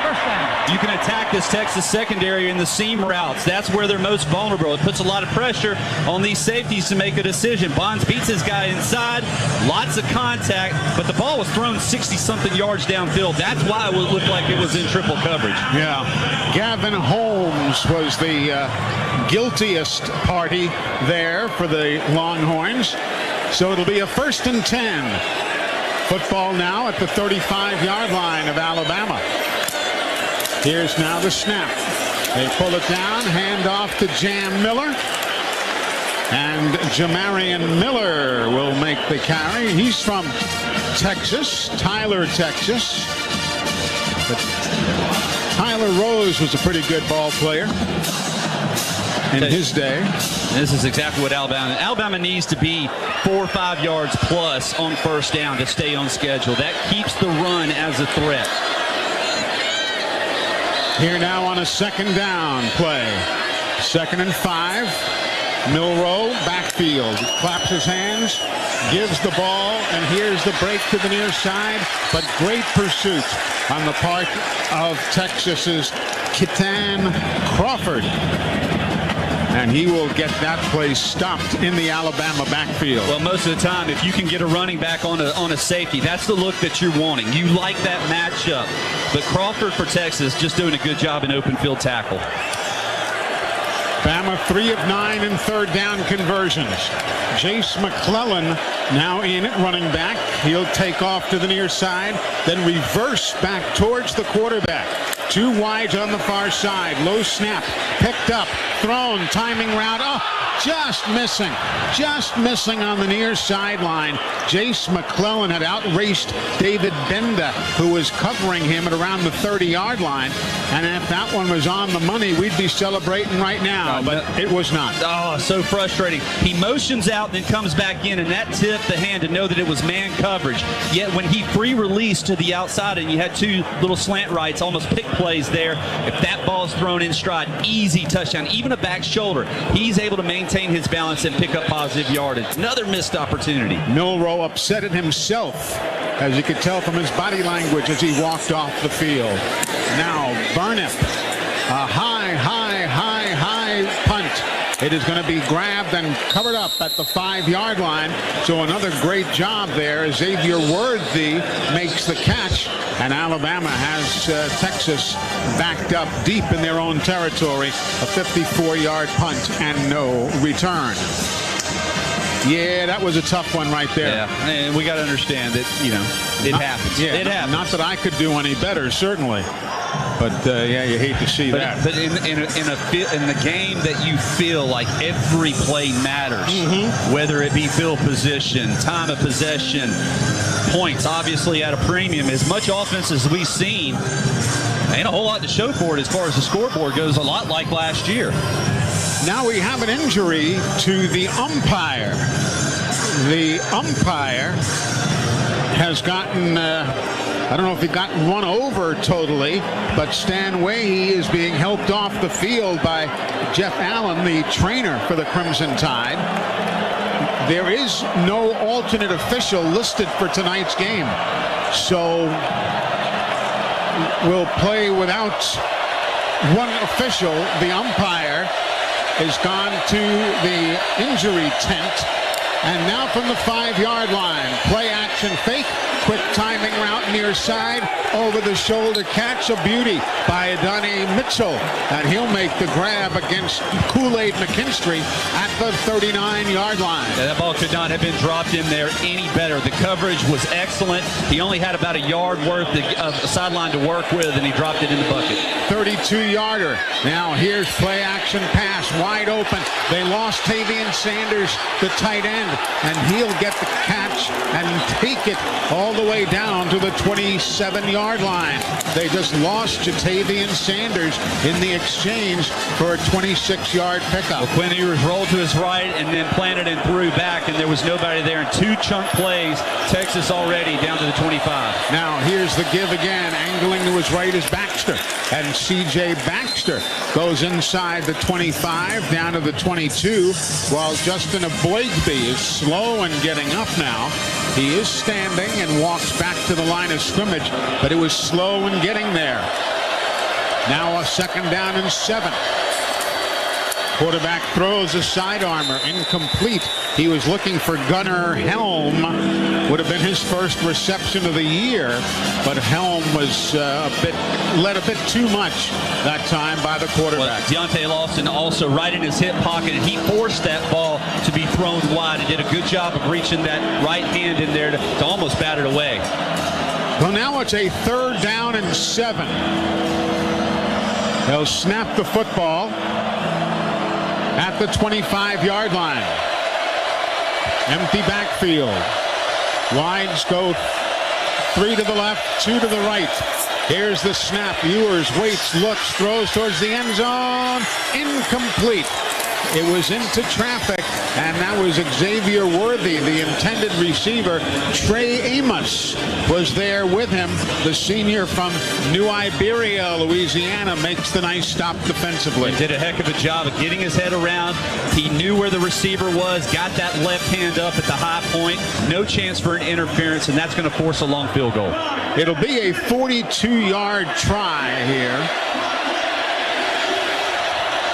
First down. You can attack this Texas secondary in the seam routes. That's where they're most vulnerable. It puts a lot of pressure on these safeties to make a decision. Bonds beats his guy inside. Lots of contact, but the ball was thrown 60-something yards downfield. That's why it looked like it was in triple coverage. Yeah. Gavin Holmes was the guiltiest party there for the Longhorns. So it'll be a 1st and 10. Football now at the 35-yard line of Alabama. Here's now the snap. They pull it down, hand off to Jam Miller. And Jamarian Miller will make the carry. He's from Texas, Tyler, Texas. But Tyler Chandler Rose was a pretty good ball player in his day. This is exactly what Alabama needs to be 4 or 5 yards plus on first down to stay on schedule. That keeps the run as a threat. Here now on a second down play. 2nd and 5. Milroe, backfield, claps his hands, gives the ball, and here's the break to the near side, but great pursuit on the part of Texas's Kitan Crawford. And he will get that play stopped in the Alabama backfield. Well, most of the time, if you can get a running back on a safety, that's the look that you're wanting. You like that matchup. But Crawford for Texas just doing a good job in open field tackle. Bama 3 of 9 in third down conversions. Jace McClellan now in at running back. He'll take off to the near side, then reverse back towards the quarterback. 2 wides on the far side. Low snap, picked up, thrown, timing route. Oh, just missing on the near sideline. Jace McClellan had outraced David Benda, who was covering him at around the 30-yard line. And if that one was on the money, we'd be celebrating right now, but it was not. Oh, so frustrating. He motions out, then comes back in, and that tipped the hand to know that it was man coverage. Yet when he free released to the outside and you had 2 little slant rights, almost pick plays there, if that ball's thrown in stride, easy touchdown. Even a back shoulder, he's able to maintain his balance and pick up positive yardage. Another missed opportunity. Milroe upset it himself, as you could tell from his body language as he walked off the field. Now Burnip, a high punt. It is going to be grabbed and covered up at the 5-yard line. So another great job there. Xavier Worthy makes the catch, and Alabama has Texas backed up deep in their own territory. A 54-yard punt and no return. Yeah, that was a tough one right there. Yeah, and we got to understand that, it happens. Yeah, it happens. Not that I could do any better, certainly. But, yeah, you hate to see that. But in the game that you feel like every play matters, whether it be field position, time of possession, points, obviously at a premium, as much offense as we've seen, ain't a whole lot to show for it as far as the scoreboard goes, a lot like last year. Now we have an injury to the umpire. The umpire has gotten, I don't know if he got run over totally, but Stan Wahey is being helped off the field by Jeff Allen, the trainer for the Crimson Tide. There is no alternate official listed for tonight's game, so we'll play without one official. The umpire has gone to the injury tent, and now from the 5-yard line, play action fake, quick timing route near side, over the shoulder catch, a beauty by Adonai Mitchell, and he'll make the grab against Kool-Aid McKinstry at the 39-yard line. Yeah, that ball could not have been dropped in there any better. The coverage was excellent. He only had about a yard worth of sideline to work with, and he dropped it in the bucket. 32-yarder. Now here's play action pass, wide open. They lost Tavian Sanders, the tight end, and he'll get the catch and take it all the way down to the 27-yard line. They just lost Jatavian Sanders in the exchange for a 26-yard pickup. Well, Quinn Ewers rolled to his right and then planted and threw back, and there was nobody there. In 2 chunk plays, Texas already down to the 25. Now here's the give again. Angling to his right is Baxter, and C.J. Baxter goes inside the 25 down to the 22, while Justin Aboigbe is slow and getting up now. He is standing and walks back to the line of scrimmage, but it was slow in getting there. Now a 2nd down and 7. Quarterback throws a side armor, incomplete. He was looking for Gunnar Helm. Would have been his first reception of the year, but Helm was led a bit too much that time by the quarterback. Well, Deontay Lawson also right in his hip pocket, and he forced that ball to be thrown wide and did a good job of reaching that right hand in there to almost bat it away. Well, now it's a 3rd down and 7. They'll snap the football at the 25-yard line. Empty backfield. Wides go 3 to the left, 2 to the right. Here's the snap. Ewers waits, looks, throws towards the end zone. Incomplete. It was into traffic, and that was Xavier Worthy, the intended receiver. Trey Amos was there with him. The senior from New Iberia, Louisiana, makes the nice stop defensively. He did a heck of a job of getting his head around. He knew where the receiver was, got that left hand up at the high point. No chance for an interference, and that's going to force a long field goal. It'll be a 42-yard try here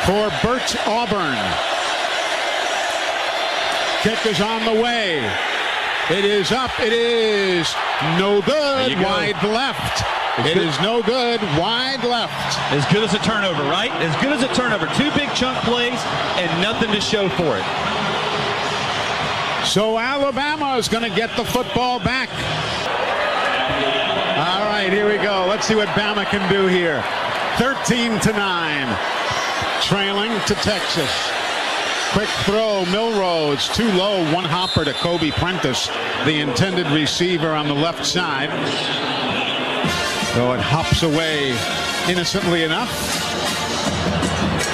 for Bert Auburn. Kick is on the way. It is up. It is no good. Wide left. It is no good. Wide left. As good as a turnover, right? As good as a turnover. 2 big chunk plays and nothing to show for it. So Alabama is going to get the football back. All right, here we go. Let's see what Bama can do here. 13-9. Trailing to Texas. Quick throw, Milrow. It's too low. One hopper to Kobe Prentice, the intended receiver on the left side. Though it hops away innocently enough.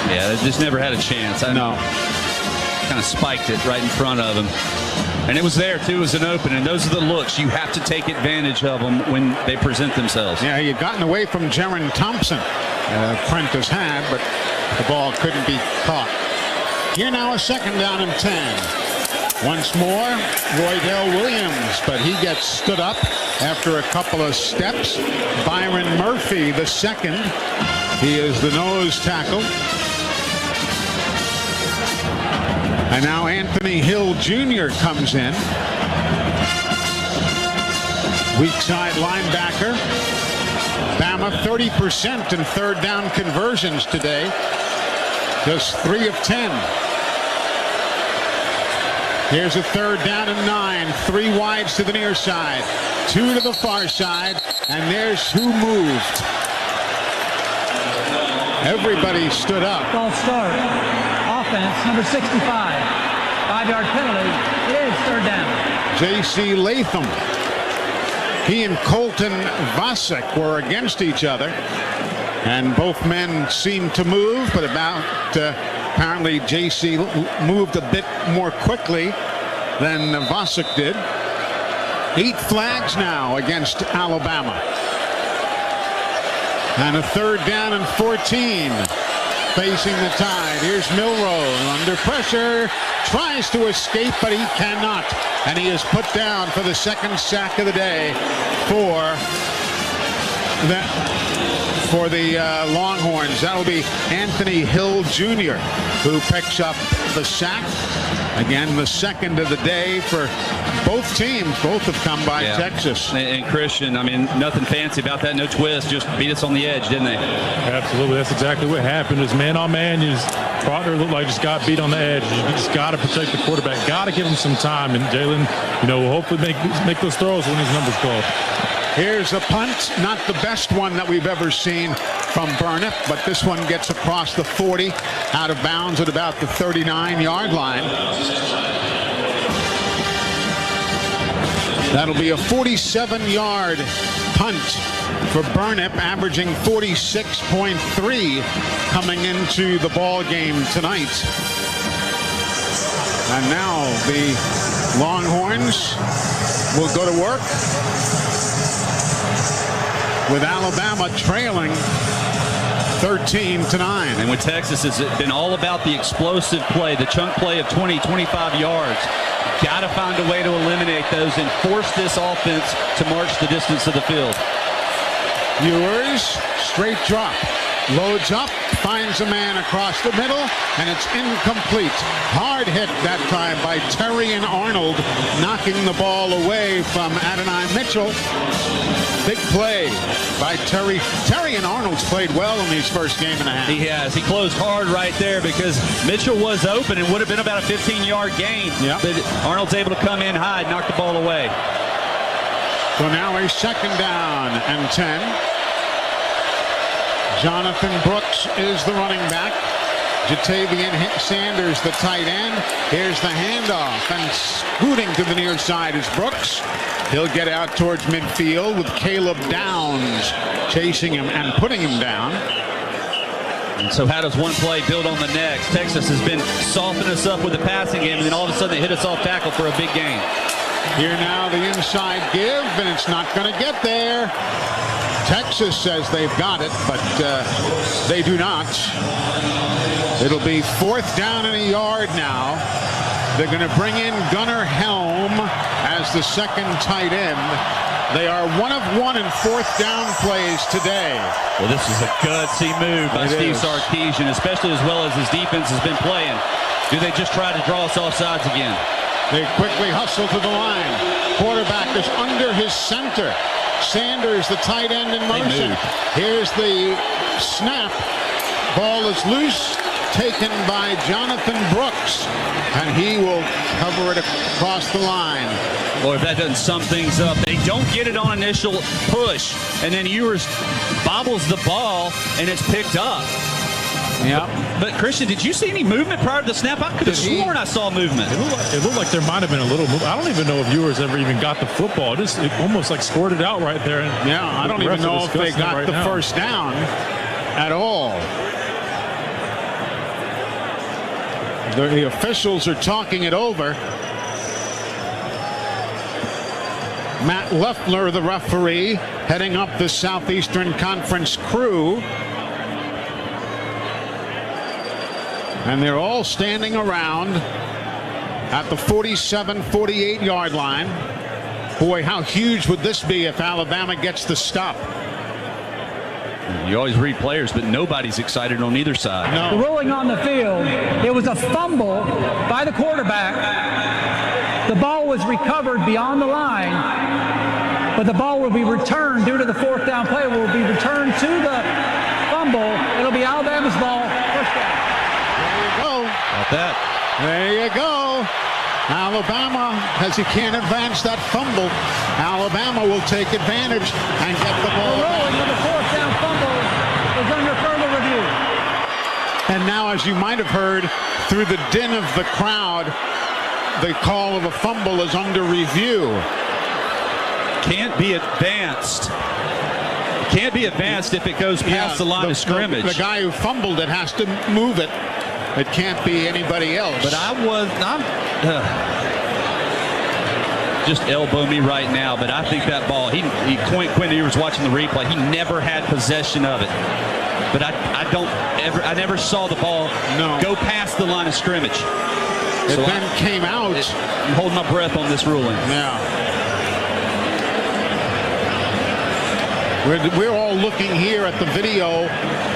Yeah, they just never had a chance. No. Kind of spiked it right in front of him. And it was there, too, as an open. And those are the looks. You have to take advantage of them when they present themselves. Yeah, he had gotten away from Jaron Thompson. Prentice had, but the ball couldn't be caught. Here now a 2nd down and 10. Once more, Roydell Williams, but he gets stood up after a couple of steps. Byron Murphy, the second. He is the nose tackle. And now Anthony Hill Jr. comes in. Weak side linebacker. Bama 30% in 3rd down conversions today. Just 3 of 10. Here's a 3rd down and 9. 3 wides to the near side. 2 to the far side. And there's who moved. Everybody stood up. False start. Offense, number 65. 5-yard penalty. It is 3rd down. J.C. Latham. He and Colton Vasek were against each other. And both men seemed to move, but apparently J.C. moved a bit more quickly than Vasek did. 8 flags now against Alabama. And a 3rd down and 14 facing the Tide. Here's Milrow under pressure. Tries to escape, but he cannot. And he is put down for the 2nd sack of the day for the Longhorns. That'll be Anthony Hill Jr. who picks up the sack. Again, the 2nd of the day for both teams. Both have come by Texas. And Christian, I mean, nothing fancy about that. No twist. Just beat us on the edge, didn't they? Absolutely. That's exactly what happened. Is man on man. Proctor looked like just got beat on the edge. You just got to protect the quarterback. Got to give him some time. And Jalen, will hopefully make those throws when his number's called. Here's a punt, not the best one that we've ever seen from Burnett, but this one gets across the 40, out of bounds at about the 39-yard line. That'll be a 47-yard punt for Burnett, averaging 46.3 coming into the ball game tonight. And now the Longhorns will go to work, with Alabama trailing 13-9. And with Texas, it's been all about the explosive play, the chunk play of 20, 25 yards. Got to find a way to eliminate those and force this offense to march the distance of the field. Ewers, straight drop. Loads up, finds a man across the middle, and it's incomplete. Hard hit that time by Terrion Arnold, knocking the ball away from Adonai Mitchell. Big play by Terrion Arnold's played well in these first game and a half. He has. He closed hard right there because Mitchell was open and would have been about a 15-yard gain. Yep. But Arnold's able to come in high, knock the ball away. So now a 2nd down and 10. Jonathan Brooks is the running back. Jatavian Sanders, the tight end. Here's the handoff, and scooting to the near side is Brooks. He'll get out towards midfield with Caleb Downs chasing him and putting him down. And so how does one play build on the next? Texas has been softening us up with the passing game, and then all of a sudden they hit us off tackle for a big gain. Here now the inside give, and it's not going to get there. Texas says they've got it, but they do not. It'll be 4th down and a yard now. They're going to bring in Gunnar Helm as the second tight end. They are 1 of 1 in 4th down plays today. Well, this is a gutsy move by Steve Sarkisian, especially as well as his defense has been playing. Do they just try to draw us off sides again? They quickly hustle to the line. Quarterback is under his center. Sanders, the tight end, in motion. Here's the snap. Ball is loose, taken by Jonathan Brooks, and he will cover it across the line. Or if that doesn't sum things up, they don't get it on initial push, and then Ewers bobbles the ball, and it's picked up. Yeah. But Christian, did you see any movement prior to the snap? I could have sworn I saw movement. It looked like there might have been a little move. I don't even know if Ewers ever even got the football. It almost like squirted out right there. And yeah, I don't even know if they got the first down at all. The officials are talking it over. Matt Leffler, the referee, heading up the Southeastern Conference crew. And they're all standing around at the 47-48 yard line. Boy, how huge would this be if Alabama gets the stop? You always read players, but nobody's excited on either side. No. The ruling on the field, it was a fumble by the quarterback. The ball was recovered beyond the line, but the ball will be returned due to the 4th down play. Will be returned to the fumble. It'll be Alabama's ball. First down. About that. There you go. Alabama, as he can't advance that fumble, Alabama will take advantage and get the ball. The ruling of the 4th down fumble is under further review. And now, as you might have heard through the din of the crowd, the call of a fumble is under review. Can't be advanced. Can't be advanced if it goes past the line of scrimmage. The guy who fumbled it has to move it. It can't be anybody else. But I'm just elbow me right now, but I think that ball, Quinn Ewers watching the replay, he never had possession of it. But I never saw the ball go past the line of scrimmage. It so then came out. I'm holding my breath on this ruling. Yeah. We're all looking here at the video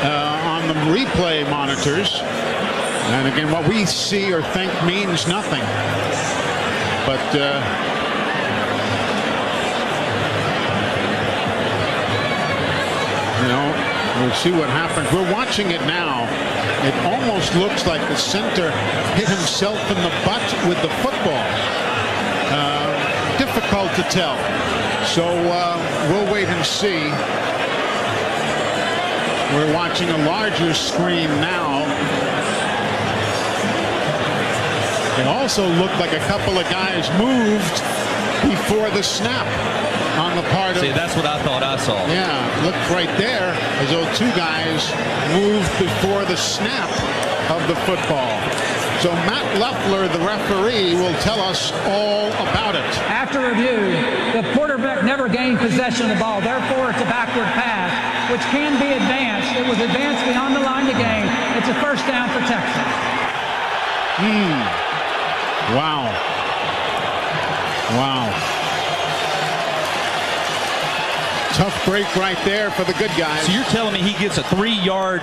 on the replay monitors. And again, what we see or think means nothing. But we'll see what happens. We're watching it now. It almost looks like the center hit himself in the butt with the football. Difficult to tell. So we'll wait and see. We're watching a larger screen now. It also looked like a couple of guys moved before the snap on the part of... See, that's what I thought I saw. Yeah, looked right there as though 2 guys moved before the snap of the football. So Matt Leffler, the referee, will tell us all about it. After review, the quarterback never gained possession of the ball. Therefore, it's a backward pass, which can be advanced. It was advanced beyond the line to gain. It's a first down for Texas. Wow. Wow. Tough break right there for the good guys. So you're telling me he gets a 3-yard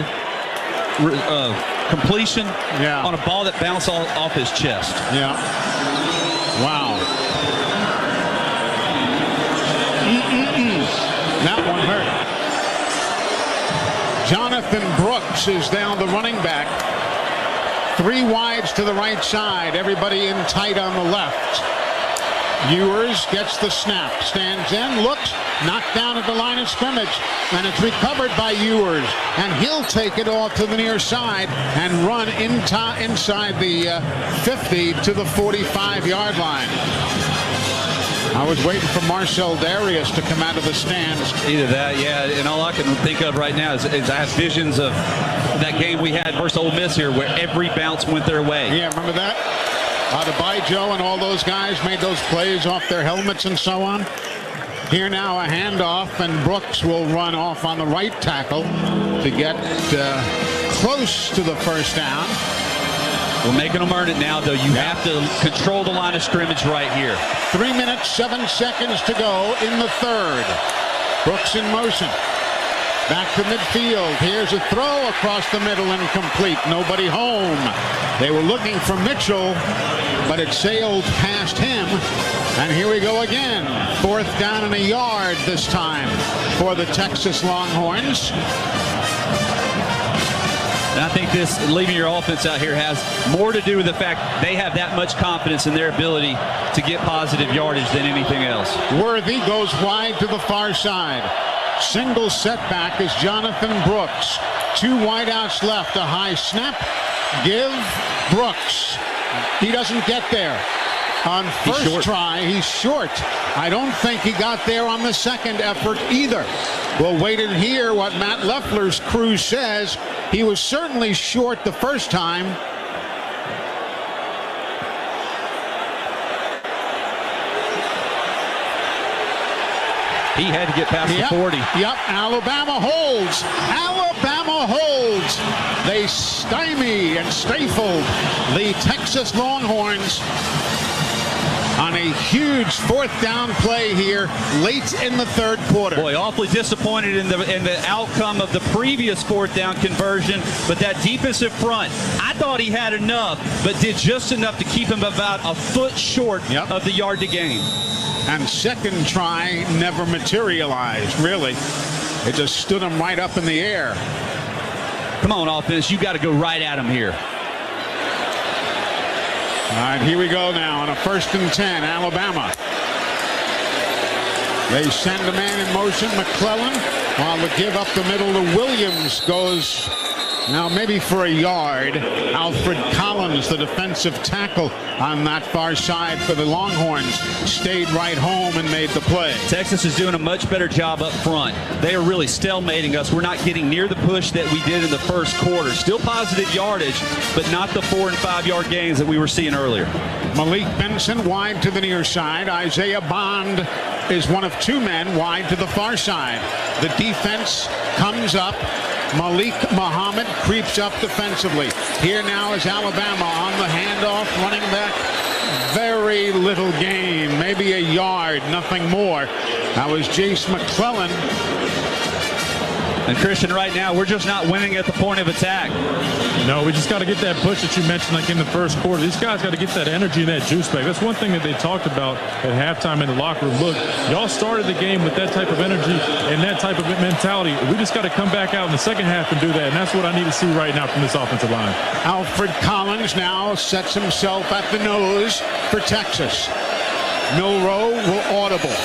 completion on a ball that bounced off his chest? Yeah. Wow. That one hurt. Jonathan Brooks is now the running back. 3 wides to the right side. Everybody in tight on the left. Ewers gets the snap. Stands in, looks, knocked down at the line of scrimmage, and it's recovered by Ewers, and he'll take it off to the near side and run inside the 50 to the 45-yard line. I was waiting for Marcel Darius to come out of the stands. Either that, yeah, and all I can think of right now is I have visions of that game we had versus Ole Miss here where every bounce went their way. Yeah, remember that? Adebayo and all those guys made those plays off their helmets and so on. Here now a handoff, and Brooks will run off on the right tackle to get close to the first down. We're making them earn it now, though. You have to control the line of scrimmage right here. 3 minutes, 7 seconds to go in the third. Brooks in motion. Back to midfield. Here's a throw across the middle, incomplete. Nobody home. They were looking for Mitchell, but it sailed past him. And here we go again. 4th down and a yard this time for the Texas Longhorns. And I think this leaving your offense out here has more to do with the fact they have that much confidence in their ability to get positive yardage than anything else. Worthy goes wide to the far side. Single setback is Jonathan Brooks. 2 wideouts left. A high snap. Give Brooks. He doesn't get there. On first try, he's short. I don't think he got there on the second effort either. We'll wait and hear what Matt Leffler's crew says. He was certainly short the first time. He had to get past the 40. Yep, Alabama holds. Alabama holds. They stymie and stifled the Texas Longhorns on a huge 4th down play here late in the third quarter. Boy, awfully disappointed in the outcome of the previous 4th down conversion, but that defensive front, I thought he had enough, but did just enough to keep him about a foot short of the yard to gain. And second try never materialized, really. It just stood him right up in the air. Come on, offense, you got to go right at him here. All right, here we go now on a 1st and 10, Alabama. They send a man in motion, McClellan, while the give up the middle to Williams goes now maybe for a yard. Alfred Collins, the defensive tackle on that far side for the Longhorns, stayed right home and made the play. Texas is doing a much better job up front. They are really stalemating us. We're not getting near the push that we did in the first quarter. Still positive yardage, but not the 4- and 5-yard gains that we were seeing earlier. Malik Benson wide to the near side. Isaiah Bond is one of 2 men wide to the far side. The defense comes up. Malik Muhammad creeps up defensively. Here now is Alabama on the handoff, running back. Very little gain, maybe a yard, nothing more. That was Jace McClellan. And Christian, right now, we're just not winning at the point of attack. No, we just got to get that push that you mentioned like in the first quarter. These guys got to get that energy and that juice back. That's one thing that they talked about at halftime in the locker room. Look, y'all started the game with that type of energy and that type of mentality. We just got to come back out in the second half and do that, and that's what I need to see right now from this offensive line. Alfred Collins now sets himself at the nose for Texas. Milroe will audible.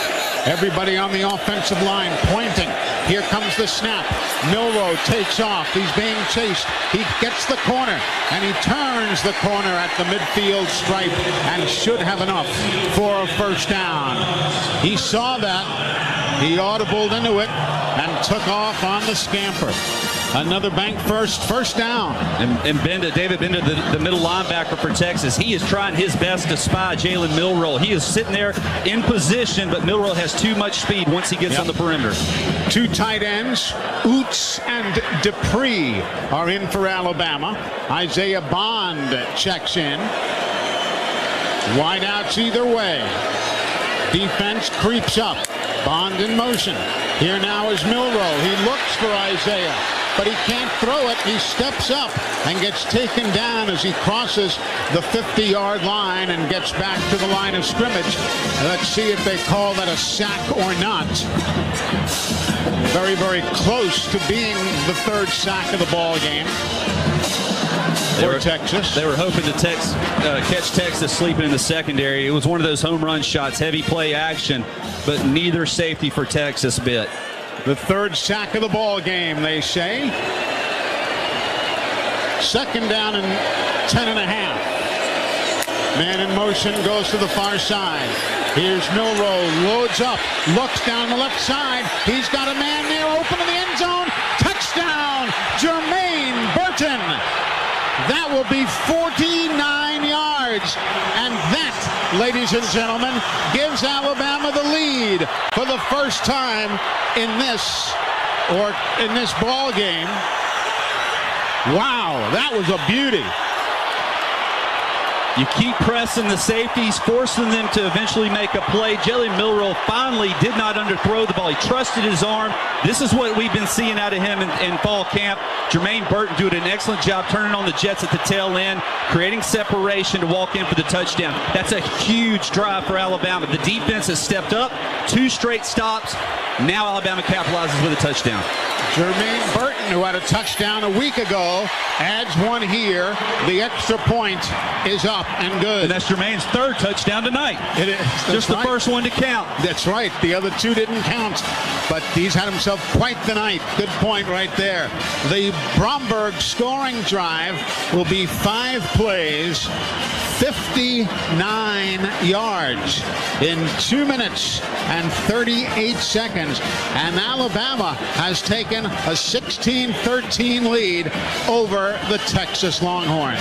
Everybody on the offensive line pointing. Here comes the snap. Milroe takes off. He's being chased. He gets the corner, and he turns the corner at the midfield stripe and should have enough for a first down. He saw that. He audibled into it and took off on the scamper. Another bank first down. And Benda, David Benda, the middle linebacker for Texas, he is trying his best to spy Jalen Milroe. He is sitting there in position, but Milroe has too much speed once he gets on the perimeter. 2 tight ends, Oots and Dupree, are in for Alabama. Isaiah Bond checks in. Wideouts either way. Defense creeps up. Bond in motion. Here now is Milroe. He looks for Isaiah, but he can't throw it. He steps up and gets taken down as he crosses the 50-yard line and gets back to the line of scrimmage. Let's see if they call that a sack or not. Very, very close to being the 3rd sack of the ball game. for Texas. They were hoping to catch Texas sleeping in the secondary. It was one of those home run shots, heavy play action, but neither safety for Texas bit. The third sack of the ball game, they say. Second down and 10.5. Man in motion, goes to the far side. Here's Milroe, loads up, looks down the left side. He's got a man there open in the end zone. Touchdown, Jermaine Burton. That will be 49 yards. And that, ladies and gentlemen, gives Alabama the lead for the first time in this ball game. Wow, that was a beauty. You keep pressing the safeties, forcing them to eventually make a play. Jalen Milroe finally did not underthrow the ball. He trusted his arm. This is what we've been seeing out of him in fall camp. Jermaine Burton doing an excellent job turning on the Jets at the tail end, creating separation to walk in for the touchdown. That's a huge drive for Alabama. The defense has stepped up, 2 straight stops. Now Alabama capitalizes with a touchdown. Jermaine Burton, who had a touchdown a week ago, adds one here. The extra point is up and good. And that's Jermaine's 3rd touchdown tonight. It is. Just the first one to count. That's right. The other 2 didn't count, but he's had himself quite the night. Good point right there. The Bromberg scoring drive will be 5 plays, 59 yards in 2 minutes and 38 seconds. And Alabama has taken a 16-13 lead over the Texas Longhorns.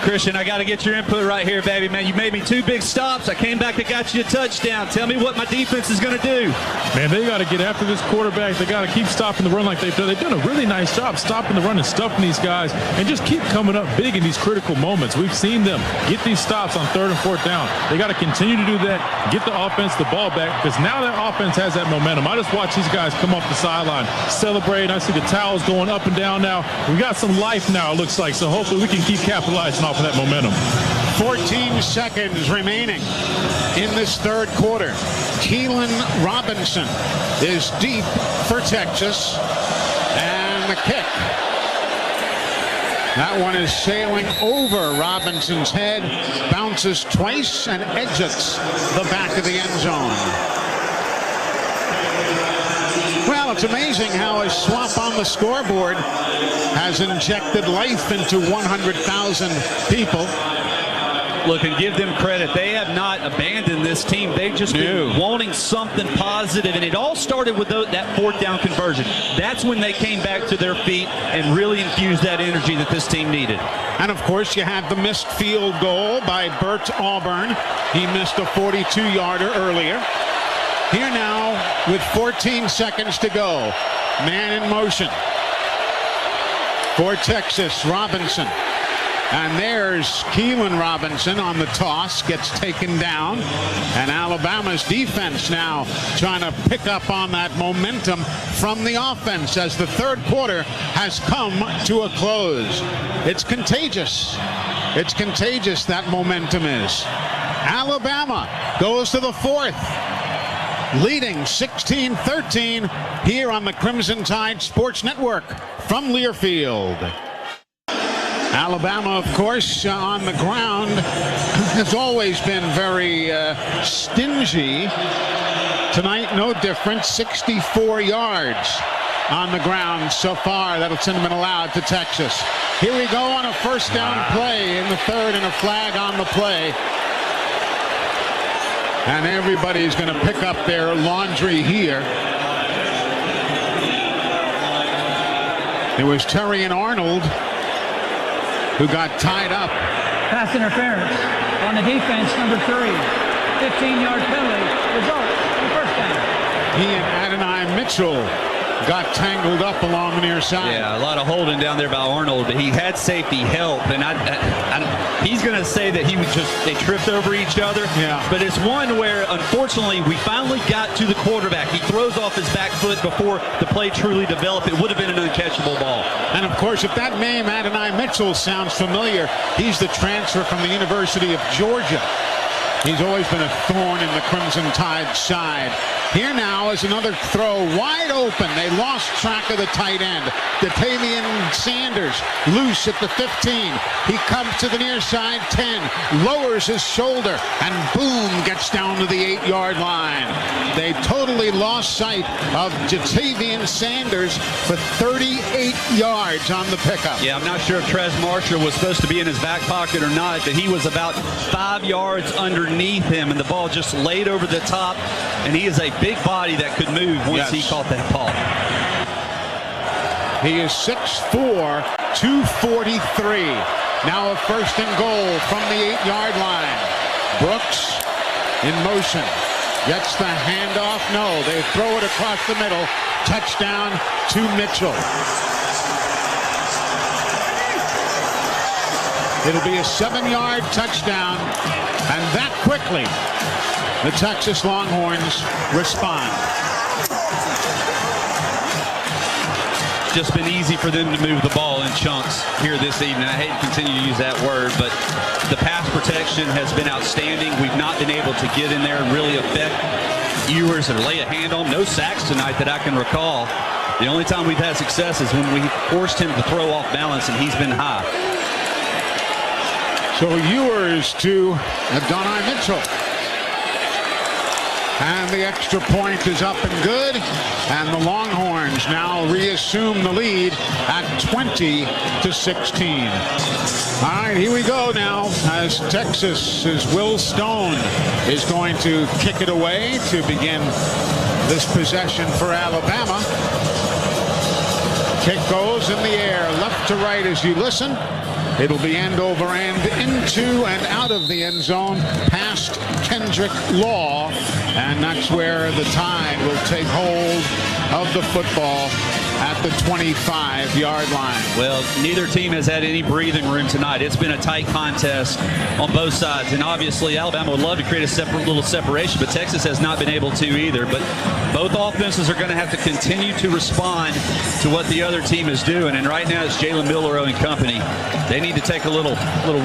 Christian, I got to get your input right here, baby, man. You made me 2 big stops. I came back and got you a touchdown. Tell me what my defense is going to do. Man, they got to get after this quarterback. They got to keep stopping the run like they've done. They've done a really nice job stopping the run and stuffing these guys and just keep coming up big in these critical moments. We've seen them get these stops on 3rd and 4th down. They got to continue to do that, get the offense the ball back, because now that offense has that momentum. I just watch these guys come off the sideline, celebrate. I see the towels going up and down now. We got some life now, it looks like, so hopefully we can keep capitalizing off of that momentum. 14 seconds remaining in this 3rd quarter. Keelan Robinson is deep for Texas. And the kick. That one is sailing over Robinson's head, bounces twice, and exits the back of the end zone. Well, it's amazing how a swap on the scoreboard has injected life into 100,000 people. Look, and give them credit. They have not abandoned this team. They've just been wanting something positive, and it all started with that 4th down conversion. That's when they came back to their feet and really infused that energy that this team needed. And, of course, you had the missed field goal by Bert Auburn. He missed a 42-yarder earlier. Here now with 14 seconds to go. Man in motion for Texas, Robinson. And there's Keelan Robinson on the toss, gets taken down. And Alabama's defense now trying to pick up on that momentum from the offense as the 3rd quarter has come to a close. It's contagious. It's contagious, that momentum is. Alabama goes to the 4th, leading 16-13 here on the Crimson Tide Sports Network from Learfield. Alabama, of course, on the ground has always been very stingy. Tonight, no different. 64 yards on the ground so far. That'll send them allowed to Texas. Here we go on a 1st down play in the 3rd and a flag on the play. And everybody's going to pick up their laundry here. It was Terry and Arnold who got tied up. Pass interference on the defense, number 3. 15-yard penalty. Result, first down. He and Adonai Mitchell got tangled up along the near side. Yeah, a lot of holding down there by Arnold, but he had safety help, and he's going to say that they tripped over each other. Yeah. But it's one where, unfortunately, we finally got to the quarterback. He throws off his back foot before the play truly developed. It would have been an uncatchable ball. And, of course, if that name, Adonai Mitchell, sounds familiar, he's the transfer from the University of Georgia. He's always been a thorn in the Crimson Tide side. Here now is another throw wide open. They lost track of the tight end. Ja'Tavion Sanders loose at the 15. He comes to the near side 10, lowers his shoulder, and boom, gets down to the 8-yard line. They totally lost sight of Ja'Tavion Sanders for 38 yards on the pickup. Yeah, I'm not sure if Trez Marshall was supposed to be in his back pocket or not, but he was about 5 yards underneath him, and the ball just laid over the top, and he is a big body that could move once he caught that ball. He is 6'4", 243. Now a first and goal from the 8-yard line. Brooks in motion. Gets the handoff. No, they throw it across the middle. Touchdown to Mitchell. It'll be a 7-yard touchdown, and that quickly the Texas Longhorns respond. Just been easy for them to move the ball in chunks here this evening. I hate to continue to use that word, but the pass protection has been outstanding. We've not been able to get in there and really affect Ewers or lay a hand on. No sacks tonight that I can recall. The only time we've had success is when we forced him to throw off balance, and he's been high. So Ewers to Adonai Mitchell. And the extra point is up and good. And the Longhorns now reassume the lead at 20-16. All right, here we go now as Texas's Will Stone is going to kick it away to begin this possession for Alabama. Kick goes in the air, left to right as you listen. It'll be end over end, into and out of the end zone, past Kendrick Law, and that's where the Tide will take hold of the football at the 25-yard line. Well, neither team has had any breathing room tonight. It's been a tight contest on both sides, and obviously Alabama would love to create a little separation, but Texas has not been able to either. But both offenses are going to have to continue to respond to what the other team is doing, and right now it's Jalen Milroe and company. They need to take a little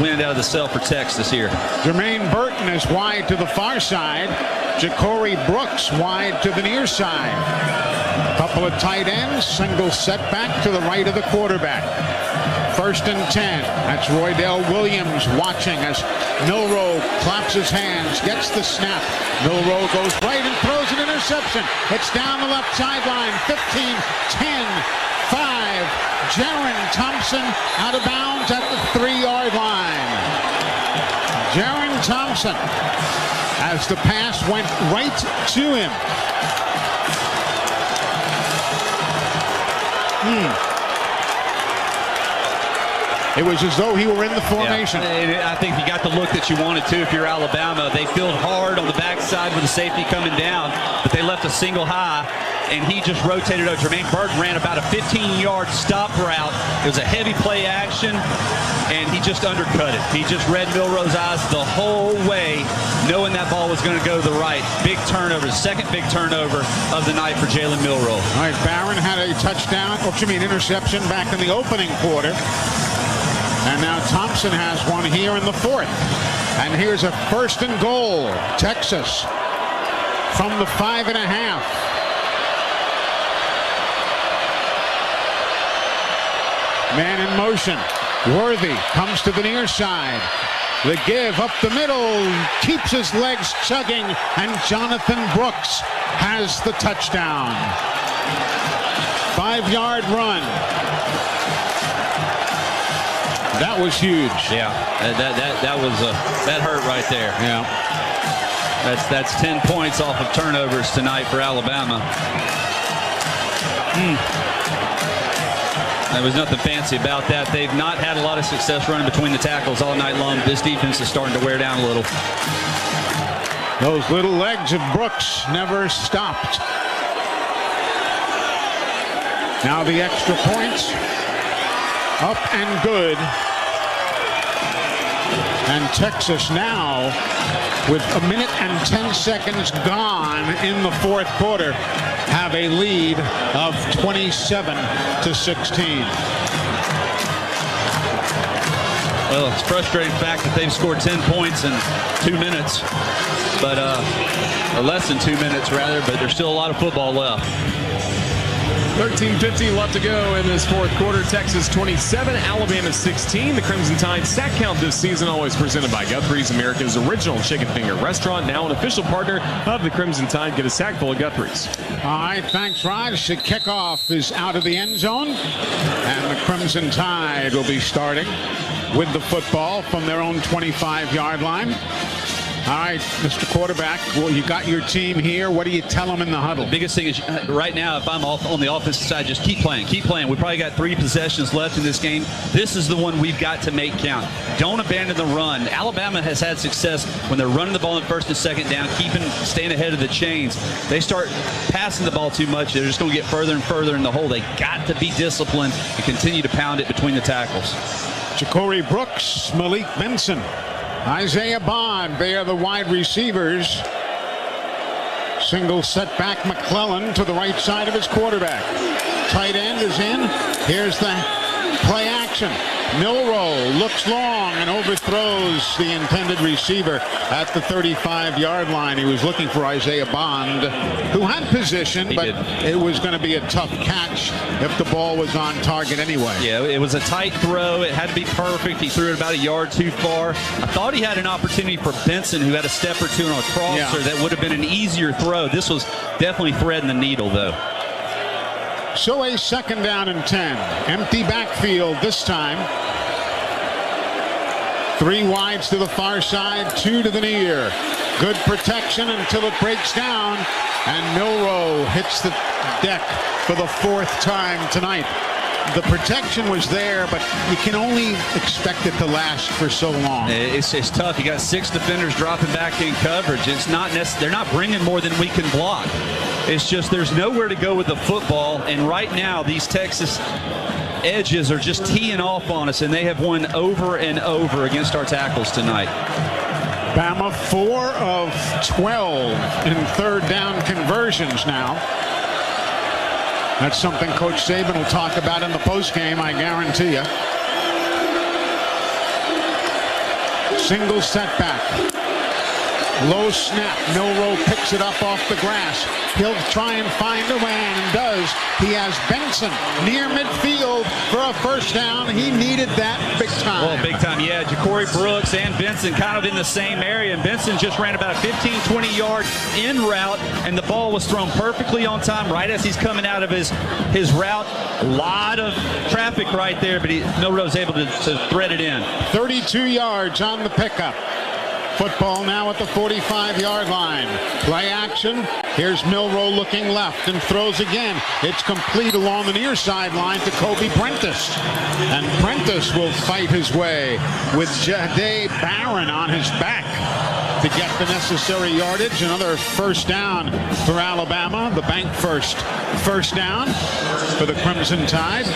wind out of the sail for Texas here. Jermaine Burton is wide to the far side. Ja'Cory Brooks wide to the near side. Couple of tight ends, single setback to the right of the quarterback. First and 10. That's Roydell Williams watching as Milroe claps his hands, gets the snap. Milroe goes right and throws an interception. It's down the left sideline. 15, 10, 5. Jaron Thompson out of bounds at the 3-yard line. Jaron Thompson, as the pass went right to him. It was as though he were in the formation. Yeah, I think you got the look that you wanted to if you're Alabama. They filled hard on the backside with the safety coming down, but they left a single high, and he just rotated over. Jermaine Burton ran about a 15-yard stop route. It was a heavy play action, and he just undercut it. He just read Milroe's eyes the whole way, knowing that ball was going to go to the right. Big turnover, second big turnover of the night for Jalen Milroe. All right, Barron had a touchdown, interception back in the opening quarter. And now Thompson has one here in the fourth. And here's a first and goal. Texas from the 5.5. Man in motion. Worthy comes to the near side. The give up the middle, keeps his legs chugging, and Jonathan Brooks has the touchdown. 5-yard run. That was huge. Yeah, that hurt right there. Yeah, that's 10 points off of turnovers tonight for Alabama. There was nothing fancy about that. They've not had a lot of success running between the tackles all night long. This defense is starting to wear down a little. Those little legs of Brooks never stopped. Now the extra points. Up and good. And Texas now, with a minute and 10 seconds gone in the fourth quarter, have a lead of 27-16. Well, it's a frustrating fact that they've scored 10 points in 2 minutes, but or less than 2 minutes rather, but there's still a lot of football left. 13:15 left to go in this fourth quarter. Texas 27, Alabama 16. The Crimson Tide sack count this season always presented by Guthrie's, America's original chicken finger restaurant, now an official partner of the Crimson Tide. Get a sack full of Guthrie's. All right, thanks, Raj. The kickoff is out of the end zone, and the Crimson Tide will be starting with the football from their own 25-yard line. All right, Mr. Quarterback, well, you got your team here. What do you tell them in the huddle? The biggest thing is right now, if I'm on the offensive side, just keep playing. Keep playing. We probably got 3 possessions left in this game. This is the one we've got to make count. Don't abandon the run. Alabama has had success when they're running the ball in first and second down, staying ahead of the chains. They start passing the ball too much, they're just going to get further and further in the hole. They got to be disciplined and continue to pound it between the tackles. Ja'Cory Brooks, Malik Benson, Isaiah Bond, they are the wide receivers. Single setback McClellan to the right side of his quarterback. Tight end is in. Here's the play action. Milroe looks long and overthrows the intended receiver at the 35-yard line. He was looking for Isaiah Bond, who had position, but it was going to be a tough catch if the ball was on target anyway. Yeah, it was a tight throw. It had to be perfect. He threw it about a yard too far. I thought he had an opportunity for Benson, who had a step or two on a crosser that would have been an easier throw. This was definitely threading the needle, though. So a second down and 10. Empty backfield this time. 3 wides to the far side, 2 to the near. Good protection until it breaks down, and Milroe hits the deck for the 4th time tonight. The protection was there, but you can only expect it to last for so long. It's tough. You got 6 defenders dropping back in coverage. It's not they're not bringing more than we can block. It's just there's nowhere to go with the football, and right now these Texas edges are just teeing off on us, and they have won over and over against our tackles tonight. Bama 4 of 12 in third down conversions now. That's something Coach Saban will talk about in the postgame, I guarantee you. Single setback. Low snap. Milroe picks it up off the grass. He'll try and find a man, and does. He has Benson near midfield for a first down. He needed that big time. Well, big time, yeah. Ja'Cory Brooks and Benson kind of in the same area, and Benson just ran about a 15-20 yard in route, and the ball was thrown perfectly on time right as he's coming out of his route. A lot of traffic right there, but Milroe's able to thread it in. 32 yards on the pickup. Football now at the 45-yard line. Play action. Here's Milroe looking left and throws again. It's complete along the near sideline to Kobe Prentice. And Prentice will fight his way with Jahdae Barron on his back to get the necessary yardage. Another first down for Alabama. The bank first down for the Crimson Tide.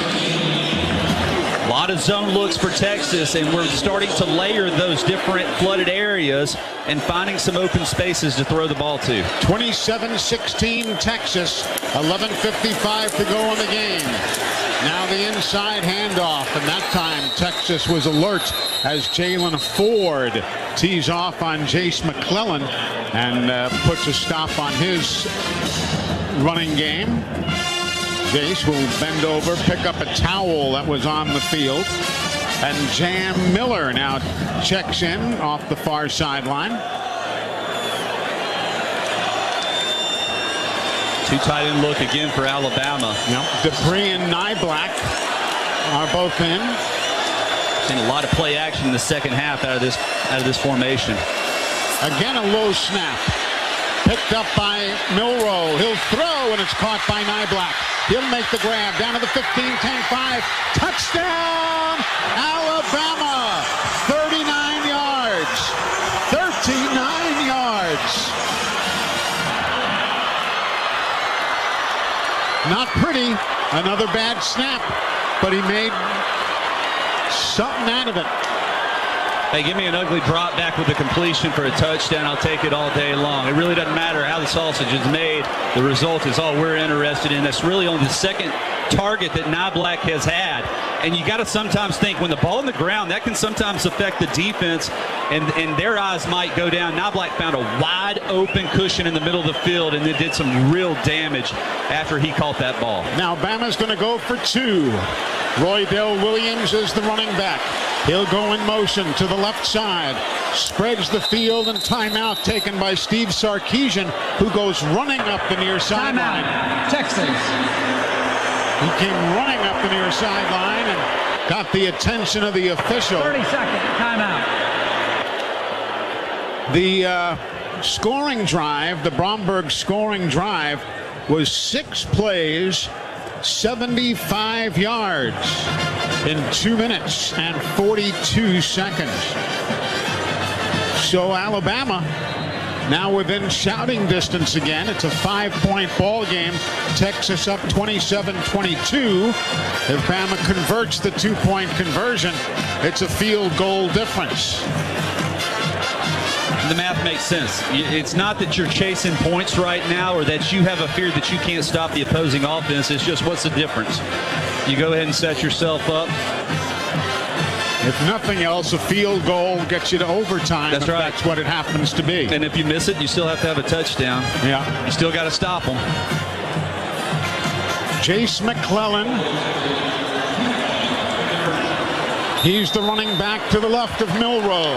A lot of zone looks for Texas, and we're starting to layer those different flooded areas and finding some open spaces to throw the ball to. 27-16 Texas, 11:55 to go in the game. Now the inside handoff, and that time Texas was alert as Jalen Ford tees off on Jace McClellan and puts a stop on his running game. Jace will bend over, pick up a towel that was on the field, and Jam Miller now checks in off the far sideline. 2 tight end look again for Alabama. Yep. Dupree and Nyblack are both in. Seen a lot of play action in the second half out of this formation. Again, a low snap. Picked up by Milroe. He'll throw, and it's caught by Nyblack. He'll make the grab down to the 15, 10, 5. Touchdown, Alabama. 39 yards. 39 yards. Not pretty. Another bad snap, but he made something out of it. Hey, give me an ugly drop back with a completion for a touchdown. I'll take it all day long. It really doesn't matter how the sausage is made. The result is all we're interested in. That's really only the second target that Nyblack has had. And you got to sometimes think when the ball on the ground, that can sometimes affect the defense, and their eyes might go down. Knobloch found a wide open cushion in the middle of the field and then did some real damage after he caught that ball. Now Bama's going to go for 2. Roydell Williams is the running back. He'll go in motion to the left side. Spreads the field, and timeout taken by Steve Sarkisian, who goes running up the near sideline. Timeout, Texas. He came running up the near sideline and got the attention of the official. 30-second timeout. The scoring drive, the Bromberg scoring drive, was 6 plays, 75 yards in 2 minutes and 42 seconds. So Alabama now within shouting distance again. It's a 5-point ball game. Texas up 27-22. If Bama converts the 2-point conversion, it's a field goal difference. The math makes sense. It's not that you're chasing points right now or that you have a fear that you can't stop the opposing offense. It's just, what's the difference? You go ahead and set yourself up. If nothing else, a field goal gets you to overtime. That's right. That's what it happens to be. And if you miss it, you still have to have a touchdown. Yeah. You still got to stop them. Jace McClellan. He's the running back to the left of Milroe.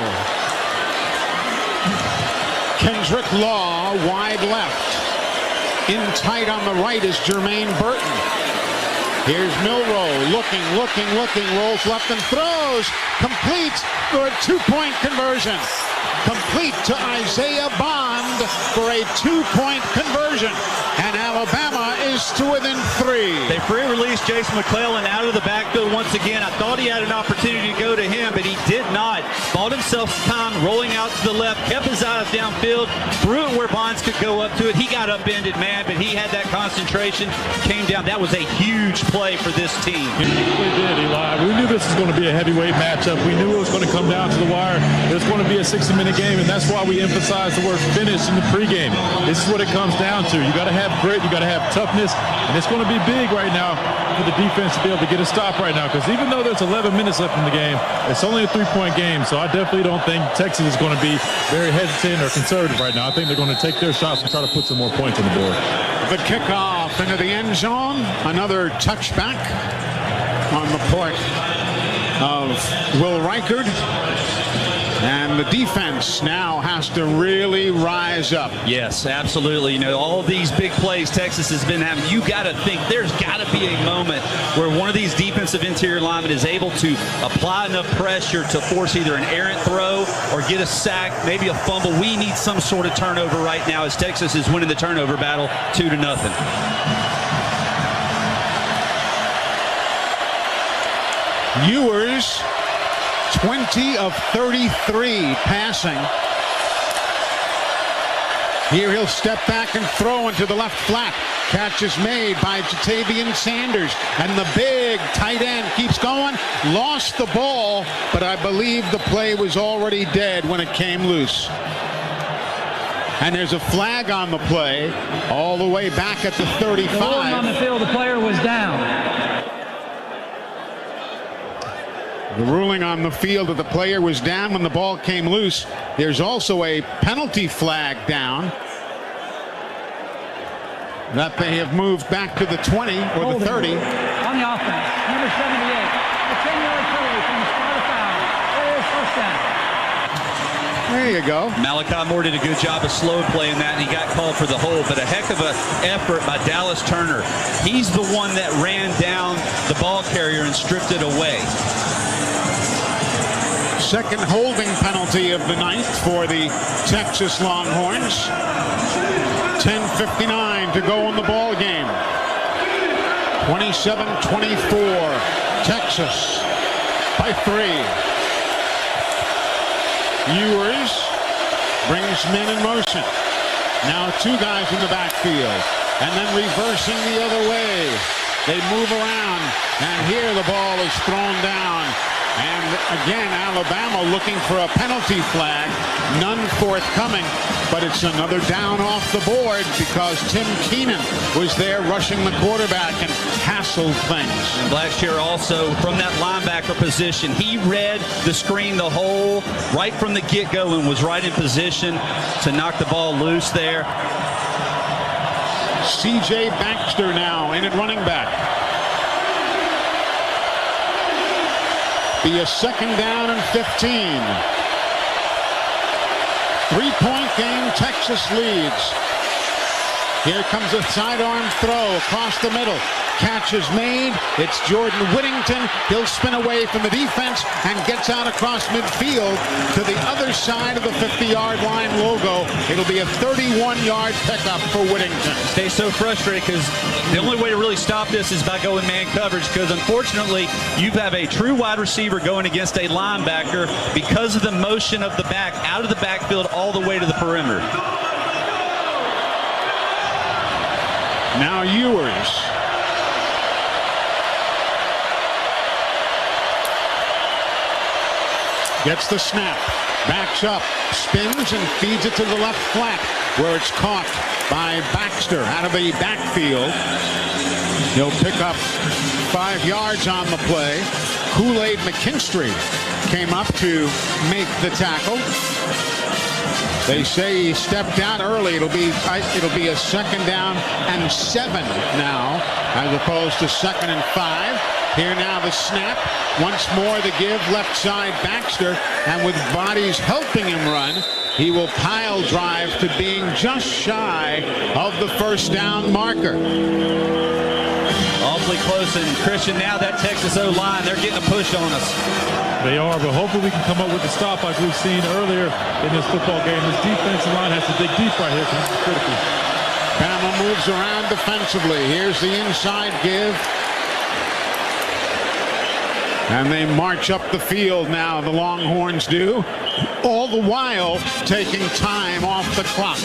Kendrick Law wide left. In tight on the right is Jermaine Burton. Here's Milroe looking, rolls left and throws. Complete for a 2-point conversion. Complete to Isaiah Bond for a 2-point conversion. And Alabama is to within 3. They free released Jason McClellan out of the backfield once again. I thought he had an opportunity to go to him, but he did not. Bought himself time, rolling out to the left, kept his eyes downfield, threw it where Bonds could go up to it. He got upended, man, but he had that concentration, came down. That was a huge play for this team. He really did, Eli. We knew this was going to be a heavyweight matchup. We knew it was going to come down to the wire. It's going to be a 60-minute game, and that's why we emphasize the word finish in the pregame. This is what it comes down to. You got to have grit, you got to have toughness, and it's going to be big right now for the defense to be able to get a stop right now, because even though there's 11 minutes left in the game, it's only a 3-point game, so I definitely don't think Texas is going to be very hesitant or conservative right now. I think they're going to take their shots and try to put some more points on the board. The kickoff into the end zone. Another touchback on the part of Will Reichard. And the defense now has to really rise up. Yes, absolutely. You know, all these big plays Texas has been having, you got to think there's got to be a moment where one of these defensive interior linemen is able to apply enough pressure to force either an errant throw or get a sack, maybe a fumble. We need some sort of turnover right now as Texas is winning the turnover battle 2-0. Ewers, 20 of 33 passing. Here he'll step back and throw into the left flat. Catch is made by Jatavian Sanders. And the big tight end keeps going. Lost the ball, but I believe the play was already dead when it came loose. And there's a flag on the play all the way back at the 35. The ruling on the field, the player was down. The ruling on the field that the player was down when the ball came loose. There's also a penalty flag down that they have moved back to the 20 or the 30. On the offense, number 78. A 10-yard penalty from the start of foul. First down. There you go. Malachi Moore did a good job of slow playing that, and he got called for the hold, but a heck of an effort by Dallas Turner. He's the one that ran down the ball carrier and stripped it away. Second holding penalty of the night for the Texas Longhorns. 10:59 to go in the ball game. 27-24, Texas by 3. Ewers brings men in motion. Now 2 guys in the backfield, and then reversing the other way. They move around, and here the ball is thrown down. And again, Alabama looking for a penalty flag. None forthcoming, but it's another down off the board because Tim Keenan was there rushing the quarterback and hassled things. And Blackshear also from that linebacker position. He read the screen the whole right from the get-go and was right in position to knock the ball loose there. C.J. Baxter now in at running back. Be a second down and 15. 3-point game, Texas leads. Here comes a sidearm throw across the middle. Catch is made. It's Jordan Whittington. He'll spin away from the defense and gets out across midfield to the other side of the 50-yard line logo. It'll be a 31-yard pickup for Whittington. Stay so frustrated because the only way to really stop this is by going man coverage, because unfortunately you have a true wide receiver going against a linebacker because of the motion of the back out of the backfield all the way to the perimeter. Now Ewers. Gets the snap, backs up, spins and feeds it to the left flat where it's caught by Baxter out of the backfield. He'll pick up 5 yards on the play. Kool-Aid McKinstry came up to make the tackle. They say he stepped out early. It'll be a second down and 7 now as opposed to 2nd and 5. Here now the snap. Once more the give, left side Baxter, and with bodies helping him run, he will pile drive to being just shy of the first down marker. Awfully close, and Christian, now that Texas O-line, they're getting a push on us. They are, but hopefully we can come up with a stop like we've seen earlier in this football game. This defensive line has to dig deep right here, because this is critical. Bama moves around defensively. Here's the inside give. And they march up the field now, the Longhorns do, all the while taking time off the clock.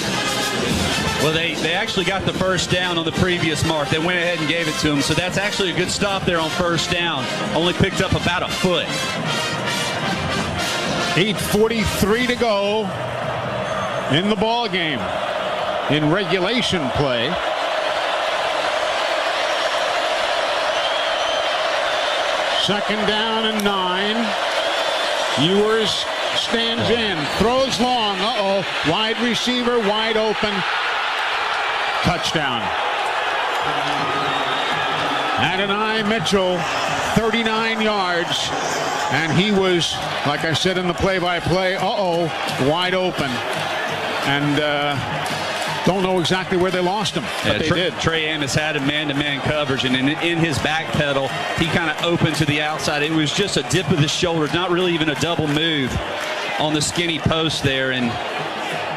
Well, they actually got the first down on the previous mark. They went ahead and gave it to him, so that's actually a good stop there on first down. Only picked up about a foot. 8:43 to go in the ball game in regulation play. Second down and 9. Ewers stands in, throws long. Wide receiver, wide open. Touchdown. Adonai Mitchell, 39 yards. And he was, like I said in the play-by-play, wide open. And don't know exactly where they lost him, but they did. Trey Amos had a man-to-man coverage, and in his back pedal, he kind of opened to the outside. It was just a dip of the shoulder, not really even a double move on the skinny post there, and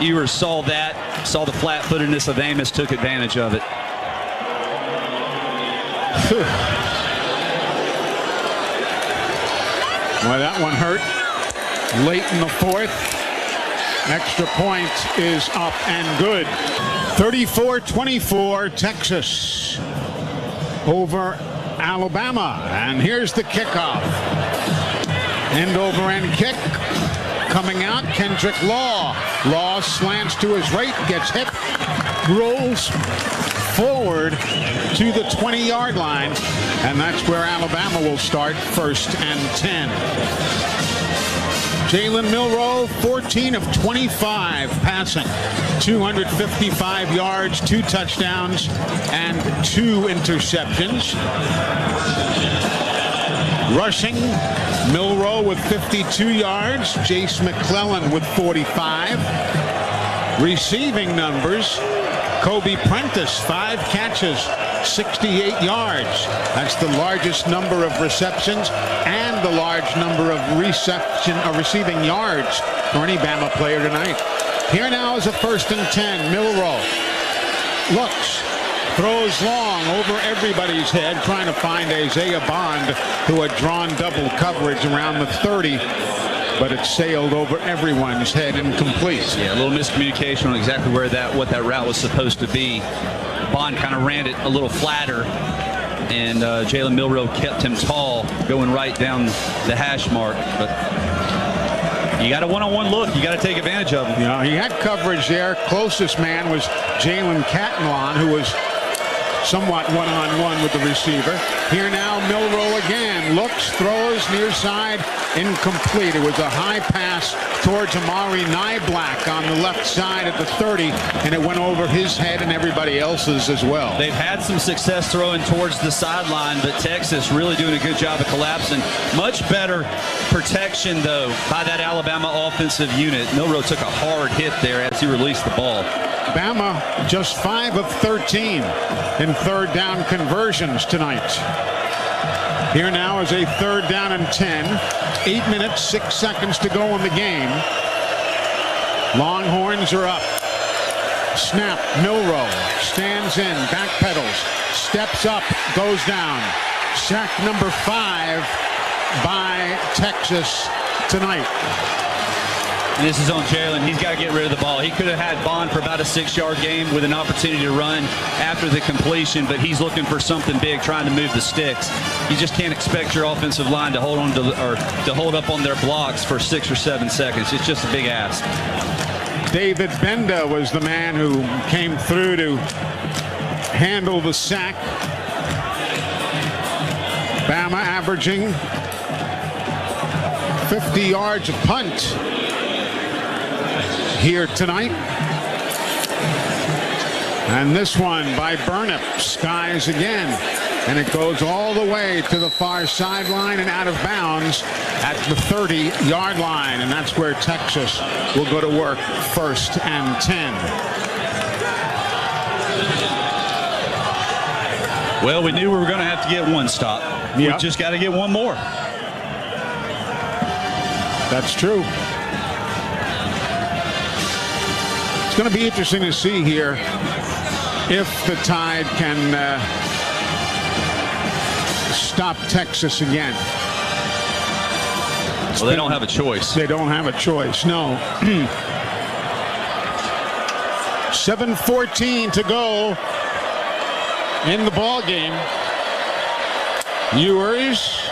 Ewers saw that, saw the flat-footedness of Amos, took advantage of it. Well, that one hurt. Late in the 4th. Extra point is up and good. 34-24, Texas over Alabama. And here's the kickoff. End over end kick. Coming out, Kendrick Law. Law slants to his right, gets hit, rolls forward to the 20-yard line. And that's where Alabama will start, 1st and 10. Jalen Milroe, 14 of 25 passing, 255 yards, 2 touchdowns, and 2 interceptions. Rushing, Milroe with 52 yards, Jace McClellan with 45. Receiving numbers, Kobe Prentice, 5 catches, 68 yards. That's the largest number of receptions and the large number of receiving yards for any Bama player tonight. Here now is a 1st and 10. Milroe looks, throws long over everybody's head, trying to find Isaiah Bond, who had drawn double coverage around the 30. But it sailed over everyone's head, incomplete. Yeah, a little miscommunication on exactly where what that route was supposed to be. Bond kind of ran it a little flatter and Jalen Milroe kept him tall, going right down the hash mark. But you got a one-on-one look. You got to take advantage of him. He had coverage there. Closest man was Jalen Catlon, who was somewhat one-on-one with the receiver. Here now, Milroe again. Looks, throws, near side, incomplete. It was a high pass towards Amari Nyblack on the left side at the 30, and it went over his head and everybody else's as well. They've had some success throwing towards the sideline, but Texas really doing a good job of collapsing. Much better protection, though, by that Alabama offensive unit. Milroe took a hard hit there as he released the ball. Bama just 5 of 13 in third down conversions tonight. Here now is a third down and 10. 8 minutes, 6 seconds to go in the game. Longhorns are up. Snap. Milroe stands in, backpedals, steps up, goes down. Sack number 5 by Texas tonight. And this is on Jalen. He's got to get rid of the ball. He could have had Bond for about a 6-yard game with an opportunity to run after the completion, but he's looking for something big, trying to move the sticks. You just can't expect your offensive line to hold on to hold up on their blocks for 6 or 7 seconds. It's just a big ask. David Benda was the man who came through to handle the sack. Bama averaging 50 yards a punt here tonight. And this one by Burnip, skies again, and it goes all the way to the far sideline and out of bounds at the 30-yard line, and that's where Texas will go to work, 1st and 10. Well, we knew we were going to have to get one stop. Yep. We just got to get one more. That's true. It's going to be interesting to see here if the Tide can stop Texas again. Well, they don't have a choice. They don't have a choice, no. 7:14 to go in the ball game. Ewers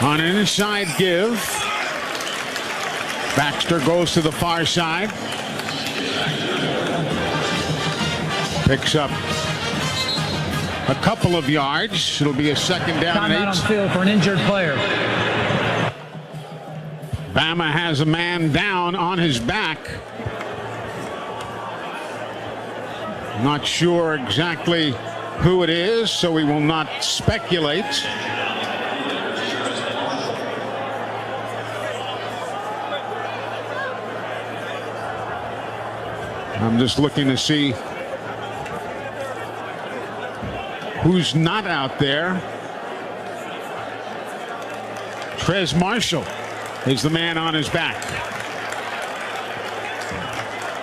on an inside give. Baxter goes to the far side. Picks up a couple of yards. It'll be a second down and 8. Timeout on field for an injured player. Bama has a man down on his back. Not sure exactly who it is, so we will not speculate. I'm just looking to see who's not out there. Trez Marshall is the man on his back.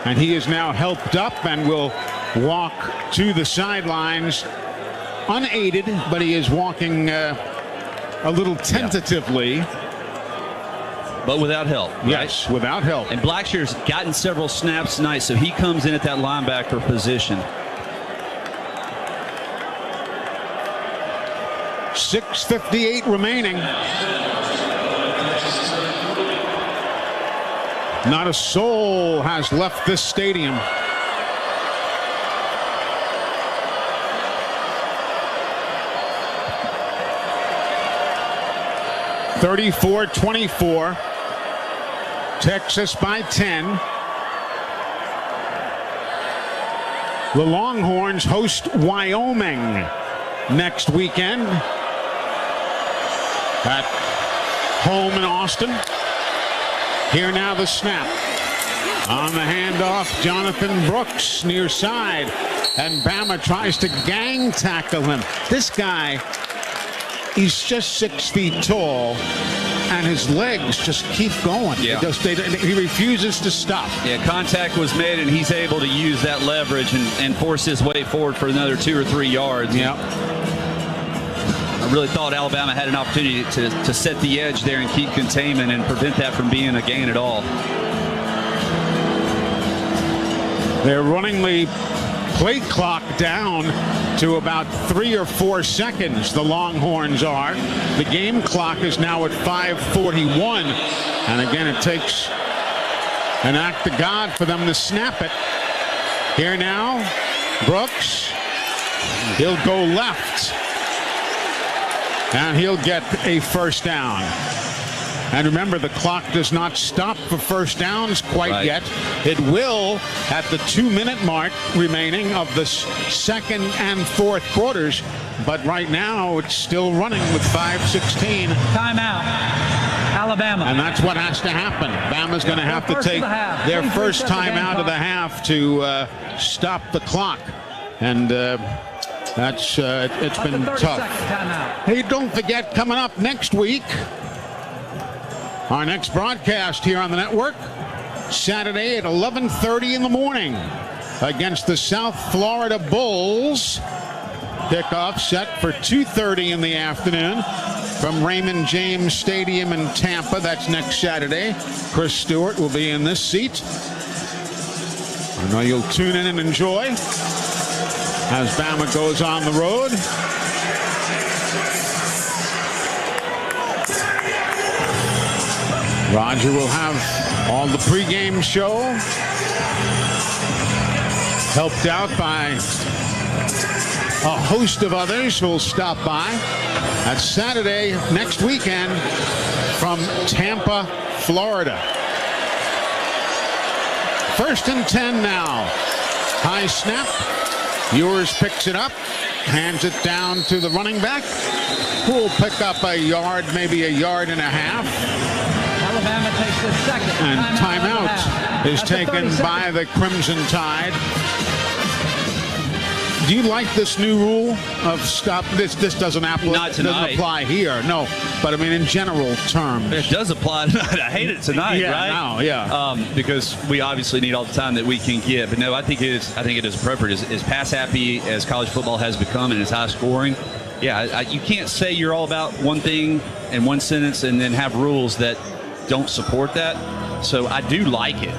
And he is now helped up and will walk to the sidelines unaided, but he is walking a little tentatively. But without help. Yes, right? without help. And Blackshear's gotten several snaps tonight, so he comes in at that linebacker position. 6:58 remaining. Not a soul has left this stadium. (34-24). Texas by 10. The Longhorns host Wyoming next weekend at home in Austin. Here now the snap. On the handoff, Jonathan Brooks near side. And Bama tries to gang tackle him. This guy, he's just 6 feet tall, and his legs just keep going. Yeah. He refuses to stop. Yeah, contact was made, and he's able to use that leverage and force his way forward for another 2 or 3 yards. Yeah. I really thought Alabama had an opportunity to set the edge there and keep containment and prevent that from being a gain at all. They're running the play clock down to about 3 or 4 seconds. The Longhorns are. The game clock is now at 5:41. And again, it takes an act of God for them to snap it. Here now, Brooks. He'll go left. And he'll get a first down. And remember, the clock does not stop for first downs quite yet. It will at the 2-minute mark remaining of the second and fourth quarters. But right now, it's still running with 5:16. Timeout. Alabama. And that's what has to happen. Bama's going to have to take their first time out of the half to stop the clock. And it's been tough. Hey, don't forget, coming up next week, our next broadcast here on the network, Saturday at 11:30 in the morning against the South Florida Bulls. Kickoff set for 2:30 in the afternoon from Raymond James Stadium in Tampa. That's next Saturday. Chris Stewart will be in this seat. I know you'll tune in and enjoy as Bama goes on the road. Roger will have all the pregame show, helped out by a host of others who will stop by. That's Saturday next weekend from Tampa, Florida. 1st and 10 now. High snap. Ewers picks it up, hands it down to the running back, who will pick up a yard, maybe a yard and a half. Alabama takes the second. And timeout is taken by the Crimson Tide. Do you like this new rule of stop? This doesn't apply here. No, but I mean in general terms. It does apply tonight. I hate it tonight, right? Now, yeah. Because we obviously need all the time that we can get. But no, I think it is appropriate. As pass happy as college football has become and as high scoring, you can't say you're all about one thing in one sentence and then have rules that don't support that. So I do like it.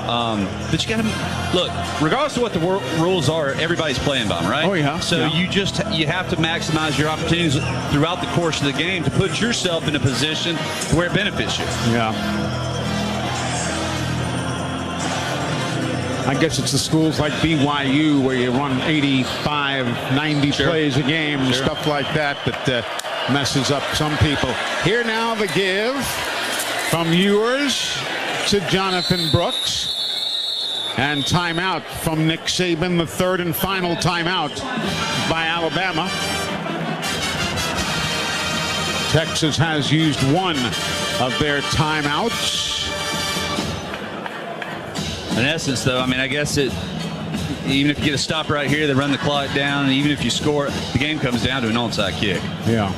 But you got to look, regardless of what the rules are, everybody's playing by them, right? Oh, yeah. So you have to maximize your opportunities throughout the course of the game to put yourself in a position where it benefits you. Yeah. I guess it's the schools like BYU where you run 85, 90 plays a game, stuff like that messes up some people. Here now the give from Ewers to Jonathan Brooks. And timeout from Nick Saban, the third and final timeout by Alabama. Texas has used one of their timeouts. In essence, though, I mean, I guess even if you get a stop right here, they run the clock down, and even if you score, the game comes down to an onside kick. Yeah.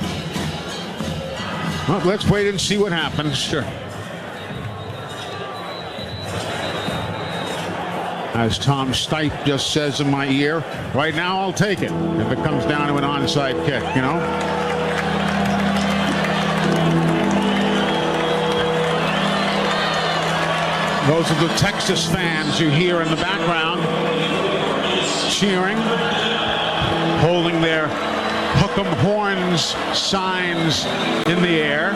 Well, let's wait and see what happens. Sure. As Tom Stipe just says in my ear, right now I'll take it if it comes down to an onside kick, you know. Those are the Texas fans you hear in the background cheering, holding their hook 'em horns signs in the air.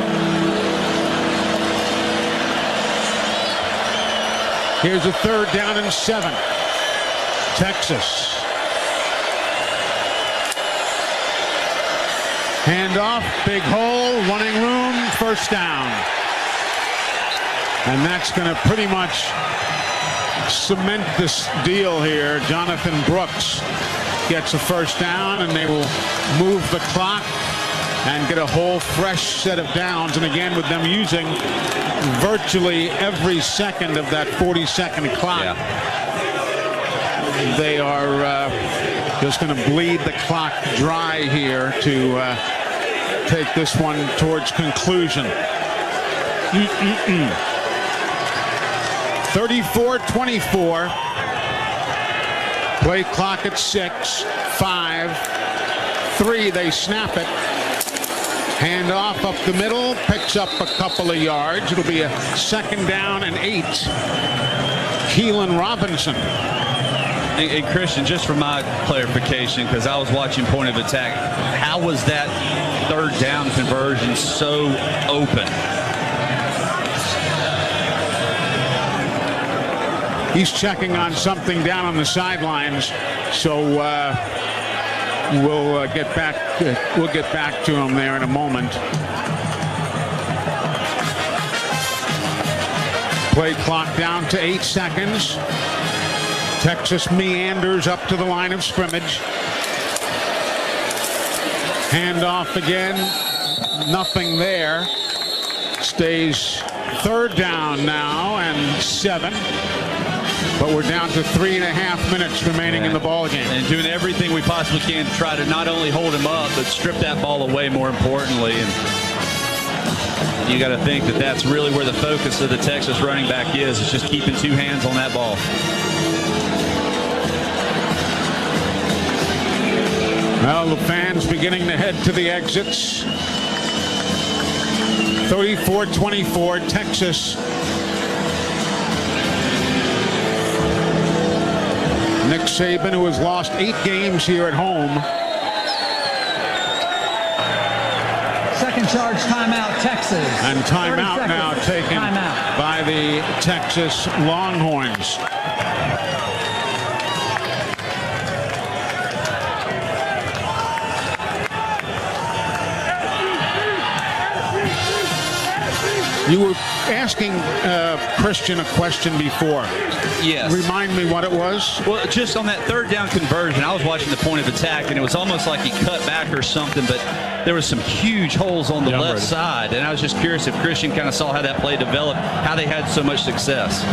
Here's a 3rd down and 7. Texas. Handoff, big hole, running room, first down. And that's going to pretty much cement this deal here. Jonathan Brooks gets a first down, and they will move the clock and get a whole fresh set of downs. And again, with them using virtually every second of that 40-second clock, they are just going to bleed the clock dry here to take this one towards conclusion. 34-24. Play clock at 6, 5, 3. They snap it. Hand off up the middle, picks up a couple of yards. It'll be a 2nd down and 8. Keelan Robinson And Christian, just for my clarification, because I was watching point of attack, how was that third down conversion so open? He's checking on something down on the sidelines, so we'll get back to him there in a moment. Play clock down to 8 seconds. Texas meanders up to the line of scrimmage. Handoff again. Nothing there. Stays third down now and 7. But we're down to 3.5 minutes remaining in the ball game. And doing everything we possibly can to try to not only hold him up, but strip that ball away more importantly. And you got to think that that's really where the focus of the Texas running back is. It's just keeping 2 hands on that ball. Well, the fans beginning to head to the exits. 34-24, Texas. Nick Saban, who has lost 8 games here at home. Second charge timeout, Texas. And timeout now taken by the Texas Longhorns. You were asking Christian a question before. Yes. Remind me what it was. Well, just on that third down conversion, I was watching the point of attack, and it was almost like he cut back or something, but there was some huge holes on the left side, and I was just curious if Christian kind of saw how that play developed, how they had so much success.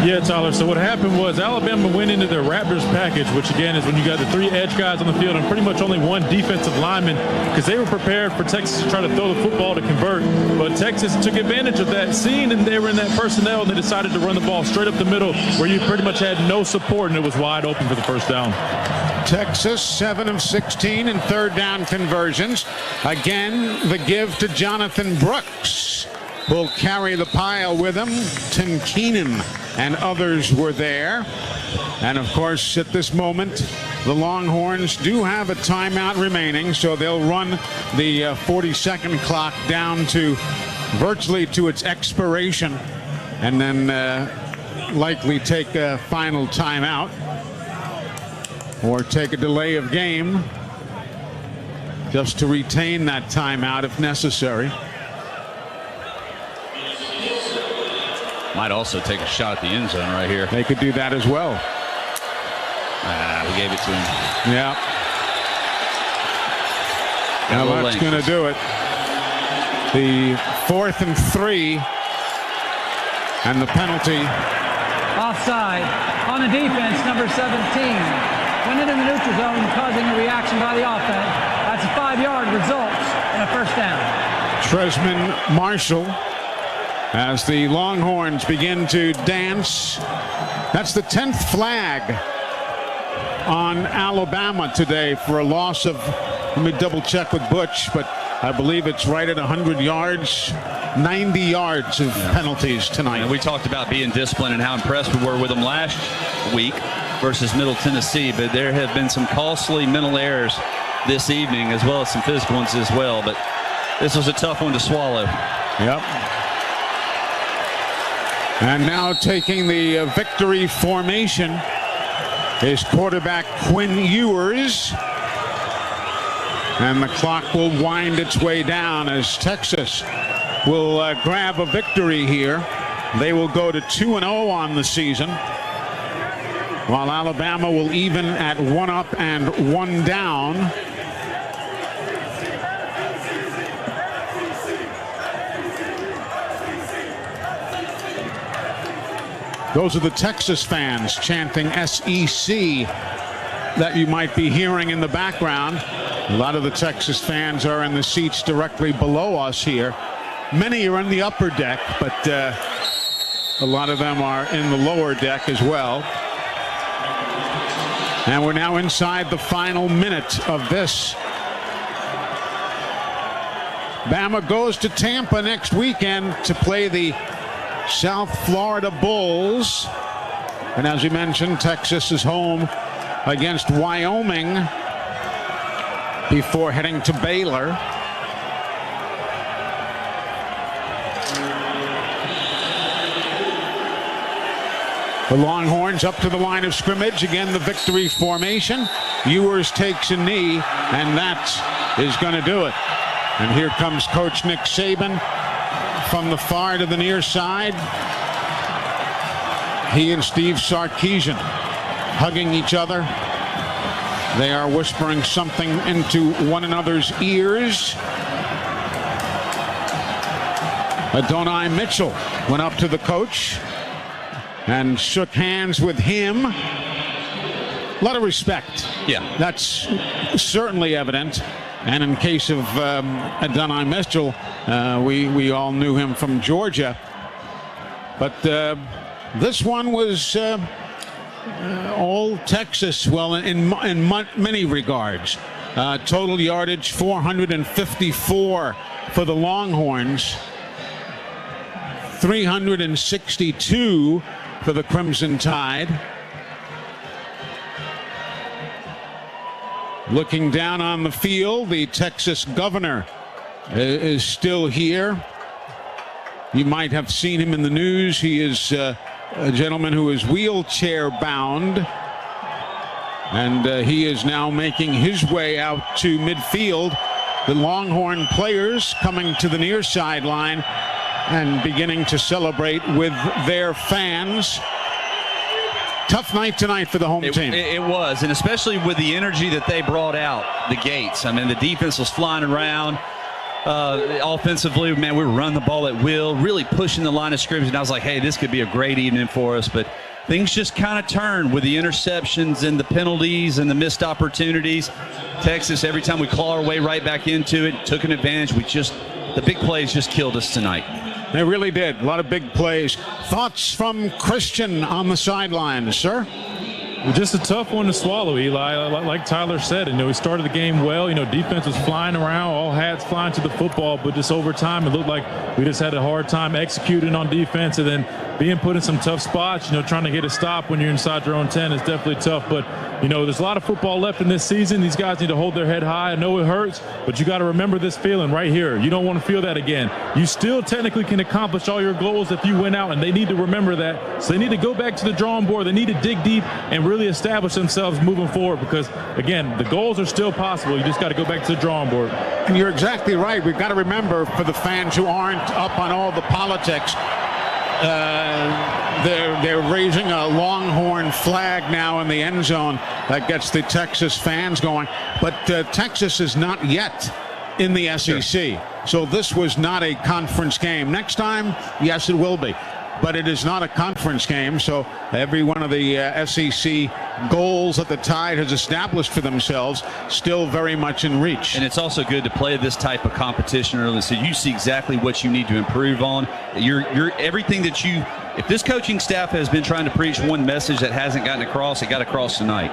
Yeah, Tyler, so what happened was Alabama went into their Raptors package, which again is when you got the 3 edge guys on the field and pretty much only 1 defensive lineman, because they were prepared for Texas to try to throw the football to convert, but Texas took advantage of that scene, and they were in that personnel, and they decided to run the ball straight up the middle where you pretty much had no support, and it was wide open for the first down. Texas 7 of 16 in third down conversions. Again, the give to Jonathan Brooks. Will carry the pile with him. Tim Keenan and others were there. And of course, at this moment, the Longhorns do have a timeout remaining, so they'll run the 40-second clock down to virtually to its expiration, and then likely take a final timeout or take a delay of game just to retain that timeout if necessary. Might also take a shot at the end zone right here. They could do that as well. We gave it to him. Yeah. Now that's going to do it. The 4th and 3, and the penalty. Offside on the defense, number 17. Went into the neutral zone, causing a reaction by the offense. That's a 5-yard results and a first down. Tresman Marshall, as the Longhorns begin to dance. That's the 10th flag on Alabama today for a loss of, let me double check with Butch, but I believe it's right at 100 yards, 90 yards of penalties tonight. And we talked about being disciplined and how impressed we were with them last week versus Middle Tennessee, but there have been some costly mental errors this evening as well as some physical ones as well, but this was a tough one to swallow. Yep. And now taking the victory formation is quarterback Quinn Ewers. And the clock will wind its way down as Texas will grab a victory here. They will go to 2-0 on the season, while Alabama will even at 1 up and 1 down. Those are the Texas fans chanting SEC that you might be hearing in the background. A lot of the Texas fans are in the seats directly below us here. Many are in the upper deck, but a lot of them are in the lower deck as well. And we're now inside the final minute of this. Bama goes to Tampa next weekend to play the South Florida Bulls. And as we mentioned, Texas is home against Wyoming before heading to Baylor. The Longhorns up to the line of scrimmage. Again, the victory formation. Ewers takes a knee, and that is going to do it. And here comes Coach Nick Saban from the far to the near side. He and Steve Sarkisian hugging each other. They are whispering something into one another's ears. Adonai Mitchell went up to the coach and shook hands with him. A lot of respect. Yeah. That's certainly evident. And in case of Adonai Mitchell, we all knew him from Georgia. But this one was all Texas, well, in many regards. Total yardage, 454 for the Longhorns. 362 for the Crimson Tide. Looking down on the field, the Texas governor is still here. You might have seen him in the news. He is a gentleman who is wheelchair bound, and he is now making his way out to midfield. The Longhorn players coming to the near sideline and beginning to celebrate with their fans. Tough night tonight for the home team. It was, and especially with the energy that they brought out the gates. I mean, the defense was flying around. Offensively, man, we were running the ball at will, really pushing the line of scrimmage, and I was like, hey, this could be a great evening for us. But things just kind of turned with the interceptions and the penalties and the missed opportunities. Texas, every time we claw our way right back into it, took an advantage. The big plays just killed us tonight. They really did. A lot of big plays. Thoughts from Christian on the sideline, sir? Just a tough one to swallow, Eli. Like Tyler said, we started the game well. Defense was flying around, all hats flying to the football, but just over time, it looked like we just had a hard time executing on defense, and then being put in some tough spots. Trying to get a stop when you're inside your own 10 is definitely tough. But there's a lot of football left in this season. These guys need to hold their head high. I know it hurts, but you got to remember this feeling right here. You don't want to feel that again. You still technically can accomplish all your goals if you win out, and they need to remember that. So they need to go back to the drawing board. They need to dig deep and really establish themselves moving forward, because again, the goals are still possible. You just got to go back to the drawing board. And you're exactly right. We've got to remember, for the fans who aren't up on all the politics, they're raising a Longhorn flag now in the end zone that gets the Texas fans going. But Texas is not yet in the SEC. Sure. So this was not a conference game. Next time, yes, it will be. But it is not a conference game, so every one of the SEC goals that the Tide has established for themselves still very much in reach. And it's also good to play this type of competition early, so you see exactly what you need to improve on. You're everything that if this coaching staff has been trying to preach one message that hasn't gotten across, it got across tonight.